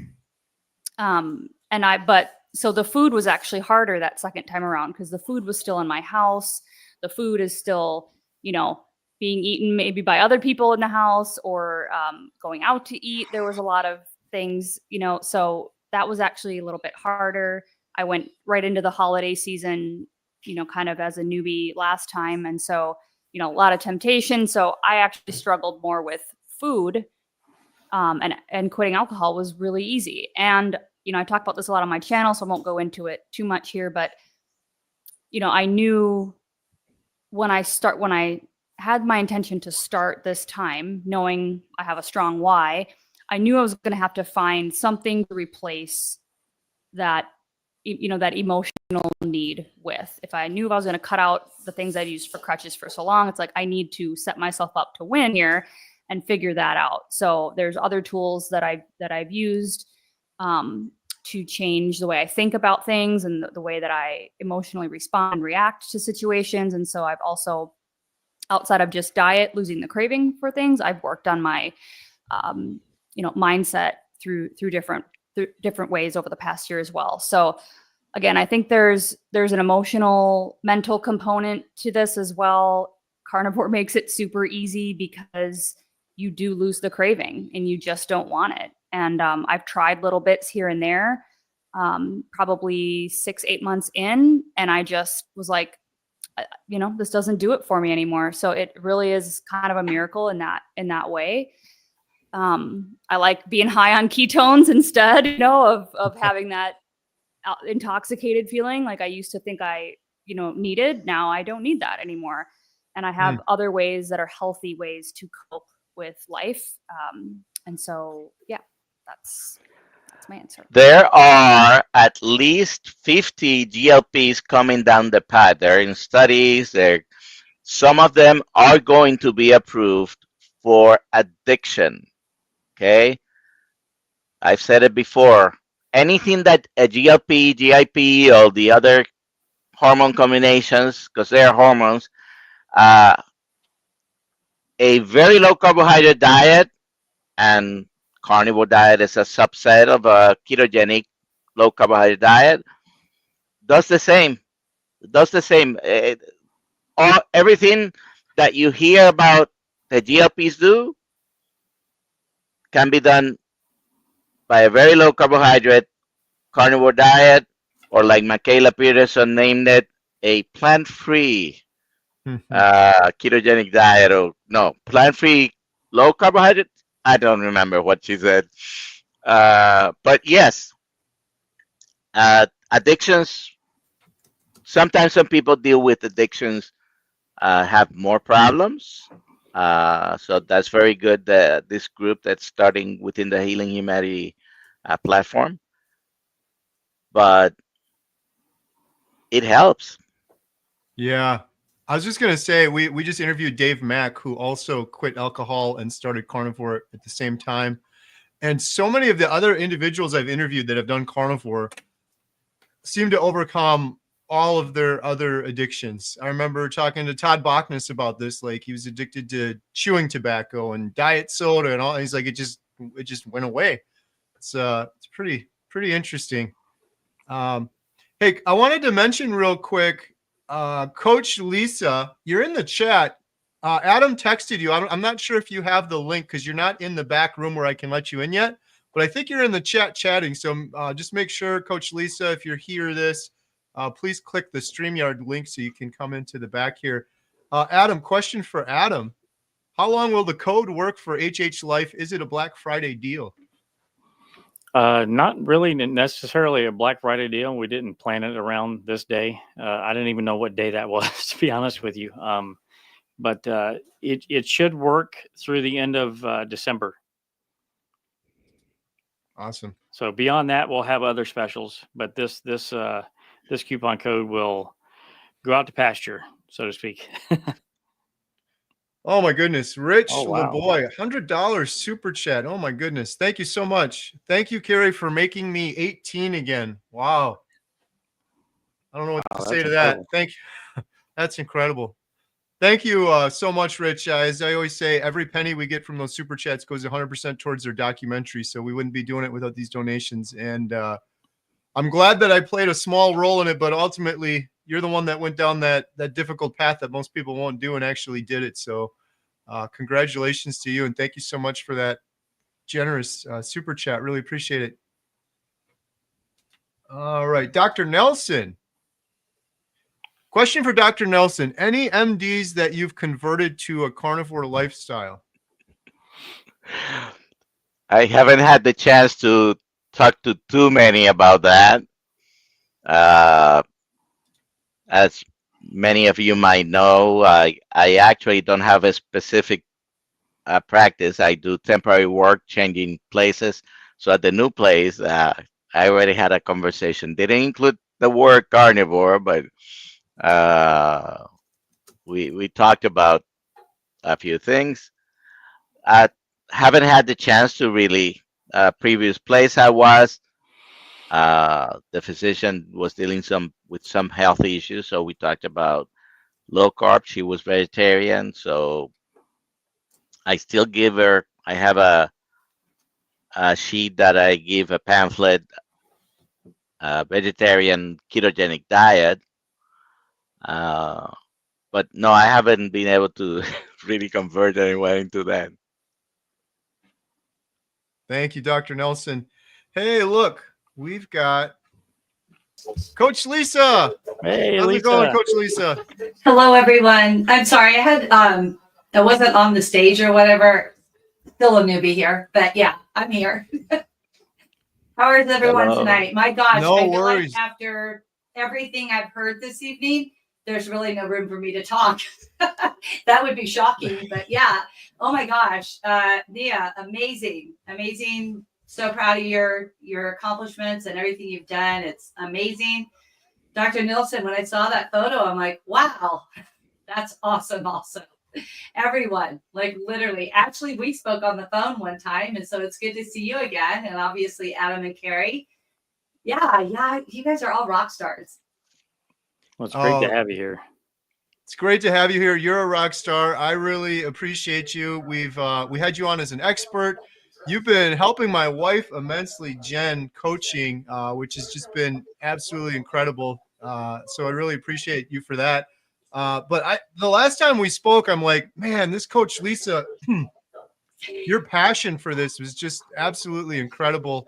So the food was actually harder that second time around because the food was still in my house. The food is still, being eaten maybe by other people in the house or going out to eat. There was a lot of things, so that was actually a little bit harder. I went right into the holiday season, kind of as a newbie last time. And so, a lot of temptation. So I actually struggled more with food, and quitting alcohol was really easy. And, I talk about this a lot on my channel, so I won't go into it too much here, but, I knew when I had my intention to start this time, knowing I have a strong why, I knew I was going to have to find something to replace that, that emotional need with. If I knew I was going to cut out the things I'd used for crutches for so long, it's like I need to set myself up to win here and figure that out. So there's other tools that I've used to change the way I think about things and the way that I emotionally respond and react to situations. And so I've also, outside of just diet, losing the craving for things, I've worked on my mindset through different ways over the past year as well. So again, I think there's an emotional, mental component to this as well. Carnivore makes it super easy because you do lose the craving and you just don't want it. And I've tried little bits here and there, probably 6-8 months in, and I just was like, this doesn't do it for me anymore. So it really is kind of a miracle in that way. I like being high on ketones instead, of having that intoxicated feeling like I used to think I, needed. Now I don't need that anymore. And I have other ways that are healthy ways to cope with life. And so, yeah, that's my answer. There are at least 50 GLPs coming down the path. They're in studies. Some of them are going to be approved for addiction. Okay? I've said it before. Anything that a GLP, GIP, or the other hormone combinations, because they are hormones, a very low carbohydrate diet, and carnivore diet is a subset of a ketogenic low carbohydrate diet, does the same. Everything that you hear about the GLPs do can be done by a very low carbohydrate carnivore diet, or like Michaela Peterson named it, a plant-free ketogenic diet, or no, plant-free low carbohydrate. I don't remember what she said. But yes, addictions. Sometimes some people deal with addictions have more problems. So that's very good. This group that's starting within the Healing Humanity platform, but it helps. Yeah. I was just going to say, we just interviewed Dave Mack, who also quit alcohol and started carnivore at the same time. And so many of the other individuals I've interviewed that have done carnivore seem to overcome all of their other addictions. I remember talking to Todd Bachnis about this. Like, he was addicted to chewing tobacco and diet soda and all. He's like, it just went away. It's pretty interesting. Hey, I wanted to mention real quick, Coach Lisa, you're in the chat. Adam texted you. I'm not sure if you have the link because you're not in the back room where I can let you in yet, but I think you're in the chat chatting. So just make sure, Coach Lisa, if you're here please click the StreamYard link so you can come into the back here. Adam, question for Adam. How long will the code work for HH Life? Is it a Black Friday deal? Not really necessarily a Black Friday deal. We didn't plan it around this day. I didn't even know what day that was, to be honest with you. But it should work through the end of December. Awesome. So beyond that, we'll have other specials, but this coupon code will go out to pasture, so to speak. Oh my goodness. Rich wow. LeBoy, $100 super chat. Oh my goodness. Thank you so much. Thank you, Carrie, for making me 18 again. Wow. I don't know what to say to that. Thank you. That's incredible. Thank you so much, Rich. As I always say, every penny we get from those super chats goes 100% towards their documentary. So we wouldn't be doing it without these donations. And I'm glad that I played a small role in it, but ultimately you're the one that went down that difficult path that most people won't do and actually did it. So congratulations to you. And thank you so much for that generous super chat. Really appreciate it. All right. Dr. Nelson. Question for Dr. Nelson. Any MDs that you've converted to a carnivore lifestyle? I haven't had the chance to talk to too many about that. As many of you might know, I actually don't have a specific practice. I do temporary work, changing places. So at the new place, I already had a conversation. Didn't include the word carnivore, but we talked about a few things. I haven't had the chance to really. Previous place I was, the physician was dealing with some health issues, so we talked about low carb. She was vegetarian, so I still give her. I have a sheet that I give a pamphlet, vegetarian ketogenic diet. But no, I haven't been able to really convert anyone into that. Thank you, Dr. Nelson. Hey, look, we've got Coach Lisa. Hey, how's Lisa. it going, Coach Lisa? Hello, everyone. I'm sorry, I had I wasn't on the stage or whatever. Still a newbie here, but yeah, I'm here. How is everyone tonight? My gosh, No I feel worries. like after everything I've heard this evening, there's really no room for me to talk. That would be shocking, but yeah. Oh my gosh, Nia, amazing. So proud of your accomplishments and everything you've done. It's amazing. Dr. Nilsson, when I saw that photo, I'm like, wow, that's awesome. Also, everyone, like literally, actually, we spoke on the phone one time. And so it's good to see you again. And obviously, Adam and Carrie. Yeah, you guys are all rock stars. Well, it's great to have you here. It's great to have you here. You're a rock star. I really appreciate you. We had you on as an expert. You've been helping my wife immensely, Jen, coaching, which has just been absolutely incredible. So I really appreciate you for that. But the last time we spoke, I'm like, man, this Coach Lisa, your passion for this was just absolutely incredible.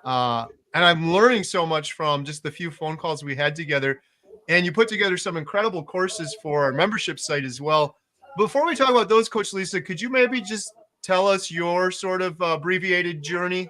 And I'm learning so much from just the few phone calls we had together. And you put together some incredible courses for our membership site as well. Before we talk about those, Coach Lisa, could you maybe just tell us your sort of abbreviated journey?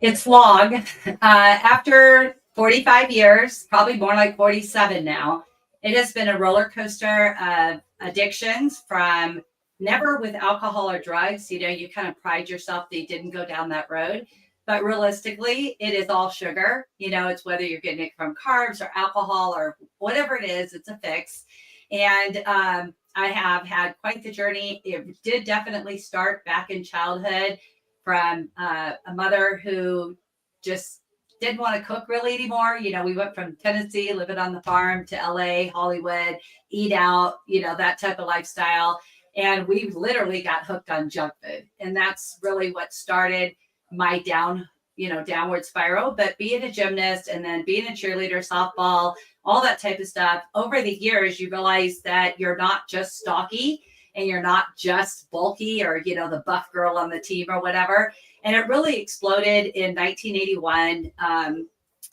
It's long. After 45 years, probably more like 47 now, it has been a roller coaster of addictions, from never with alcohol or drugs. You know, you kind of pride yourself that you didn't go down that road. But realistically, it is all sugar. You know, it's whether you're getting it from carbs or alcohol or whatever it is, it's a fix. And I have had quite the journey. It did definitely start back in childhood from a mother who just didn't want to cook really anymore. You know, we went from Tennessee, living on the farm, to LA, Hollywood, eat out, you know, that type of lifestyle. And we literally got hooked on junk food. And that's really what started my downward spiral. But being a gymnast and then being a cheerleader, softball, all that type of stuff, over the years, you realize that you're not just stocky and you're not just bulky or, you know, the buff girl on the team or whatever. And it really exploded in 1981.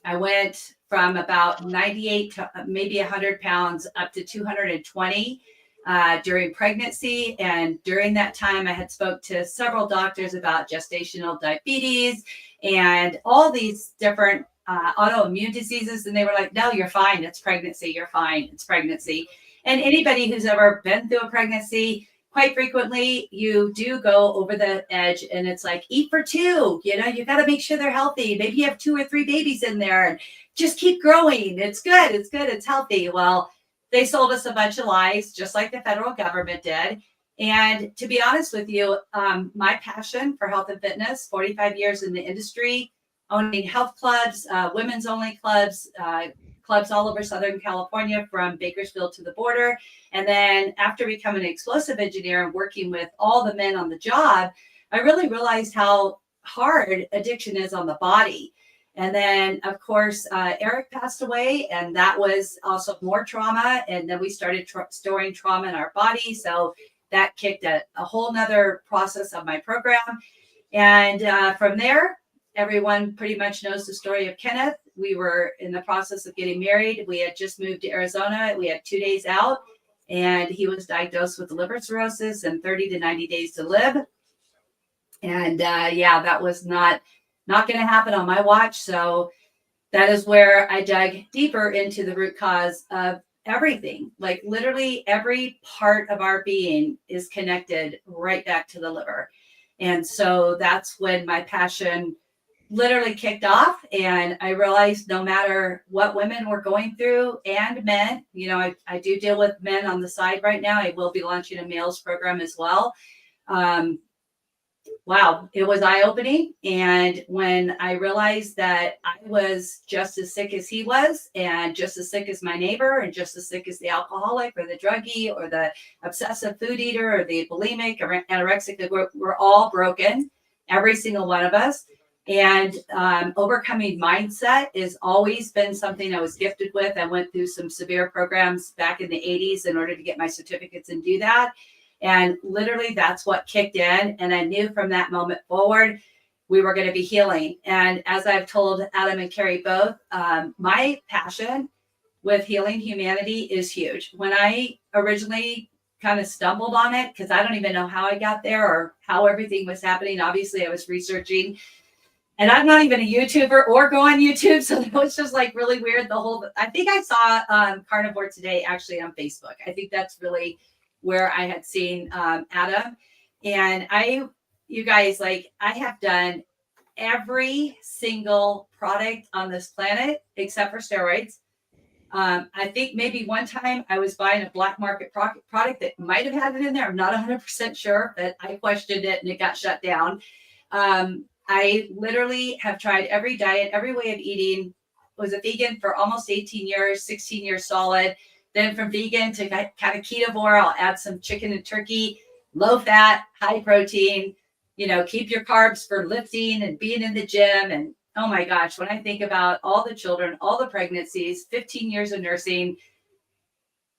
I went from about 98 to maybe 100 pounds up to 220 during pregnancy. And during that time, I had spoke to several doctors about gestational diabetes and all these different autoimmune diseases. And they were like, no, you're fine. It's pregnancy. You're fine. It's pregnancy. And anybody who's ever been through a pregnancy, quite frequently, you do go over the edge and it's like, eat for two, you know, you got to make sure they're healthy. Maybe you have 2 or 3 babies in there and just keep growing. It's good. It's good. It's healthy. Well, they sold us a bunch of lies, just like the federal government did. And to be honest with you, my passion for health and fitness, 45 years in the industry, owning health clubs, women's only clubs, clubs all over Southern California, from Bakersfield to the border. And then after becoming an explosive engineer and working with all the men on the job, I really realized how hard addiction is on the body. And then, of course, Eric passed away, and that was also more trauma. And then we started storing trauma in our body. So that kicked a whole nother process of my program. And from there, everyone pretty much knows the story of Kenneth. We were in the process of getting married. We had just moved to Arizona. We had 2 days out, and he was diagnosed with liver cirrhosis and 30 to 90 days to live. And yeah, that was not going to happen on my watch. So that is where I dug deeper into the root cause of everything. Like literally every part of our being is connected right back to the liver. And so that's when my passion literally kicked off. And I realized no matter what women were going through, and men, you know, I do deal with men on the side right now. I will be launching a males program as well. Wow, it was eye-opening. And when I realized that I was just as sick as he was, and just as sick as my neighbor, and just as sick as the alcoholic or the druggie or the obsessive food eater or the bulimic or anorexic, we're all broken, every single one of us. And overcoming mindset has always been something I was gifted with. I went through some severe programs back in the 80s in order to get my certificates and do that. And literally that's what kicked in. And I knew from that moment forward, we were going to be healing. And as I've told Adam and Carrie both, my passion with healing humanity is huge. When I originally kind of stumbled on it, because I don't even know how I got there or how everything was happening. Obviously, I was researching. And I'm not even a YouTuber or go on YouTube. So it was just like really weird. I think I saw Carnivore today actually on Facebook. I think that's really where I had seen Adam. And you guys, like I have done every single product on this planet except for steroids. I think maybe one time I was buying a black market product that might have had it in there. I'm not 100% sure, but I questioned it and it got shut down. I literally have tried every diet, every way of eating. Was a vegan for almost 18 years, 16 years solid. Then from vegan to kind of ketovore, I'll add some chicken and turkey, low fat, high protein, you know, keep your carbs for lifting and being in the gym. And oh my gosh, when I think about all the children, all the pregnancies, 15 years of nursing,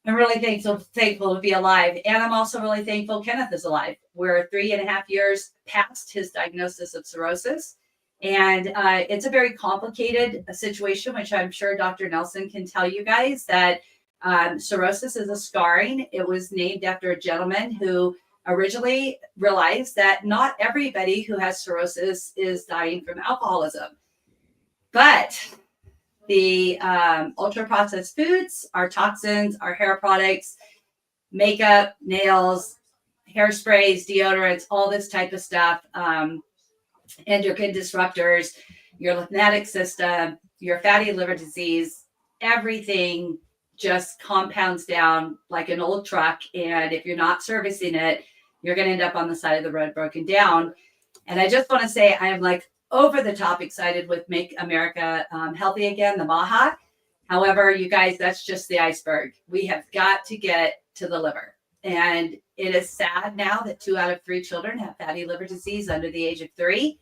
I'm really thankful to be alive. And I'm also really thankful Kenneth is alive. We're 3.5 years past his diagnosis of cirrhosis. And it's a very complicated situation, which I'm sure Dr. Nelson can tell you guys that cirrhosis is a scarring. It was named after a gentleman who originally realized that not everybody who has cirrhosis is dying from alcoholism. But the ultra processed foods, our toxins, our hair products, makeup, nails, hairsprays, deodorants, all this type of stuff, endocrine disruptors, your lymphatic system, your fatty liver disease, everything just compounds down like an old truck. And if you're not servicing it, you're going to end up on the side of the road broken down. And I just want to say I am like over the top excited with Make America Healthy Again, the MAHA. However, you guys, that's just the iceberg. We have got to get to the liver. And it is sad now that 2 out of 3 children have fatty liver disease under the age of 3.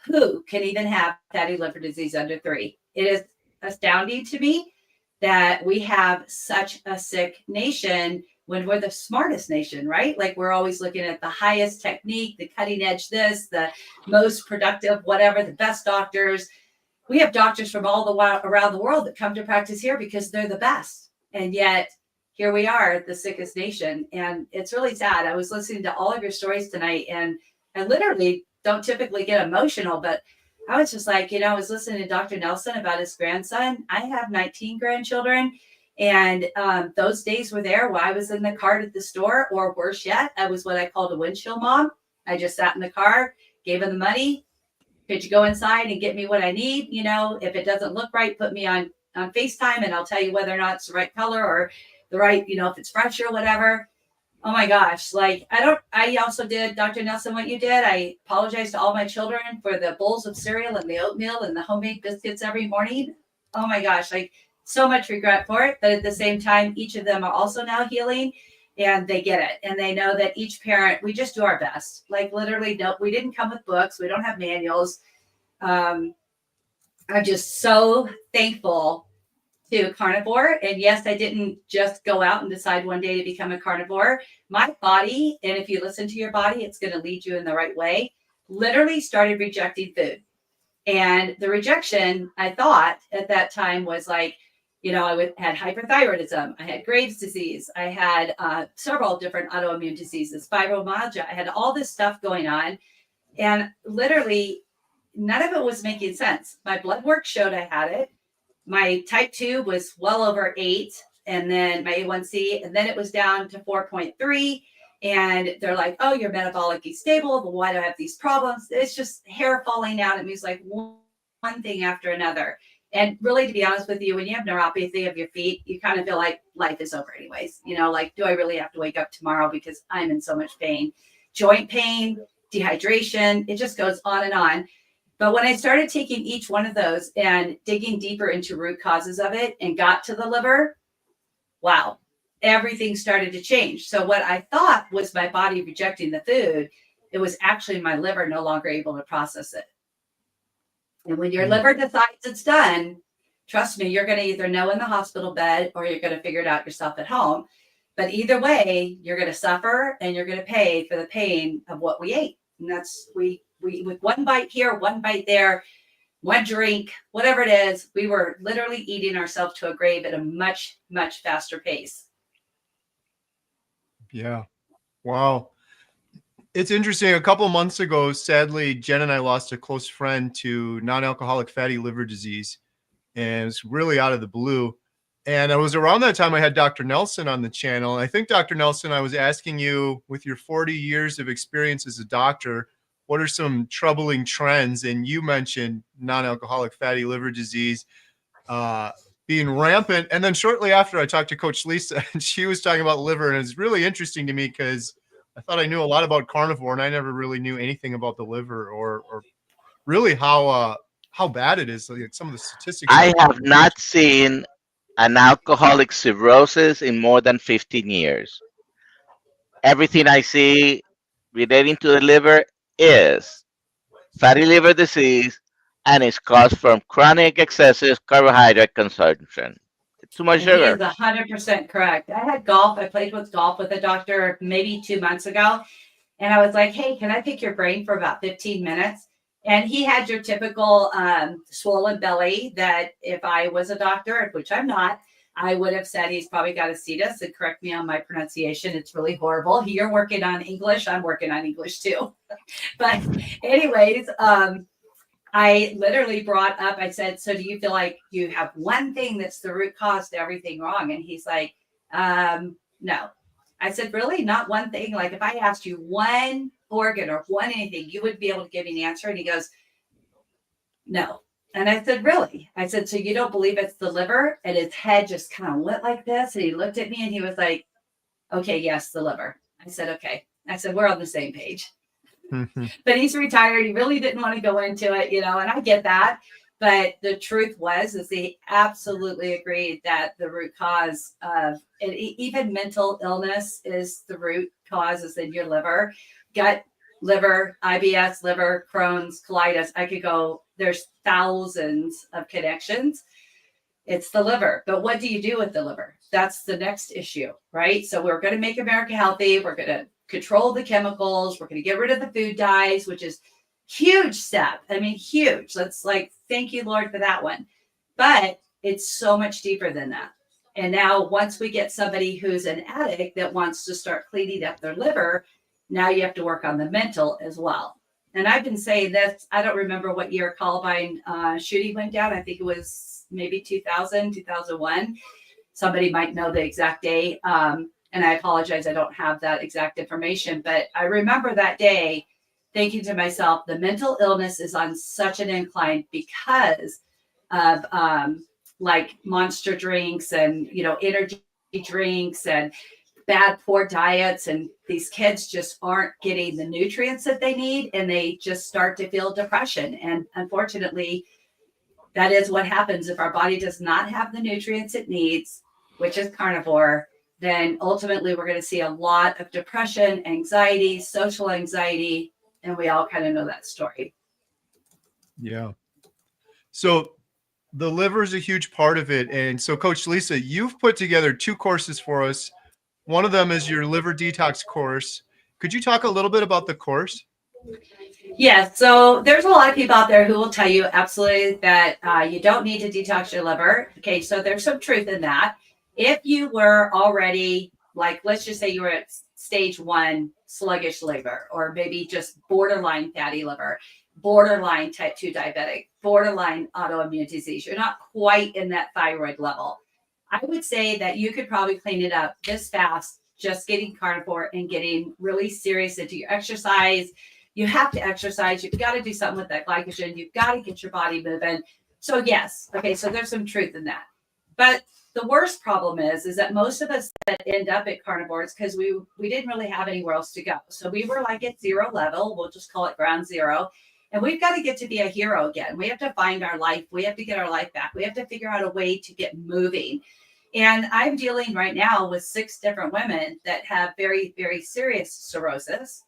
Who can even have fatty liver disease under 3? It is astounding to me that we have such a sick nation when we're the smartest nation, right? Like we're always looking at the highest technique, the cutting edge this, the most productive, whatever, the best doctors. We have doctors from all around the world that come to practice here because they're the best. And yet here we are, the sickest nation. And it's really sad. I was listening to all of your stories tonight, and I literally don't typically get emotional, but I was just like, I was listening to Dr. Nelson about his grandson. I have 19 grandchildren, and those days were there where I was in the cart at the store, or worse yet, I was what I called a windshield mom. I just sat in the car, gave him the money. Could you go inside and get me what I need? If it doesn't look right, put me on FaceTime and I'll tell you whether or not it's the right color or the right, if it's fresh or whatever. Oh my gosh. I also did, Dr. Nelson, what you did. I apologize to all my children for the bowls of cereal and the oatmeal and the homemade biscuits every morning. Oh my gosh. So much regret for it. But at the same time, each of them are also now healing, and they get it. And they know that each parent, we just do our best. Literally, no, we didn't come with books. We don't have manuals. I'm just so thankful to Carnivore. And yes, I didn't just go out and decide one day to become a carnivore. My body, and if you listen to your body, it's going to lead you in the right way, literally started rejecting food. And the rejection, I thought at that time was I had hyperthyroidism. I had Graves' disease. I had several different autoimmune diseases, fibromyalgia. I had all this stuff going on. And literally, none of it was making sense. My blood work showed I had it. My type 2 was well over 8, and then my A1C, and then it was down to 4.3. And they're like, oh, you're metabolically stable, but why do I have these problems? It's just hair falling out. It means like one thing after another. And really, to be honest with you, when you have neuropathy of your feet, you kind of feel like life is over anyways. Do I really have to wake up tomorrow because I'm in so much pain? Joint pain, dehydration, it just goes on and on. But when I started taking each one of those and digging deeper into root causes of it and got to the liver, wow, everything started to change. So what I thought was my body rejecting the food, it was actually my liver no longer able to process it. And when your liver decides it's done, trust me, you're going to either know in the hospital bed or you're going to figure it out yourself at home. But either way, you're going to suffer and you're going to pay for the pain of what we ate. And that's, we with one bite here, one bite there, one drink, whatever it is, we were literally eating ourselves to a grave at a much, much faster pace. Yeah. Wow. It's interesting. A couple of months ago, sadly, Jen and I lost a close friend to non-alcoholic fatty liver disease, and it's really out of the blue. And it was around that time I had Dr. Nelson on the channel. And I think, Dr. Nelson, I was asking you, with your 40 years of experience as a doctor, what are some troubling trends? And you mentioned non-alcoholic fatty liver disease being rampant. And then shortly after, I talked to Coach Lisa, and she was talking about liver. And it's really interesting to me because I thought I knew a lot about carnivore, and I never really knew anything about the liver or really how bad it is. Like some of the statistics. I have not seen an alcoholic cirrhosis in more than 15 years. Everything I see relating to the liver is fatty liver disease, and is caused from chronic excessive carbohydrate consumption. Too much And he is sugar. 100% correct. I had golf. I played golf with a doctor maybe 2 months ago. And I was like, hey, can I pick your brain for about 15 minutes? And he had your typical swollen belly that if I was a doctor, which I'm not, I would have said he's probably got a cetus, and correct me on my pronunciation. It's really horrible. You're working on English. I'm working on English too. But anyways, I literally brought up, I said, so do you feel like you have one thing that's the root cause to everything wrong? And he's like, no. I said, really? Not one thing? Like if I asked you one organ or one anything, you would be able to give me an answer? And he goes, no. And I said, really? I said, so you don't believe it's the liver? And his head just kind of went like this. And he looked at me and he was like, okay, yes, the liver. I said, okay. I said, we're on the same page. But he's retired. He really didn't want to go into it, and I get that. But the truth is he absolutely agreed that the root cause of it, even mental illness is the root cause is in your liver, gut, liver, IBS, liver, Crohn's, colitis. I could go, there's thousands of connections. It's the liver. But what do you do with the liver? That's the next issue, right? So we're going to make America healthy. We're going to control the chemicals. We're going to get rid of the food dyes, which is huge step. I mean, huge. Let's thank you, Lord, for that one. But it's so much deeper than that. And now once we get somebody who's an addict that wants to start cleaning up their liver, now you have to work on the mental as well. And I've been saying this, I don't remember what year Columbine shooting went down. I think it was maybe 2000, 2001. Somebody might know the exact day. And I apologize, I don't have that exact information. But I remember that day thinking to myself, the mental illness is on such an incline because of monster drinks and, energy drinks and bad, poor diets. And these kids just aren't getting the nutrients that they need. And they just start to feel depression. And unfortunately, that is what happens if our body does not have the nutrients it needs, which is carnivore. Then ultimately we're going to see a lot of depression, anxiety, social anxiety, and we all kind of know that story. Yeah. So the liver is a huge part of it. And so Coach Lisa, you've put together 2 courses for us. One of them is your liver detox course. Could you talk a little bit about the course? Yes. So there's a lot of people out there who will tell you absolutely that you don't need to detox your liver. Okay. So there's some truth in that. If you were already, let's just say you were at stage 1 sluggish liver, or maybe just borderline fatty liver, borderline type 2 diabetic, borderline autoimmune disease, you're not quite in that thyroid level, I would say that you could probably clean it up this fast, just getting carnivore and getting really serious into your exercise. You have to exercise. You've got to do something with that glycogen. You've got to get your body moving. So yes. Okay. So there's some truth in that. But the worst problem is that most of us that end up at carnivores, because we didn't really have anywhere else to go. So we were at 0 level. We'll just call it ground zero. And we've got to get to be a hero again. We have to find our life. We have to get our life back. We have to figure out a way to get moving. And I'm dealing right now with 6 different women that have very, very serious cirrhosis.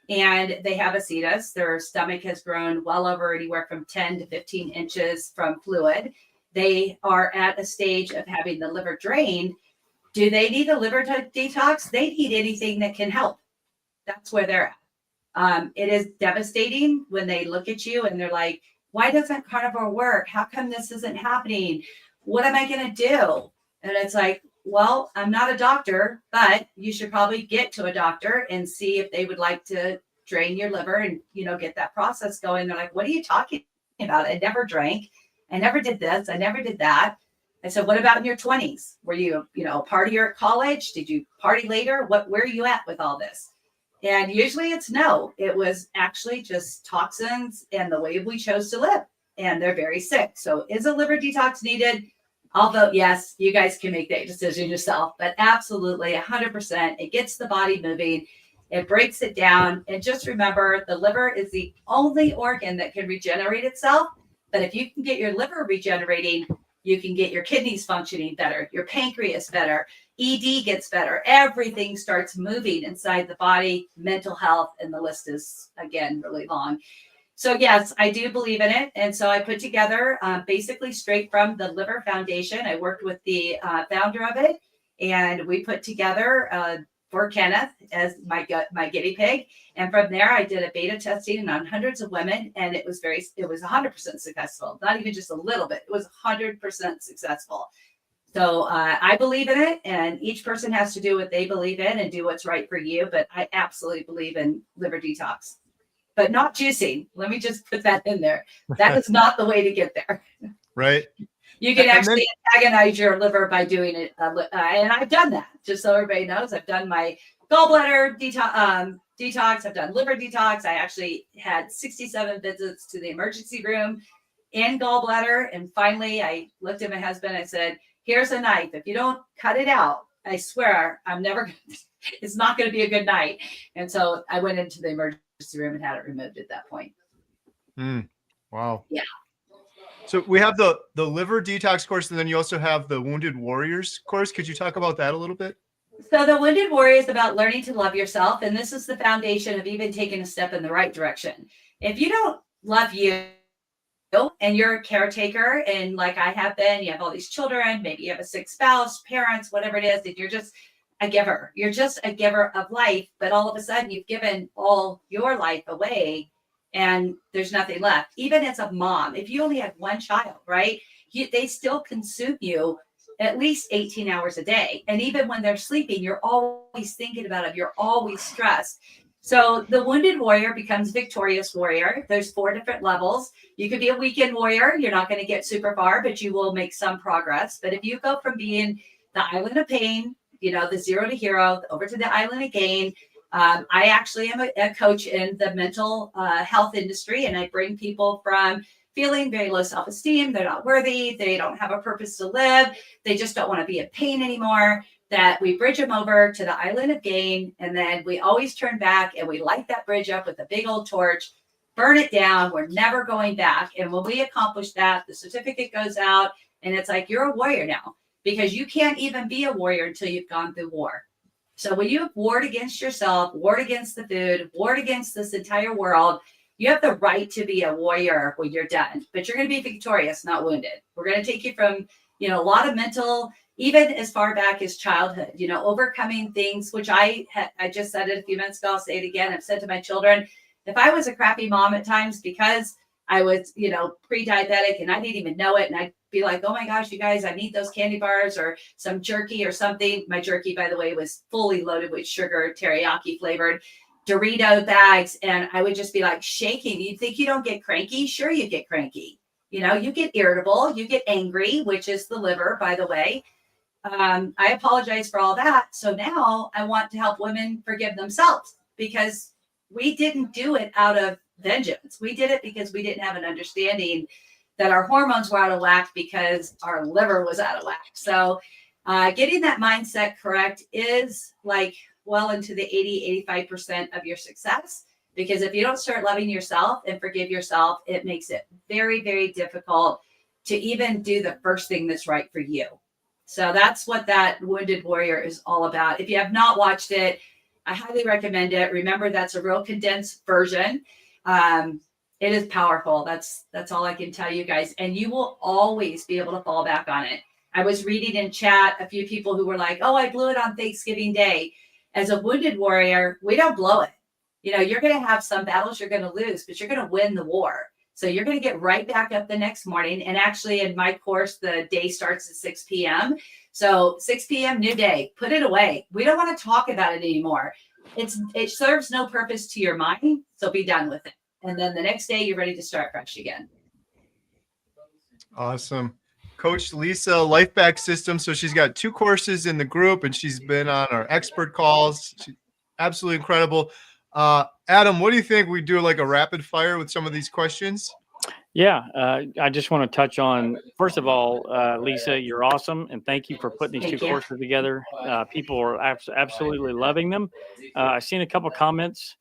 And they have ascites. Their stomach has grown well over anywhere from 10 to 15 inches from fluid. They are at a stage of having the liver drained. Do they need a liver detox? They need anything that can help. That's where they're at. It is devastating when they look at you and they're like, why doesn't carnivore work? How come this isn't happening? What am I going to do? And it's like, well, I'm not a doctor, but you should probably get to a doctor and see if they would like to drain your liver and, get that process going. They're like, what are you talking about? I never drank. I never did this. I never did that. I said, what about in your 20s? Were you, partier at college? Did you party later? Where are you at with all this? And usually it's no. It was actually just toxins and the way we chose to live. And they're very sick. So is a liver detox needed? I'll vote yes. You guys can make that decision yourself. But absolutely, 100%. It gets the body moving. It breaks it down. And just remember, the liver is the only organ that can regenerate itself. But if you can get your liver regenerating, you can get your kidneys functioning better, your pancreas better, ED gets better. Everything starts moving inside the body, mental health, and the list is, again, really long. So yes, I do believe in it. And so I put together basically straight from the Liver Foundation. I worked with the founder of it, and we put together for Kenneth as my guinea pig. And from there, I did a beta testing on hundreds of women, and it was 100% successful. Not even just a little bit. It was 100% successful. So I believe in it, and each person has to do what they believe in and do what's right for you. But I absolutely believe in liver detox. but not juicing. Let me just put that in there. That is not the way to get there. Right. You can And then- actually antagonize your liver by doing it. And I've done that, just so everybody knows. I've done my gallbladder detox. I've done liver detox. I actually had 67 visits to the emergency room and gallbladder. And finally, I looked at my husband. I said, here's a knife. If you don't cut it out, I swear I'm never, it's not going to be a good night. And so I went into the emergency room and had it removed at that point. Wow. Yeah. So we have the liver detox course, and then you also have the Wounded Warriors course. Could you talk about that a little bit? So the Wounded Warrior is about learning to love yourself. And this is the foundation of even taking a step in the right direction. If you don't love you and you're a caretaker, and like I have been, you have all these children, maybe you have a sick spouse, parents, whatever it is, and you're just a giver. You're just a giver of life. But all of a sudden you've given all your life away and there's nothing left. Even as a mom, if you only have one child, right, they still consume you at least 18 hours a day. And even when they're sleeping, you're always thinking about them. You're always stressed. So the Wounded Warrior becomes Victorious Warrior. There's 4 different levels. You could be a Weekend Warrior. You're not going to get super far, but you will make some progress. But if you go from being the Island of Pain, the 0 to hero, over to the Island of Gain, I actually am a coach in the mental health industry, and I bring people from feeling very low self-esteem. They're not worthy. They don't have a purpose to live. They just don't want to be in pain anymore. That we bridge them over to the Island of Gain. And then we always turn back and we light that bridge up with a big old torch, burn it down. We're never going back. And when we accomplish that, the certificate goes out and it's like, you're a warrior now, because you can't even be a warrior until you've gone through war. So when you have warred against yourself, warred against the food, warred against this entire world, you have the right to be a warrior when you're done, but you're going to be victorious, not wounded. We're going to take you from, a lot of mental, even as far back as childhood, overcoming things, which I just said it a few minutes ago. I'll say it again. I've said to my children, if I was a crappy mom at times because I was, pre-diabetic and I didn't even know it, and I'd be like, oh my gosh, you guys, I need those candy bars or some jerky or something. My jerky, by the way, was fully loaded with sugar, teriyaki flavored Dorito bags. And I would just be like shaking. You think you don't get cranky? Sure, you get cranky. You get irritable, you get angry, which is the liver, by the way. I apologize for all that. So now I want to help women forgive themselves, because we didn't do it out of vengeance. We did it because we didn't have an understanding that our hormones were out of whack because our liver was out of whack. So getting that mindset correct is like well into the 80-85% of your success. Because if you don't start loving yourself and forgive yourself, it makes it very, very difficult to even do the first thing that's right for you. So that's what that Wounded Warrior is all about. If you have not watched it, I highly recommend it. Remember, that's a real condensed version. It is powerful. That's all I can tell you guys. And you will always be able to fall back on it. I was reading in chat a few people who were like, oh, I blew it on Thanksgiving Day. As a Wounded Warrior, we don't blow it. You're going to have some battles you're going to lose, but you're going to win the war. So you're going to get right back up the next morning. And actually in my course, the day starts at 6 p.m. So 6 p.m., new day, put it away. We don't want to talk about it anymore. It serves no purpose to your mind. So be done with it. And then the next day you're ready to start fresh again. Awesome. Coach Lisa, Life Back System. So she's got 2 courses in the group and she's been on our expert calls. She's absolutely incredible. Adam, what do you think? We do like a rapid fire with some of these questions? Yeah, I just want to touch on, first of all, Lisa, you're awesome. And thank you for putting these 2 courses together. People are absolutely loving them. I've seen a couple comments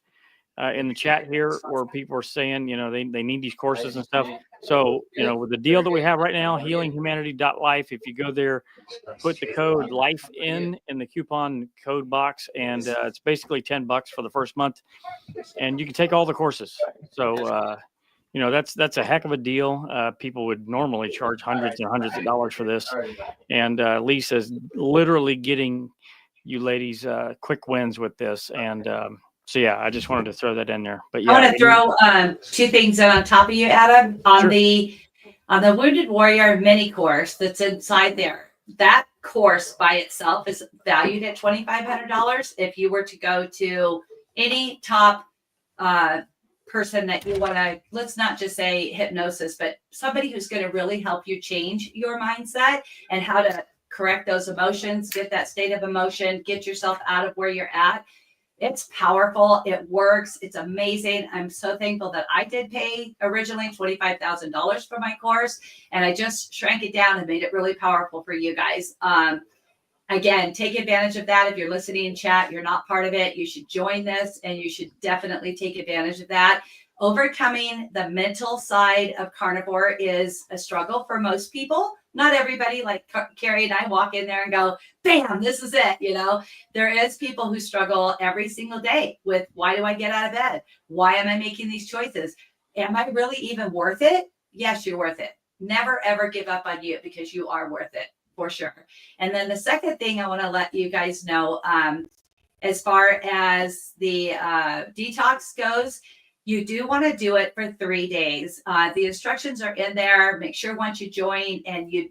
in the chat here where people are saying, they need these courses and stuff. So, with the deal that we have right now, healinghumanity.life, if you go there, put the code LIFE in the coupon code box, and it's basically $10 for the first month, and you can take all the courses. So, that's a heck of a deal. People would normally charge hundreds and hundreds of dollars for this. And Lisa's literally getting you ladies quick wins with this. And so, yeah, I just wanted to throw that in there. But yeah, I want to throw 2 things on top of you, Adam, on the Wounded Warrior mini course that's inside there. That course by itself is valued at $2,500. If you were to go to any top person that you want to, let's not just say hypnosis, but somebody who's going to really help you change your mindset and how to correct those emotions, get that state of emotion, get yourself out of where you're at. It's powerful. It works. It's amazing. I'm so thankful that I did pay originally $25,000 for my course, and I just shrank it down and made it really powerful for you guys. Again, take advantage of that. If you're listening in chat, you're not part of it, you should join this, and you should definitely take advantage of that. Overcoming the mental side of carnivore is a struggle for most people. Not everybody, like Carrie and I, walk in there and go, bam, this is it. You know, there is people who struggle every single day with, why do I get out of bed? Why am I making these choices? Am I really even worth it? Yes, you're worth it. Never, ever give up on you, because you are worth it. For sure. And then the second thing I want to let you guys know, as far as the detox goes, you do want to do it for 3 days. The instructions are in there. Make sure once you join and you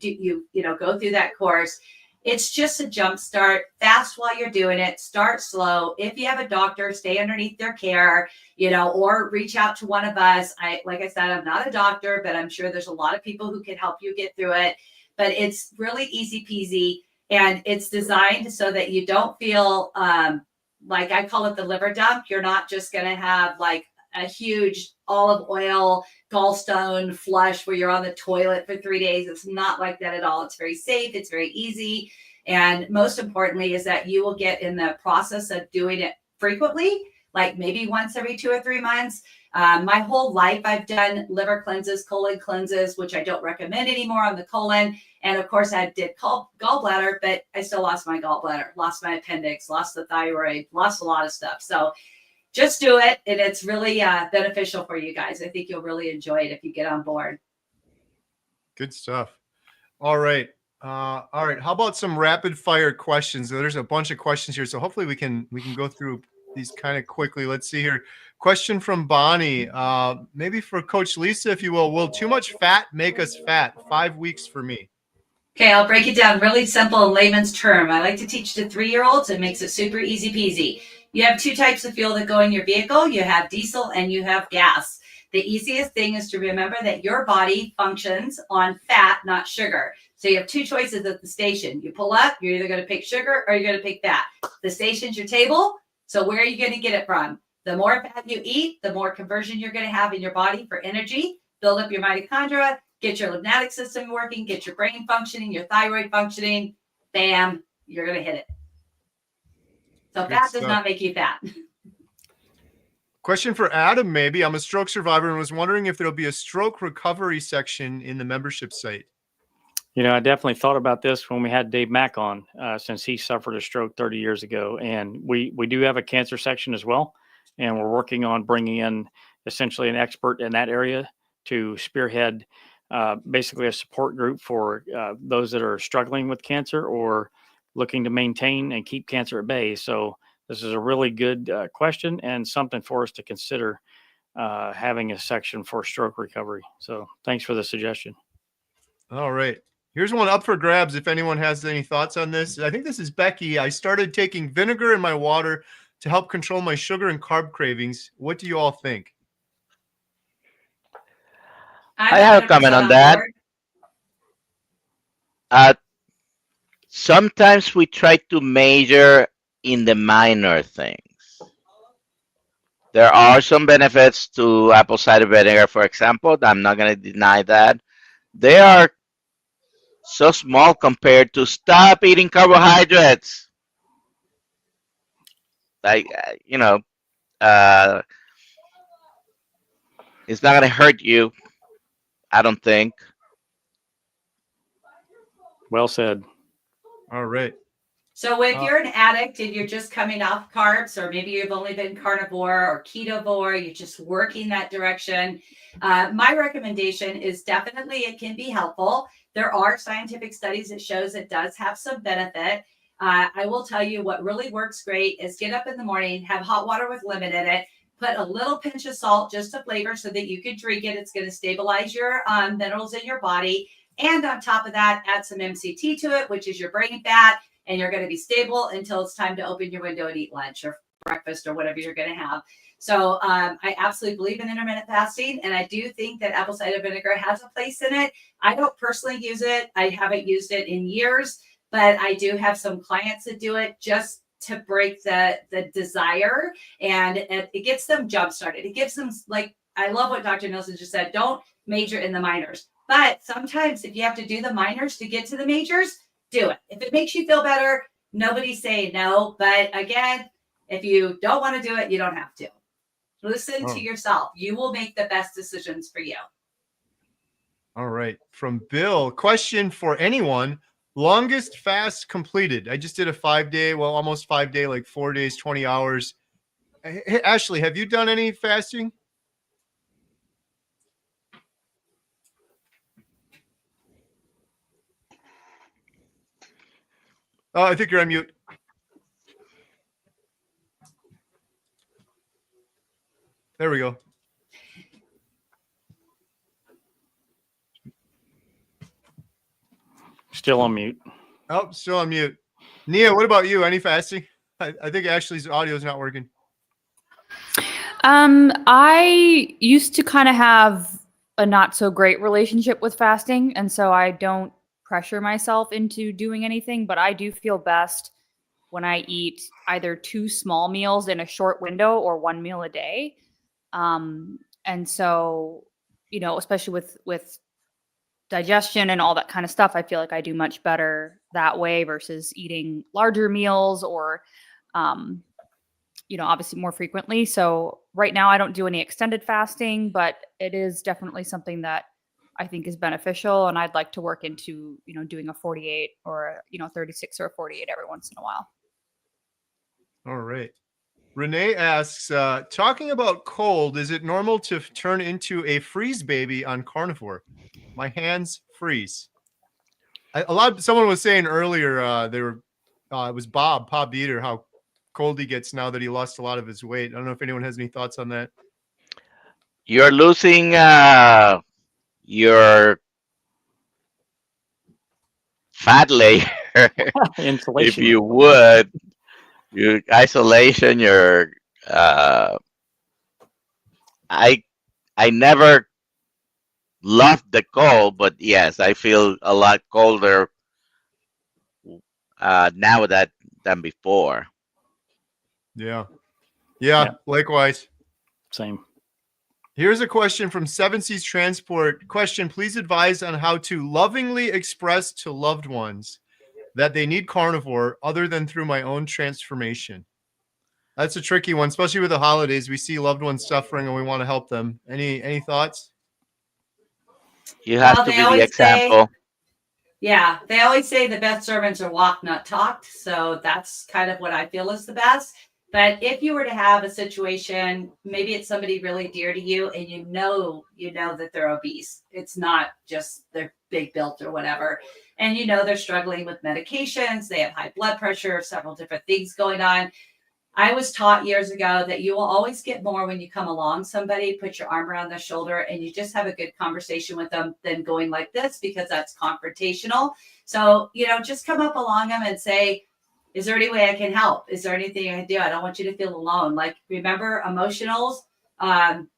go through that course, it's just a jump start. Fast while you're doing it. Start slow. If you have a doctor, stay underneath their care, or reach out to one of us. Like I said, I'm not a doctor, but I'm sure there's a lot of people who can help you get through it. But it's really easy peasy, and it's designed so that you don't feel like, I call it the liver dump. You're not just going to have like a huge olive oil gallstone flush where you're on the toilet for 3 days. It's not like that at all. It's very safe. It's very easy. And most importantly is that you will get in the process of doing it frequently, like maybe once every 2 or 3 months. My whole life, I've done liver cleanses, colon cleanses, which I don't recommend anymore on the colon. And of course, I did gallbladder, but I still lost my gallbladder, lost my appendix, lost the thyroid, lost a lot of stuff. So just do it. And it's really beneficial for you guys. I think you'll really enjoy it if you get on board. Good stuff. All right. How about some rapid fire questions? There's a bunch of questions here, so hopefully we can go through these kind of quickly. Let's see here. Question from Bonnie, maybe for Coach Lisa, if you will. Will too much fat make us fat? 5 weeks for me. Okay, I'll break it down really simple in layman's term. I like to teach to 3-year-olds. It makes it super easy peasy. You have 2 types of fuel that go in your vehicle. You have diesel and you have gas. The easiest thing is to remember that your body functions on fat, not sugar. So you have 2 choices at the station. You pull up, you're either going to pick sugar or you're going to pick fat. The station's your table. So where are you going to get it from? The more fat you eat, the more conversion you're going to have in your body for energy, build up your mitochondria, get your lymphatic system working, get your brain functioning, your thyroid functioning. Bam, you're going to hit it. So fat does not make you fat. Question for Adam, maybe. I'm a stroke survivor and was wondering if there'll be a stroke recovery section in the membership site. I definitely thought about this when we had Dave Mack on, since he suffered a stroke 30 years ago. And we do have a cancer section as well. And we're working on bringing in essentially an expert in that area to spearhead basically a support group for those that are struggling with cancer or looking to maintain and keep cancer at bay. So this is a really good question and something for us to consider, having a section for stroke recovery. So thanks for the suggestion. All right. Here's one up for grabs if anyone has any thoughts on this. I think this is Becky. I started taking vinegar in my water to help control my sugar and carb cravings. What do you all think? I have a comment on that. Sometimes we try to major in the minor things. There are some benefits to apple cider vinegar, for example. I'm not going to deny that. They are so small compared to stop eating carbohydrates. Like, it's not going to hurt you, I don't think. Well said. All right. So if you're an addict and you're just coming off carbs, or maybe you've only been carnivore or ketovore, you're just working that direction, my recommendation is definitely it can be helpful. There are scientific studies that shows it does have some benefit. I will tell you what really works great is get up in the morning, have hot water with lemon in it, put a little pinch of salt just to flavor so that you can drink it. It's going to stabilize your minerals in your body. And on top of that, add some MCT to it, which is your brain fat. And you're going to be stable until it's time to open your window and eat lunch or breakfast or whatever you're going to have. So I absolutely believe in intermittent fasting, and I do think that apple cider vinegar has a place in it. I don't personally use it. I haven't used it in years, but I do have some clients that do it just to break the desire, and it gets them jump started. It gives them, like, I love what Dr. Nielsen just said, don't major in the minors. But sometimes if you have to do the minors to get to the majors, do it. If it makes you feel better, nobody's saying no. But again, if you don't want to do it, you don't have to. Listen to yourself. You will make the best decisions for you. All right. From Bill, question for anyone. Longest fast completed. I just did a 5-day, well, almost 5-day, like 4 days, 20 hours. Hey, Ashley, have you done any fasting? Oh, I think you're on mute. There we go. Still on mute. Oh, still on mute. Nia, what about you? Any fasting? I think Ashley's audio is not working. I used to kind of have a not so great relationship with fasting, and so I don't pressure myself into doing anything, but I do feel best when I eat either 2 small meals in a short window or 1 meal a day. And so, you know, especially with digestion and all that kind of stuff, I feel like I do much better that way versus eating larger meals or, you know, obviously more frequently. So right now I don't do any extended fasting, but it is definitely something that I think is beneficial. And I'd like to work into, you know, doing a 48 or, you know, 36 or a 48 every once in a while. All right. Renee asks, talking about cold, is it normal to turn into a freeze baby on Carnivore? My hands freeze. Someone was saying earlier, it was Bob Beater, how cold he gets now that he lost a lot of his weight. I don't know if anyone has any thoughts on that. You're losing your fat layer. If you would, your isolation, your I never loved the cold, but yes, I feel a lot colder now than before. Yeah, likewise. Same. Here's a question from Seven Seas Transport. Question, please advise on how to lovingly express to loved ones that they need Carnivore other than through my own transformation. That's a tricky one, especially with the holidays. We see loved ones suffering and we want to help them. Any thoughts? You have to be the example. Yeah, they always say the best sermons are walked, not talked. So that's kind of what I feel is the best. But if you were to have a situation, maybe it's somebody really dear to you and you know that they're obese. It's not just they're big built or whatever. And you know they're struggling with medications. They have high blood pressure, several different things going on. I was taught years ago that you will always get more when you come along somebody, put your arm around their shoulder, and you just have a good conversation with them than going like this, because that's confrontational. So, just come up along them and say, is there any way I can help? Is there anything I can do? I don't want you to feel alone. Like, remember, emotionals,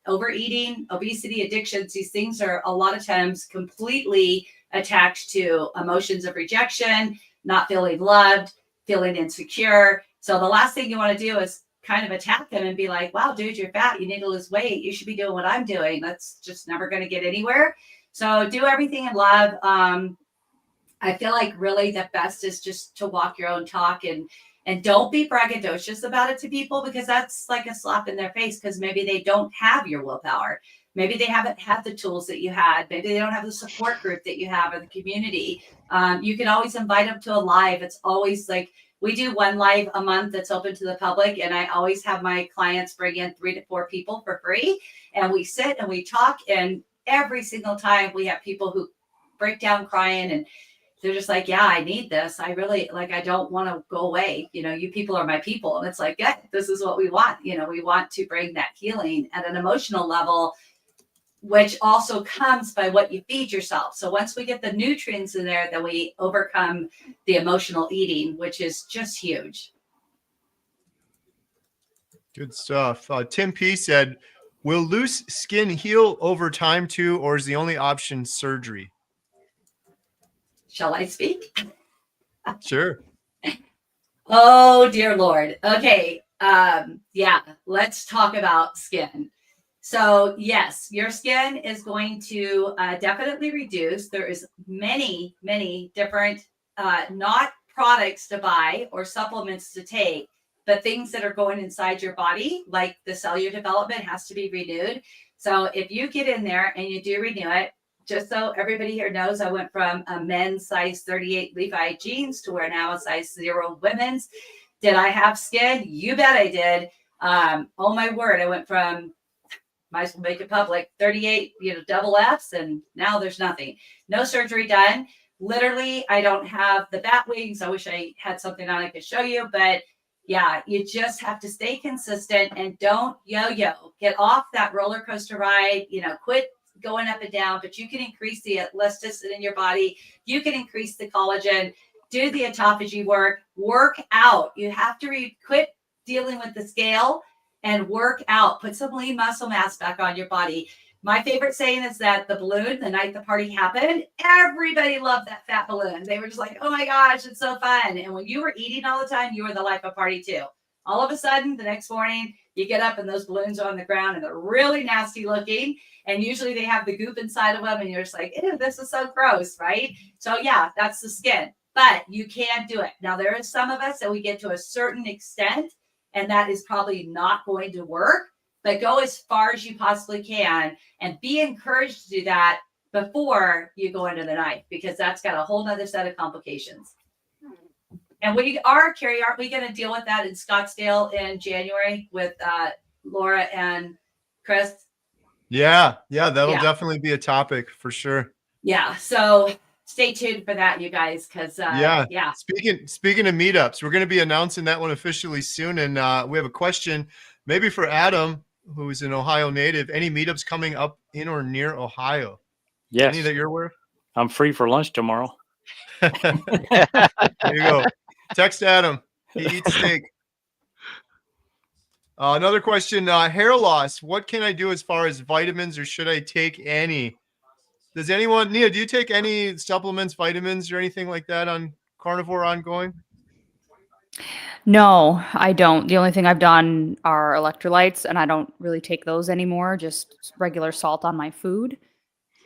overeating, obesity, addictions, these things are a lot of times completely attached to emotions of rejection, not feeling loved, feeling insecure. So the last thing you want to do is kind of attack them and be like, wow, dude, you're fat. You need to lose weight. You should be doing what I'm doing. That's just never going to get anywhere. So do everything in love. I feel like really the best is just to walk your own talk and don't be braggadocious about it to people, because that's like a slap in their face, because maybe they don't have your willpower. Maybe they haven't had the tools that you had. Maybe they don't have the support group that you have or the community. You can always invite them to a live. It's always like, we do one live a month that's open to the public. And I always have my clients bring in 3 to 4 people for free. And we sit and we talk. And every single time we have people who break down crying and they're just like, yeah, I need this. I really I don't want to go away. You people are my people. And it's like, yeah, this is what we want. We want to bring that healing at an emotional level, which also comes by what you feed yourself. So once we get the nutrients in there, then we overcome the emotional eating, which is just huge. Good stuff. Tim P said, will loose skin heal over time too, or is the only option surgery? Shall I speak? Sure. Oh dear Lord. Okay. Yeah, let's talk about skin. So yes, your skin is going to definitely reduce. There is many, many different not products to buy or supplements to take, but things that are going inside your body, like the cellular development has to be renewed. So if you get in there and you do renew it, just so everybody here knows, I went from a men's size 38 Levi jeans to where now a size 0 women's. Did I have skin? You bet I did. Oh my word, I went from, might as well make it public, 38, double Fs, and now there's nothing. No surgery done. Literally, I don't have the bat wings. I wish I had something on I could show you, but yeah, you just have to stay consistent and don't yo-yo. Get off that roller coaster ride, quit going up and down, but you can increase the elasticity in your body. You can increase the collagen, do the autophagy work out. You have to quit dealing with the scale and work out. Put some lean muscle mass back on your body. My favorite saying is that the balloon, the night the party happened, everybody loved that fat balloon. They were just like, oh my gosh, it's so fun. And when you were eating all the time, you were the life of party too. All of a sudden, the next morning, you get up and those balloons are on the ground and they're really nasty looking. And usually they have the goop inside of them and you're just like, ew, this is so gross, right? So yeah, that's the skin. But you can do it. Now, there is some of us that we get to a certain extent and that is probably not going to work. But go as far as you possibly can and be encouraged to do that before you go into the knife, because that's got a whole nother set of complications. And we are, Carrie, aren't we going to deal with that in Scottsdale in January with Laura and Chris? Yeah, that'll definitely be a topic for sure. Yeah, so stay tuned for that, you guys, because Speaking of meetups, we're going to be announcing that one officially soon, and we have a question maybe for Adam, who is an Ohio native. Any meetups coming up in or near Ohio? Yes. Any that you're aware of? I'm free for lunch tomorrow. There you go. Text Adam. He eats steak. Another question, hair loss. What can I do as far as vitamins, or should I take any? Does anyone, Nia, do you take any supplements, vitamins, or anything like that on Carnivore ongoing? No, I don't. The only thing I've done are electrolytes, and I don't really take those anymore, just regular salt on my food.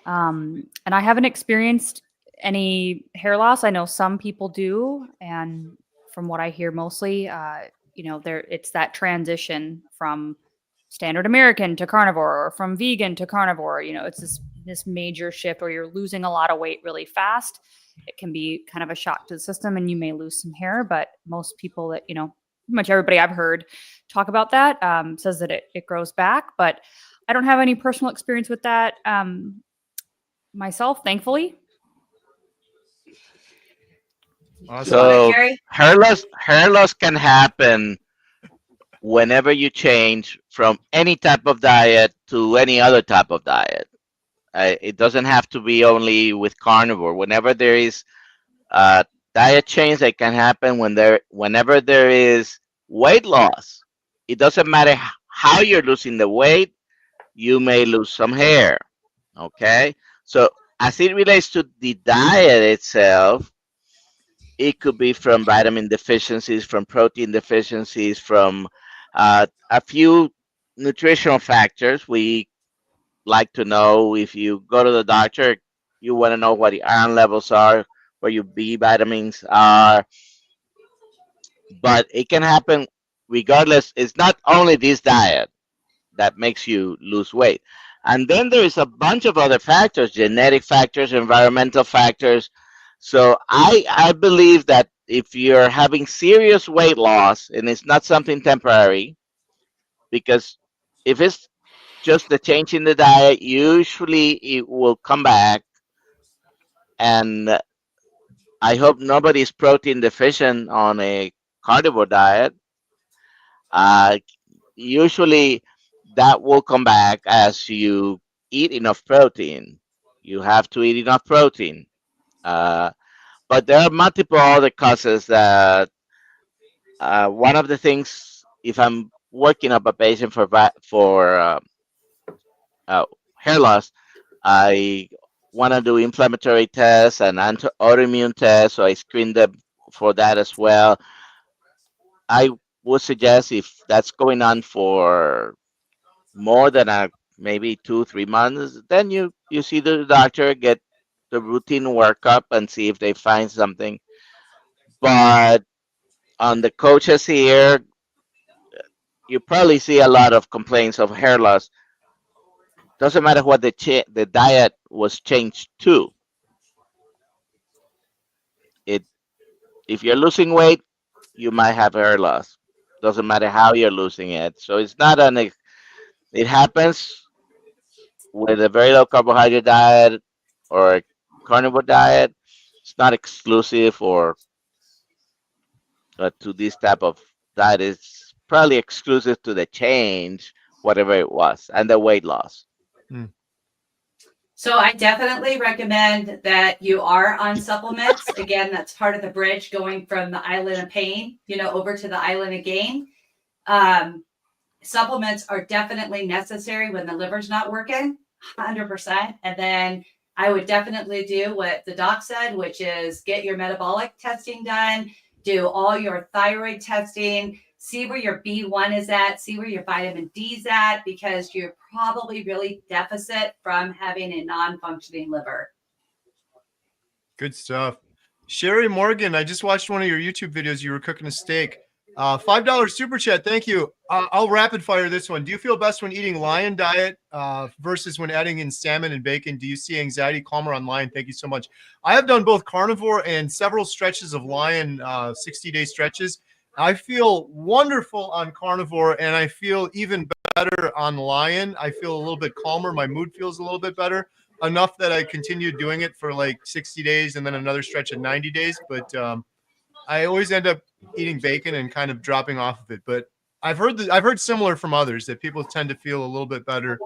And I haven't experienced any hair loss. I know some people do, and from what I hear mostly, it's that transition from standard American to carnivore, or from vegan to carnivore. It's this major shift where you're losing a lot of weight really fast. It can be kind of a shock to the system and you may lose some hair, but most people that, pretty much everybody I've heard talk about that says that it grows back, but I don't have any personal experience with that myself, thankfully. Awesome. So hair loss can happen whenever you change from any type of diet to any other type of diet. It doesn't have to be only with carnivore. Whenever there is diet change that can happen whenever there is weight loss, it doesn't matter how you're losing the weight, you may lose some hair. Okay, so as it relates to the diet itself, it could be from vitamin deficiencies, from protein deficiencies, from a few nutritional factors. We like to know, if you go to the doctor, you want to know what the iron levels are, where your B vitamins are. But it can happen regardless. It's not only this diet that makes you lose weight. And then there is a bunch of other factors, genetic factors, environmental factors. So I believe that if you're having serious weight loss and it's not something temporary, because if it's just the change in the diet, usually it will come back. And I hope nobody's protein deficient on a carnivore diet. Usually that will come back as you eat enough protein. You have to eat enough protein. But there are multiple other causes that one of the things, if I'm working up a patient for hair loss, I want to do inflammatory tests and autoimmune tests, so I screen them for that as well. I would suggest if that's going on for more than maybe 2 3 months, then you see the doctor, get the routine workup, and see if they find something. But on the coaches here, you probably see a lot of complaints of hair loss. Doesn't matter what the diet was changed to. It If you're losing weight, you might have hair loss. Doesn't matter how you're losing it. So it's not it happens with a very low carbohydrate diet or a carnivore diet. It's not exclusive or to this type of diet. It's probably exclusive to the change, whatever it was, and the weight loss. So I definitely recommend that you are on supplements. Again, that's part of the bridge going from the island of pain, over to the island of gain. Supplements are definitely necessary when the liver's not working, 100%. And then I would definitely do what the doc said, which is get your metabolic testing done, do all your thyroid testing, see where your B1 is at, see where your vitamin D is at, because you're probably really deficit from having a non-functioning liver. Good stuff. Sherry Morgan, I just watched one of your YouTube videos. You were cooking a steak. $5 super chat. Thank you. I'll rapid fire this one. Do you feel best when eating lion diet versus when adding in salmon and bacon? Do you see anxiety calmer on lion? Thank you so much. I have done both carnivore and several stretches of lion 60-day stretches. I feel wonderful on carnivore, and I feel even better on lion. I feel a little bit calmer. My mood feels a little bit better, enough that I continued doing it for like 60 days and then another stretch of 90 days. But I always end up eating bacon and kind of dropping off of it. But I've heard similar from others that people tend to feel a little bit better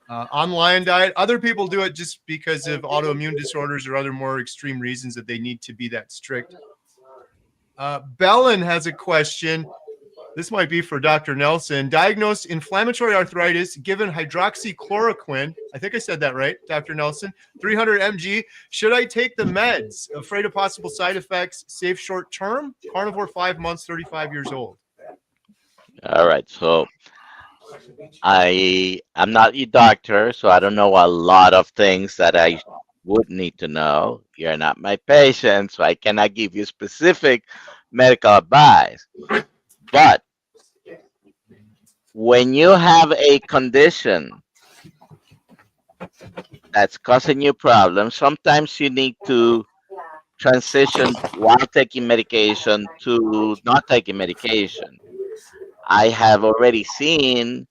on lion diet. Other people do it just because of autoimmune disorders or other more extreme reasons that they need to be that strict. Bellin has a question. This might be for Dr. Nelson. Diagnosed inflammatory arthritis, given hydroxychloroquine. I think I said that right, Dr. Nelson. 300 mg. Should I take the meds? Afraid of possible side effects. Safe short term. Carnivore 5 months, 35 years old. All right. So I'm not your doctor, so I don't know a lot of things that I would need to know. You're not my patient, so I cannot give you specific medical advice. But when you have a condition that's causing you problems, sometimes you need to transition while taking medication to not taking medication. I have already seen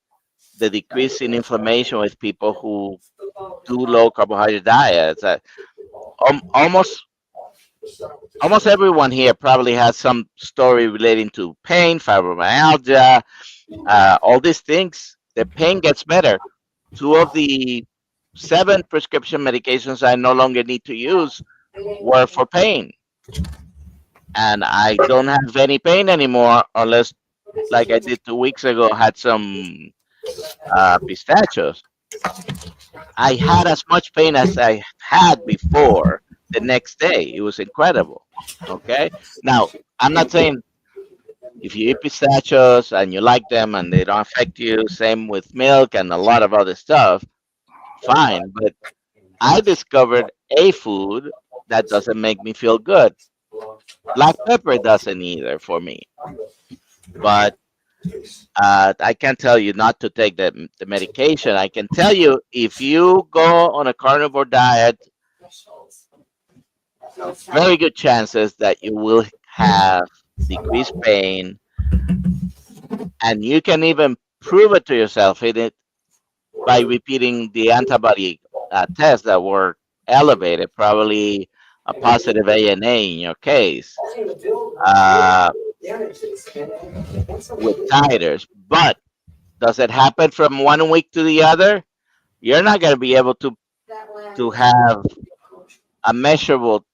the decrease in inflammation with people who do low carbohydrate diets. Almost everyone here probably has some story relating to pain, fibromyalgia, all these things. The pain gets better. 2 of the 7 prescription medications I no longer need to use were for pain. And I don't have any pain anymore unless, like I did 2 weeks ago, had some pistachios. I had as much pain as I had before the next day. It was incredible. Okay. Now, I'm not saying if you eat pistachios and you like them and they don't affect you, same with milk and a lot of other stuff, fine. But I discovered a food that doesn't make me feel good. Black pepper doesn't either for me. But I can't tell you not to take the medication. I can tell you if you go on a carnivore diet, very good chances that you will have decreased pain, and you can even prove it to yourself by repeating the antibody tests that were elevated, probably a positive ANA in your case, with titers. But does it happen from 1 week to the other? You're not going to be able to have a measurable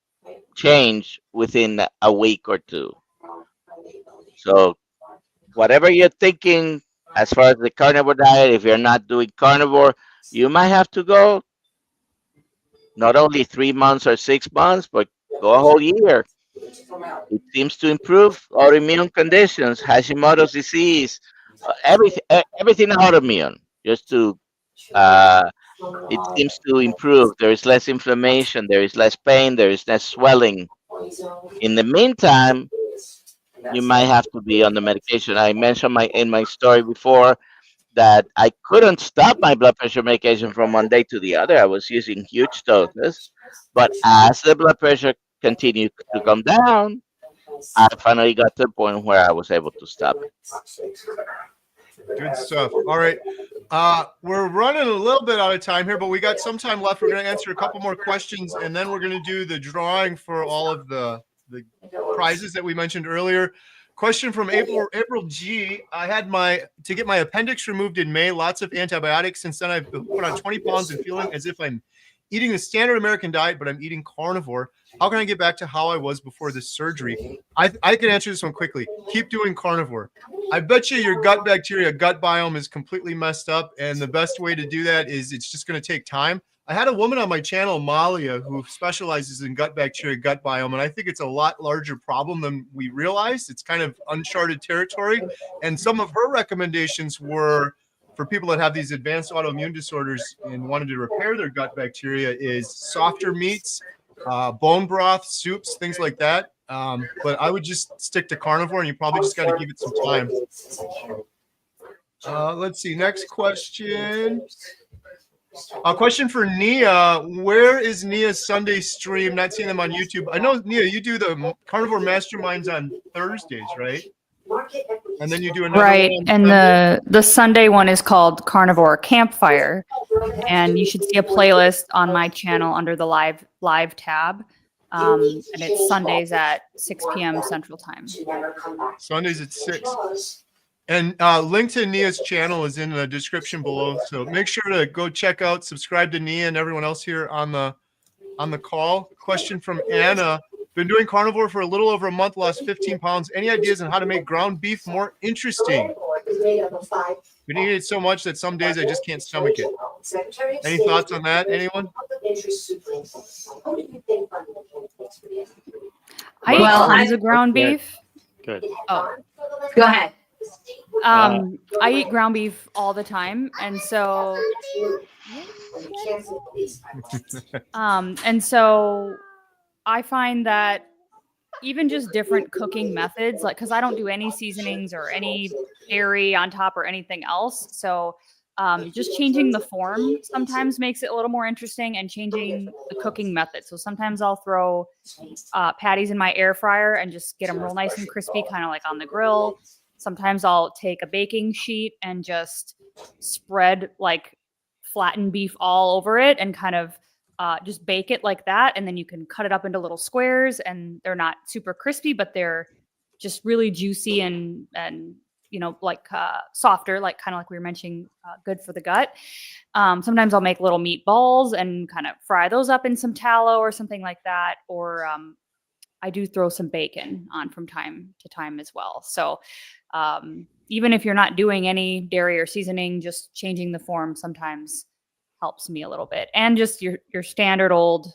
change within a week or two. So whatever you're thinking as far as the carnivore diet, if you're not doing carnivore, you might have to go not only 3 months or 6 months, but go a whole year. It seems to improve autoimmune conditions, Hashimoto's disease, everything autoimmune. Just to uh, it seems to improve. There is less inflammation, there is less pain, there is less swelling. In the meantime, you might have to be on the medication. I mentioned in my story before that I couldn't stop my blood pressure medication from one day to the other. I was using huge doses, but as the blood pressure continued to come down, I finally got to the point where I was able to stop it. Good stuff. All right. We're running a little bit out of time here, but we got some time left. We're going to answer a couple more questions, and then we're going to do the drawing for all of the prizes that we mentioned earlier. Question from April G. I had to get my appendix removed in May. Lots of antibiotics. Since then, I've put on 20 pounds and feeling as if I'm eating the standard American diet, but I'm eating carnivore. How can I get back to how I was before this surgery? I can answer this one quickly. Keep doing carnivore. I bet you your gut bacteria, gut biome is completely messed up. And the best way to do that is it's just going to take time. I had a woman on my channel, Malia, who specializes in gut bacteria, gut biome. And I think it's a lot larger problem than we realized. It's kind of uncharted territory. And some of her recommendations were for people that have these advanced autoimmune disorders and wanted to repair their gut bacteria is softer meats, bone broth, soups, things like that. But I would just stick to carnivore, and you probably just got to give it some time. Let's see. Next question. A question for Nia. Where is Nia's Sunday stream? Not seeing them on YouTube. I know, Nia, you do the Carnivore Masterminds on Thursdays, right? And then you do another Right. one on And Sunday? the Sunday one is called Carnivore Campfire. And you should see a playlist on my channel under the live tab. And it's Sundays at 6 p.m. Central Time. Sundays at 6. And link to Nia's channel is in the description below. So make sure to go check out, subscribe to Nia and everyone else here on the call. Question from Anna. Been doing carnivore for a little over a month, lost 15 pounds. Any ideas on how to make ground beef more interesting? Been eating it so much that some days I just can't stomach it. Any thoughts on that, anyone? I eat tons of ground beef. Good. Oh, Go ahead. I eat ground beef all the time, and so I find that even just different cooking methods, like, because I don't do any seasonings or any dairy on top or anything else, so just changing the form sometimes makes it a little more interesting, and changing the cooking method. So sometimes I'll throw patties in my air fryer and just get them real nice and crispy, kind of like on the grill. Sometimes I'll take a baking sheet and just spread like flattened beef all over it and kind of just bake it like that. And then you can cut it up into little squares, and they're not super crispy, but they're just really juicy and like softer, like kind of like we were mentioning, good for the gut. Sometimes I'll make little meatballs and kind of fry those up in some tallow or something like that. Or I do throw some bacon on from time to time as well. So even if you're not doing any dairy or seasoning, just changing the form sometimes helps me a little bit. And just your standard old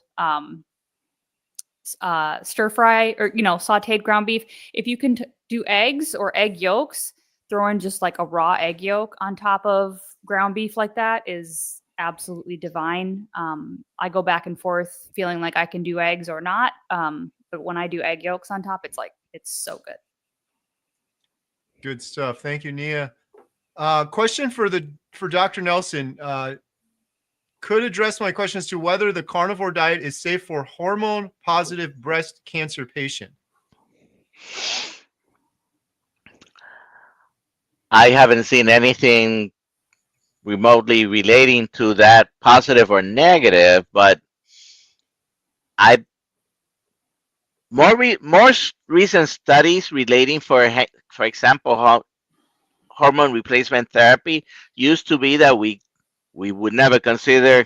stir fry or sauteed ground beef. If you can do eggs or egg yolks, throw in just like a raw egg yolk on top of ground beef like that is absolutely divine. I go back and forth feeling like I can do eggs or not. But when I do egg yolks on top, it's so good. Good stuff. Thank you, Nia. Question for Dr. Nelson. Could address my question as to whether the carnivore diet is safe for hormone-positive breast cancer patient. I haven't seen anything remotely relating to that, positive or negative, but more recent studies relating, for example, hormone replacement therapy used to be that we would never consider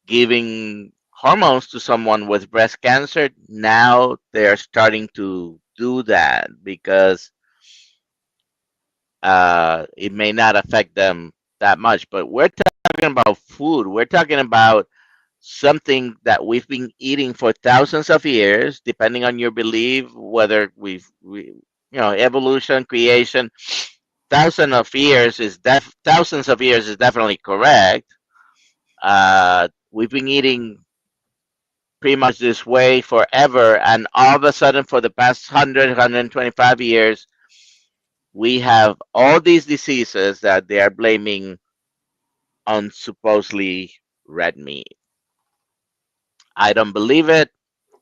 giving hormones to someone with breast cancer. Now they're starting to do that because it may not affect them that much. But we're talking about food. We're talking about something that we've been eating for thousands of years, depending on your belief, whether evolution, creation. Thousands of years is definitely correct. We've been eating pretty much this way forever, and all of a sudden, for the past 125 years, we have all these diseases that they are blaming on supposedly red meat. I don't believe it.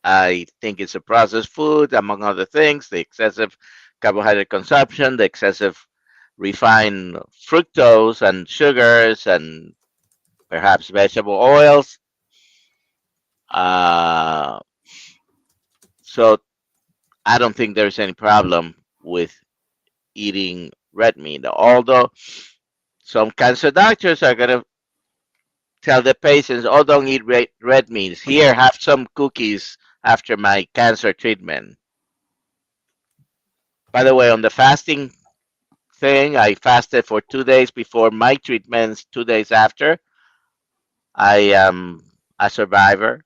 I think it's a processed food, among other things, the excessive carbohydrate consumption, the excessive refined fructose and sugars, and perhaps vegetable oils. So I don't think there's any problem with eating red meat, although some cancer doctors are going to tell the patients, oh, don't eat red meat. Here, have some cookies after my cancer treatment. By the way, on the fasting thing, I fasted for 2 days before my treatments, 2 days after. I am a survivor.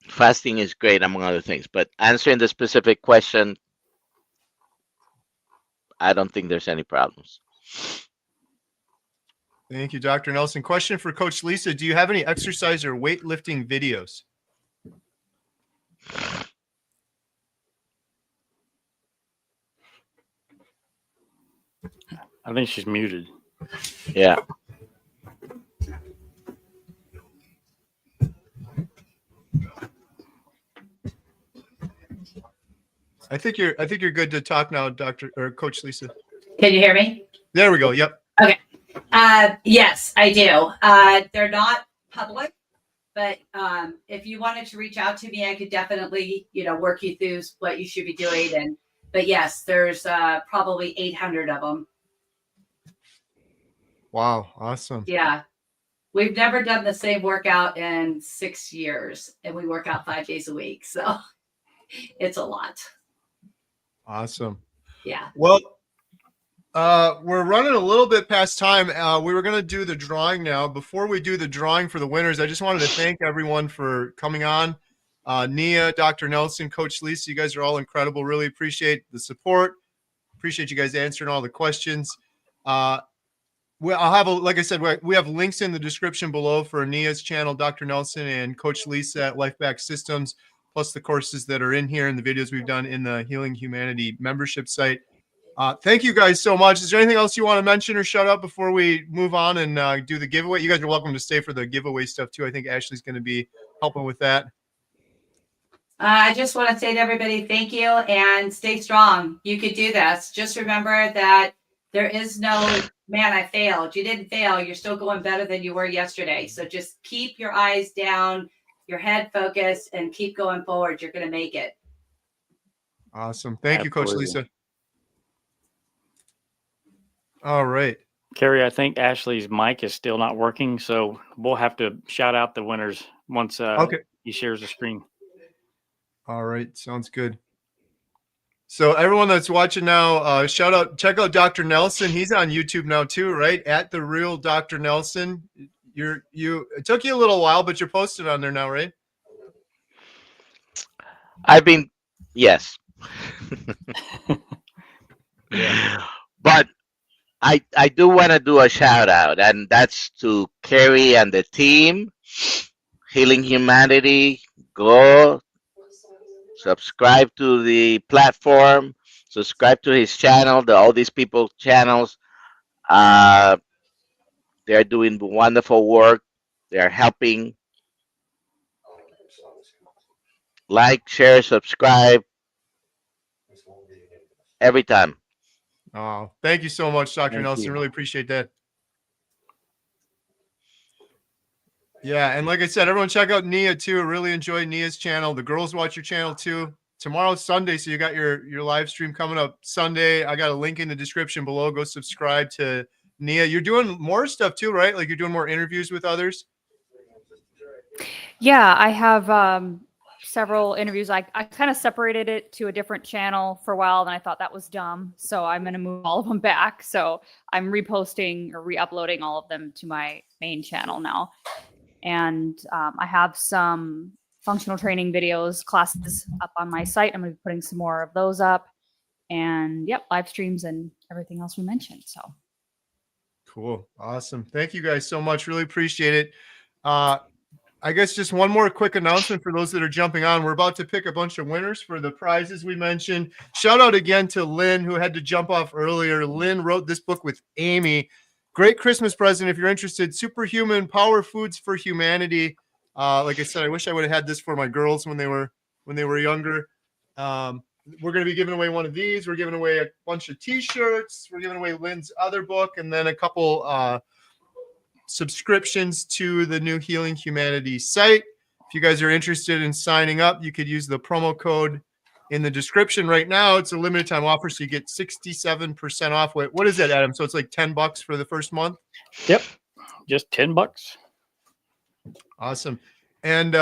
Fasting is great, among other things. But answering the specific question, I don't think there's any problems. Thank you, Dr. Nelson. Question for Coach Lisa. Do you have any exercise or weightlifting videos? I think she's muted. Yeah. I think you're good to talk now, Dr. or Coach Lisa. Can you hear me? There we go. Yep. Okay. Yes, I do. They're not public, but if you wanted to reach out to me, I could definitely, work you through what you should be doing. But yes, there's probably 800 of them. Wow. Awesome. Yeah. We've never done the same workout in 6 years, and we work out 5 days a week. So it's a lot. Awesome. Yeah. Well, we're running a little bit past time. We were going to do the drawing now. Before we do the drawing for the winners, I just wanted to thank everyone for coming on. Nia, Dr. Nelson, Coach Lisa, you guys are all incredible. Really appreciate the support. Appreciate you guys answering all the questions. I'll have, like I said, we have links in the description below for Nia's channel, Dr. Nelson, and Coach Lisa at LifeBack Systems, plus the courses that are in here and the videos we've done in the Healing Humanity membership site. Thank you guys so much. Is there anything else you want to mention or shout out before we move on and do the giveaway? You guys are welcome to stay for the giveaway stuff too. I think Ashley's going to be helping with that. I just want to say to everybody, thank you and stay strong. You could do this. Just remember that there is no, man, I failed. You didn't fail. You're still going better than you were yesterday. So just keep your eyes down, your head focused, and keep going forward. You're going to make it. Awesome. Thank you, Coach Lisa. All right. Carrie, I think Ashley's mic is still not working, so we'll have to shout out the winners once he shares the screen. All right. Sounds good. So everyone that's watching now, check out Dr. Nelson. He's on YouTube now too, right? At The Real Dr. Nelson. It took you a little while, but you're posted on there now, right? Yes. But I do want to do a shout out, and that's to Carrie and the team, Healing Humanity. Go subscribe to the platform, subscribe to his channel, all these people channels. They're doing wonderful work. They're helping. Like, share, subscribe every time. Oh, thank you so much, Dr. Thank Nelson. you. Really appreciate that. Yeah, and like I said, everyone check out Nia too. Really enjoy Nia's channel. The girls watch your channel too. Tomorrow's Sunday, so you got your live stream coming up Sunday. I got a link in the description below. Go subscribe to Nia. You're doing more stuff too, right? Like you're doing more interviews with others. Yeah, I have several interviews. I kind of separated it to a different channel for a while, and I thought that was dumb. So I'm going to move all of them back. So I'm reposting or re-uploading all of them to my main channel now. And I have some functional training videos, classes up on my site. I'm going to be putting some more of those up. And yep, live streams and everything else we mentioned. So cool. Awesome. Thank you guys so much. Really appreciate it. I guess just one more quick announcement for those that are jumping on. We're about to pick a bunch of winners for the prizes we mentioned. Shout out again to Lynn, who had to jump off earlier. Lynn wrote this book with Amy. Great Christmas present if you're interested. Superhuman Power Foods for Humanity. Like I said, I wish I would have had this for my girls when they were younger. We're going to be giving away one of these. We're giving away a bunch of T-shirts. We're giving away Lynn's other book, and then a couple subscriptions to the new Healing Humanity site. If you guys are interested in signing up, you could use the promo code in the description right now. It's a limited time offer, so you get 67% off. Wait, what is that, Adam? So it's like $10 for the first month? Yep. Just $10. Awesome. And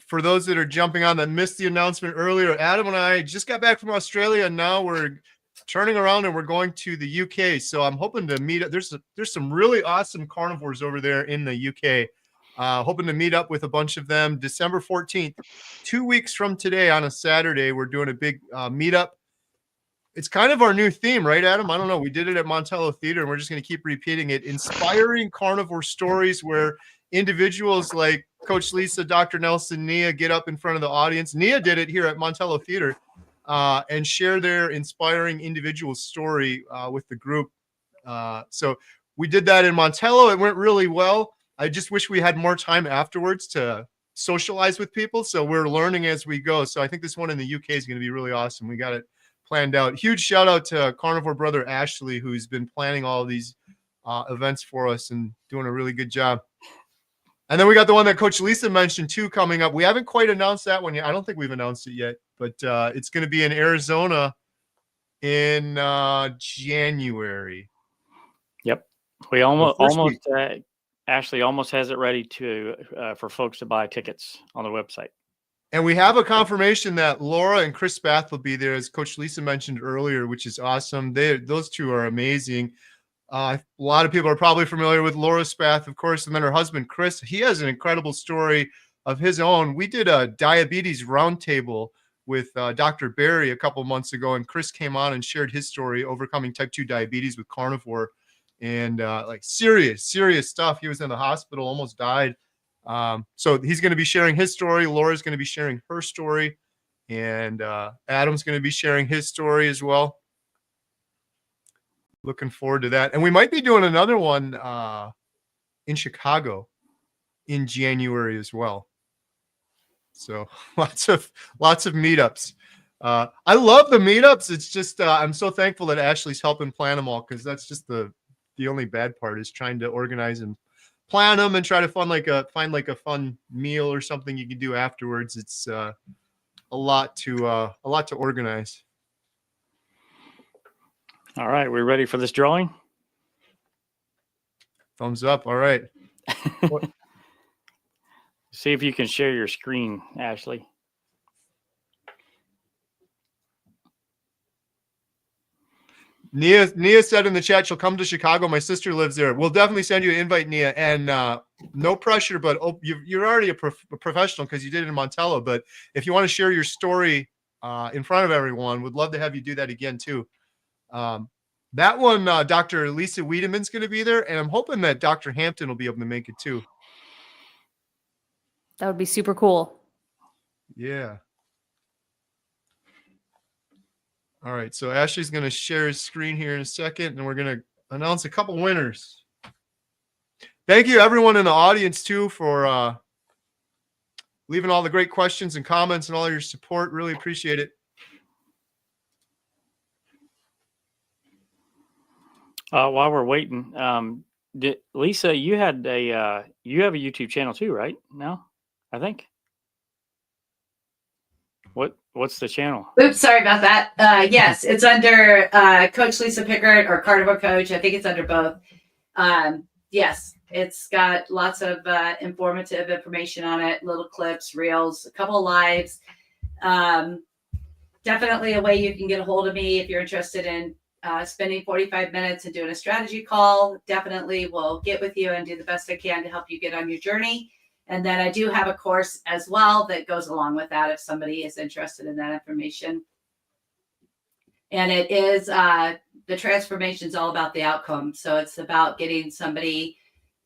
for those that are jumping on that missed the announcement earlier, Adam and I just got back from Australia, and now we're turning around and we're going to the UK. So I'm hoping to meet up. There's some really awesome carnivores over there in the UK. Hoping to meet up with a bunch of them December 14th, 2 weeks from today on a Saturday. We're doing a big meetup. It's kind of our new theme, right, Adam? I don't know. We did it at Montello Theater, and we're just going to keep repeating it. Inspiring carnivore stories where individuals like Coach Lisa, Dr. Nelson, Nia get up in front of the audience. Nia did it here at Montello Theater. And share their inspiring individual story with the group. So we did that in Montello. It went really well. I just wish we had more time afterwards to socialize with people. So we're learning as we go. So I think this one in the UK is going to be really awesome. We got it planned out. Huge shout out to Carnivore brother Ashley, who's been planning all of these events for us and doing a really good job. And then we got the one that Coach Lisa mentioned too coming up. We haven't quite announced that one yet. I don't think we've announced it yet, but it's going to be in Arizona in January. Yep. We almost Ashley almost has it ready to for folks to buy tickets on the website. And we have a confirmation that Laura and Chris Spath will be there, as Coach Lisa mentioned earlier, which is awesome. Those two are amazing. A lot of people are probably familiar with Laura Spath, of course, and then her husband, Chris. He has an incredible story of his own. We did a diabetes roundtable with Dr. Barry a couple months ago, and Chris came on and shared his story, overcoming type 2 diabetes with Carnivore, and like serious stuff. He was in the hospital, almost died. So he's going to be sharing his story. Laura's going to be sharing her story, and Adam's going to be sharing his story as well. Looking forward to that. And we might be doing another one in Chicago in January as well. So lots of meetups. I love the meetups. It's just I'm so thankful that Ashley's helping plan them all, because that's just the only bad part is trying to organize and plan them and try to find like a fun meal or something you can do afterwards. It's a lot to organize. All right, we're ready for this drawing. Thumbs up. All right. See if you can share your screen, Ashley. Nia said in the chat she'll come to Chicago. My sister lives there. We'll definitely send you an invite, Nia. And no pressure, but you're already a professional because you did it in Montello. But if you want to share your story in front of everyone, would love to have you do that again too. That one, Dr. Lisa Wiedemann's going to be there, and I'm hoping that Dr. Hampton will be able to make it too. that would be super cool. Yeah. All right, so Ashley's going to share his screen here in a second, and we're going to announce a couple winners. Thank you, everyone in the audience, too, for leaving all the great questions and comments and all your support. Really appreciate it. While we're waiting, Lisa, you have a YouTube channel too, right? Now, I think. What's the channel? Oops, sorry about that. Yes, it's under Coach Lisa Pickard or Carnivore Coach. I think it's under both. yes, it's got lots of informative information on it, little clips, reels, a couple of lives. Definitely a way you can get a hold of me if you're interested in spending 45 minutes and doing a strategy call. Definitely will get with you and do the best I can to help you get on your journey. And then I do have a course as well that goes along with that if somebody is interested in that information. And it is the transformation is all about the outcome. So it's about getting somebody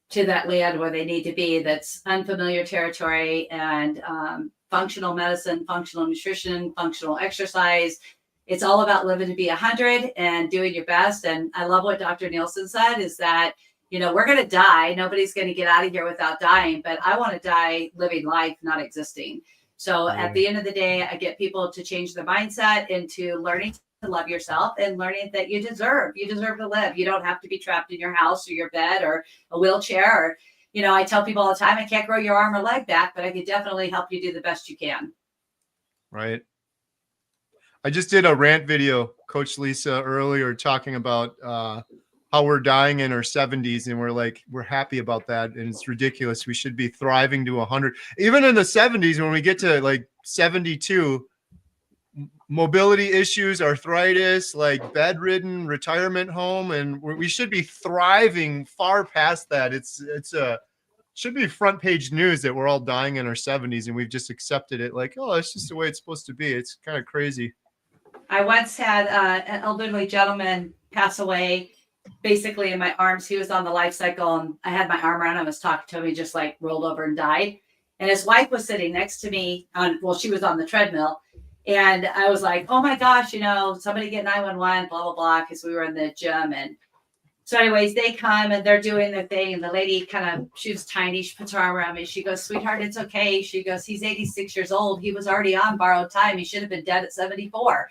to that land where they need to be. That's unfamiliar territory, and functional medicine, functional nutrition, functional exercise. It's all about living to be 100 and doing your best. And I love what Dr. Nielsen said is that, you know, we're going to die. Nobody's going to get out of here without dying, but I want to die living life, not existing. So at the end of the day, I get people to change their mindset into learning to love yourself and learning that you deserve to live. You don't have to be trapped in your house or your bed or a wheelchair. Or, you know, I tell people all the time, I can't grow your arm or leg back, but I can definitely help you do the best you can. Right. I just did a rant video, Coach Lisa, earlier talking about how we're dying in our 70s, and we're happy about that, and it's ridiculous. We should be thriving to 100. Even in the 70s, when we get to like 72, mobility issues, arthritis, like bedridden, retirement home, and we should be thriving far past that. It's should be front page news that we're all dying in our 70s, and we've just accepted it like, oh, it's just the way it's supposed to be. It's kind of crazy. I once had an elderly gentleman pass away basically in my arms. He was on the life cycle, and I had my arm around him. I was talking to him. He just like rolled over and died. And his wife was sitting next to me she was on the treadmill. And I was like, oh my gosh, you know, somebody get 911, blah, blah, blah, because we were in the gym. And so anyways, they come and they're doing their thing. And the lady she was tiny. She puts her arm around me. She goes, sweetheart, it's okay. She goes, he's 86 years old. He was already on borrowed time. He should have been dead at 74.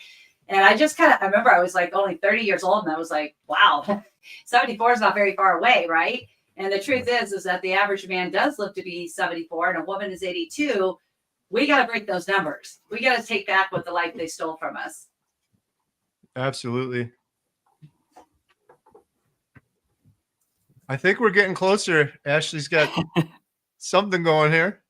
And I just I remember I was like only 30 years old. And I was like, wow, 74 is not very far away, right? And the truth is that the average man does live to be 74 and a woman is 82. We got to break those numbers. We got to take back what the life they stole from us. Absolutely. I think we're getting closer. Ashley's got something going here.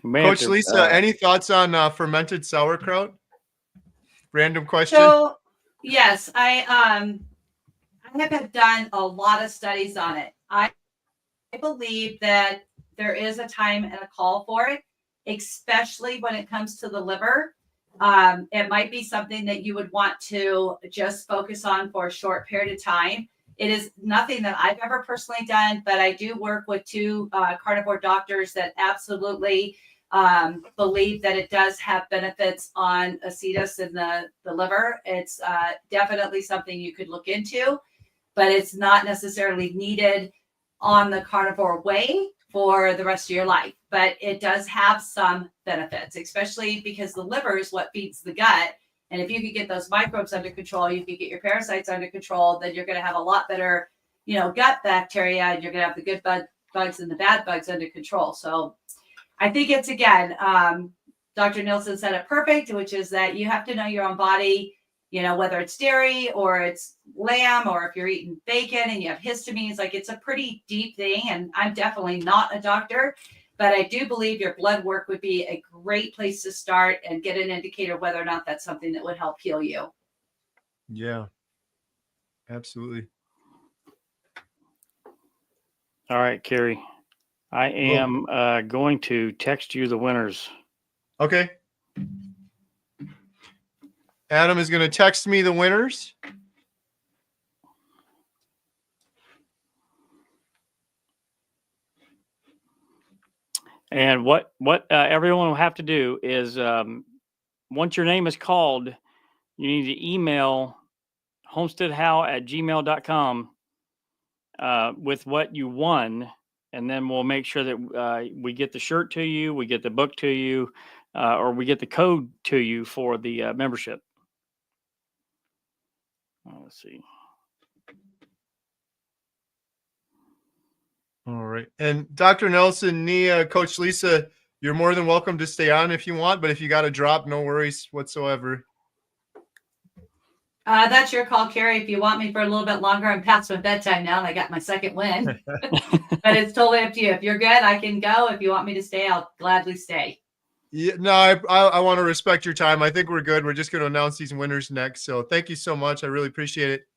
Coach Lisa, any thoughts on fermented sauerkraut? Random question. So, yes, I have done a lot of studies on it. I believe that there is a time and a call for it, especially when it comes to the liver. It might be something that you would want to just focus on for a short period of time. It is nothing that I've ever personally done, but I do work with 2 carnivore doctors that absolutely believe that it does have benefits on acetus in the liver. It's definitely something you could look into, but it's not necessarily needed on the carnivore way for the rest of your life. But it does have some benefits, especially because the liver is what feeds the gut. And if you could get those microbes under control, you could get your parasites under control, then you're going to have a lot better, gut bacteria, and you're going to have the good bugs and the bad bugs under control. So I think it's, again, Dr. Nielsen said it perfect, which is that you have to know your own body, whether it's dairy or it's lamb, or if you're eating bacon and you have histamines, like it's a pretty deep thing. And I'm definitely not a doctor, but I do believe your blood work would be a great place to start and get an indicator whether or not that's something that would help heal you. Yeah, absolutely. All right, Carrie. I am going to text you the winners. Okay. Adam is going to text me the winners. And what everyone will have to do is once your name is called, you need to email homesteadhow@gmail.com with what you won. And then we'll make sure that we get the shirt to you, we get the book to you, or we get the code to you for the membership. Let's see. All right. And Dr. Nelson, Nia, Coach Lisa, you're more than welcome to stay on if you want, but if you got to drop, no worries whatsoever. That's your call, Carrie. If you want me for a little bit longer, I'm past my bedtime now, and I got my second win. But it's totally up to you. If you're good, I can go. If you want me to stay, I'll gladly stay. Yeah, no, I want to respect your time. I think we're good. We're just going to announce these winners next. So thank you so much. I really appreciate it.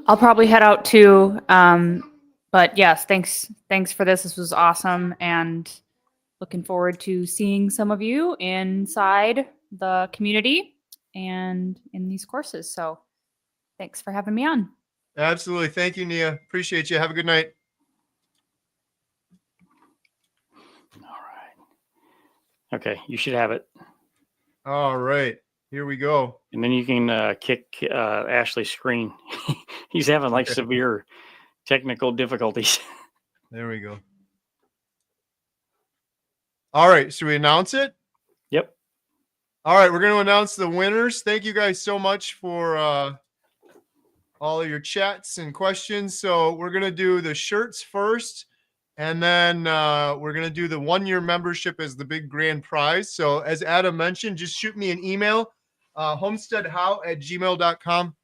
I'll probably head out too. But yes, thanks for this. This was awesome, and looking forward to seeing some of you inside the community and in these courses. So thanks for having me on. Absolutely. Thank you, Nia. Appreciate you. Have a good night. Okay, you should have it. All right, here we go. And then you can kick Ashley's screen. He's having like severe technical difficulties. There we go. All right, should we announce it? Yep. All right, we're going to announce the winners. Thank you guys so much for all of your chats and questions. So we're going to do the shirts first, and then we're going to do the 1-year membership as the big grand prize. So as Adam mentioned, just shoot me an email, homesteadhow@gmail.com.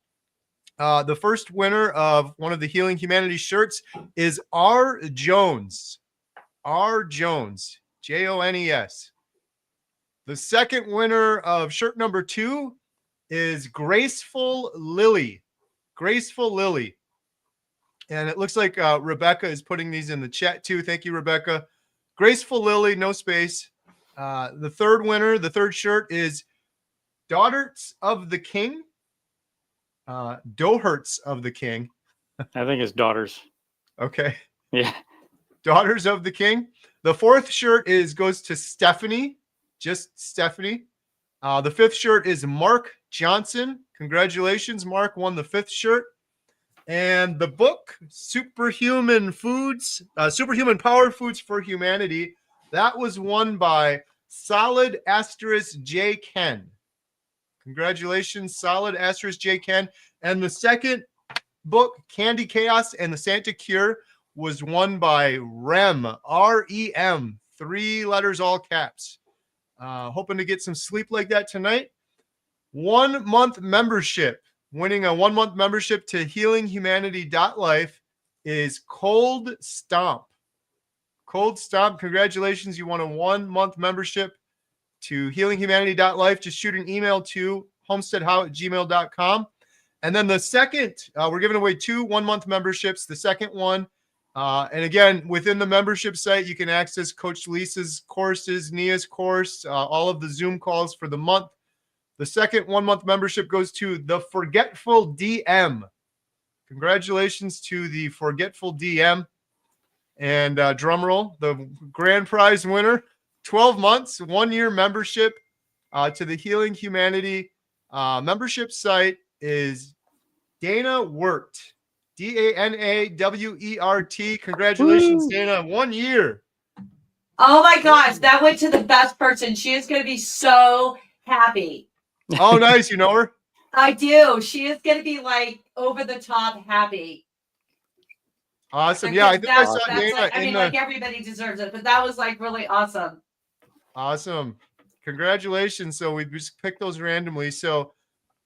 The first winner of one of the Healing Humanity shirts is R. Jones. R. Jones, Jones. The second winner of shirt number 2 is Graceful Lily. Graceful Lily. And it looks like Rebecca is putting these in the chat too. Thank you, Rebecca. Graceful Lily, no space. The third winner, the third shirt is Daughters of the King. Doherts of the King. I think it's daughters. Okay. Yeah. Daughters of the King. The fourth shirt goes to Stephanie. Just Stephanie. The fifth shirt is Mark Johnson. Congratulations, Mark won the fifth shirt. And the book, Superhuman Powered Foods for Humanity, that was won by Solid * J. Ken. Congratulations, Solid * J. Ken. And the second book, Candy Chaos and the Santa Cure, was won by Rem, R-E-M, 3 letters, all caps. Hoping to get some sleep like that tonight. 1-month membership. Winning a 1-month membership to healinghumanity.life is Cold Stomp. Cold Stomp, congratulations. You won a 1-month membership to healinghumanity.life. Just shoot an email to homesteadhow@gmail.com. And then the second, we're giving away 2 1-month memberships. The second one, and again, within the membership site, you can access Coach Lisa's courses, Nia's course, all of the Zoom calls for the month. The second 1-month membership goes to the Forgetful DM. Congratulations to the Forgetful DM. And drum roll, the grand prize winner, 12 months, 1-year membership to the Healing Humanity membership site is Dana Wert. DANAWERT. Congratulations, Dana. 1 year. Oh my gosh, that went to the best person. She is going to be so happy. Oh, nice. You know her? I do. She is going to be like over the top happy. Awesome. Yeah, I think I saw Dana like, I mean, like everybody deserves it, but that was like really awesome. Awesome. Congratulations. So we just picked those randomly. So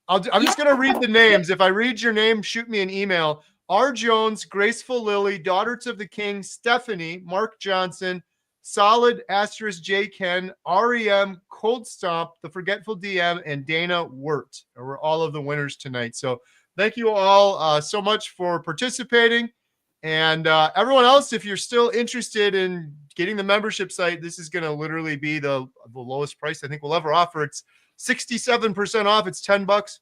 I'm just going to read the names. If I read your name, shoot me an email. R. Jones, Graceful Lily, Daughters of the King, Stephanie, Mark Johnson, Solid * J. Ken, REM, Cold Stomp, the Forgetful DM, and Dana Wert are all of the winners tonight. So thank you all so much for participating. And everyone else, if you're still interested in getting the membership site, this is going to literally be the lowest price I think we'll ever offer. It's 67% off. It's $10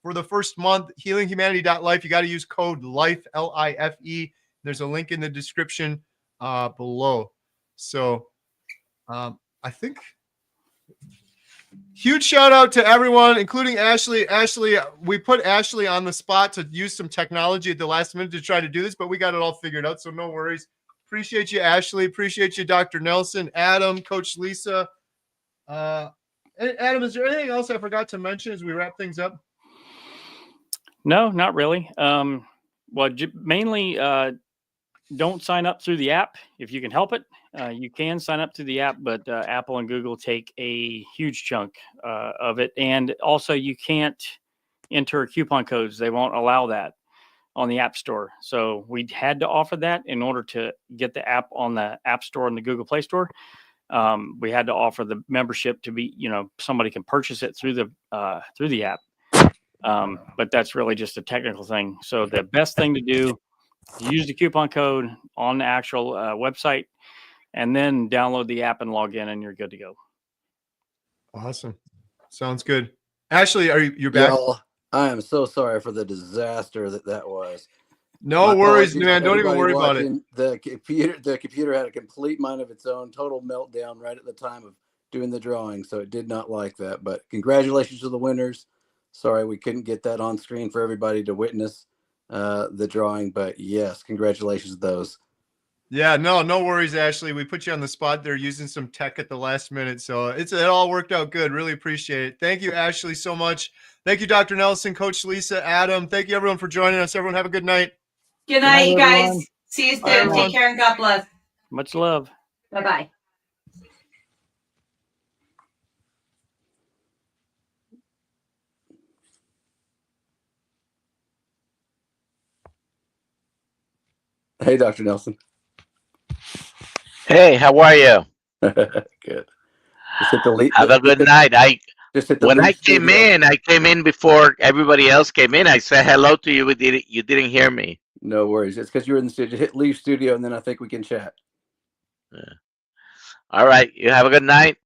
for the first month. Healinghumanity.life. You got to use code LIFE, LIFE. There's a link in the description below. So I think huge shout out to everyone, including Ashley. Ashley, we put Ashley on the spot to use some technology at the last minute to try to do this, but we got it all figured out, so no worries. Appreciate you, Ashley. Appreciate you, Dr. Nelson, Adam, Coach Lisa. Adam, is there anything else I forgot to mention as we wrap things up? No, not really. Well, mainly don't sign up through the app if you can help it. You can sign up through the app, but Apple and Google take a huge chunk of it. And also, you can't enter coupon codes. They won't allow that on the App Store. So we had to offer that in order to get the app on the App Store and the Google Play Store. We had to offer the membership to be, somebody can purchase it through the app. But that's really just a technical thing. So the best thing to do, use the coupon code on the actual website, and then download the app and log in, and you're good to go. Awesome. Sounds good. Ashley, you're back? Y'all, I am so sorry for the disaster that was. No worries, man. Don't even worry about it. The computer had a complete mind of its own, total meltdown right at the time of doing the drawing, so it did not like that. But congratulations to the winners. Sorry we couldn't get that on screen for everybody to witness the drawing, but yes, congratulations to those. Yeah, no worries, Ashley. We put you on the spot there using some tech at the last minute, so it all worked out good. Really appreciate it. Thank you, Ashley, so much. Thank you, Dr. Nelson, Coach Lisa, Adam. Thank you, everyone, for joining us. Everyone, have a good night. Good night, you guys. Everyone. See you Bye, soon. everyone. Take care and God bless. Much love. Bye-bye. Hey, Dr. Nelson. Hey, how are you? Good. Just hit the Have a good night. When I came studio. in before everybody else came in. I said hello to you, but you didn't hear me. No worries. It's because you were in the studio. Hit leave studio, and then I think we can chat. Yeah. All right. You have a good night.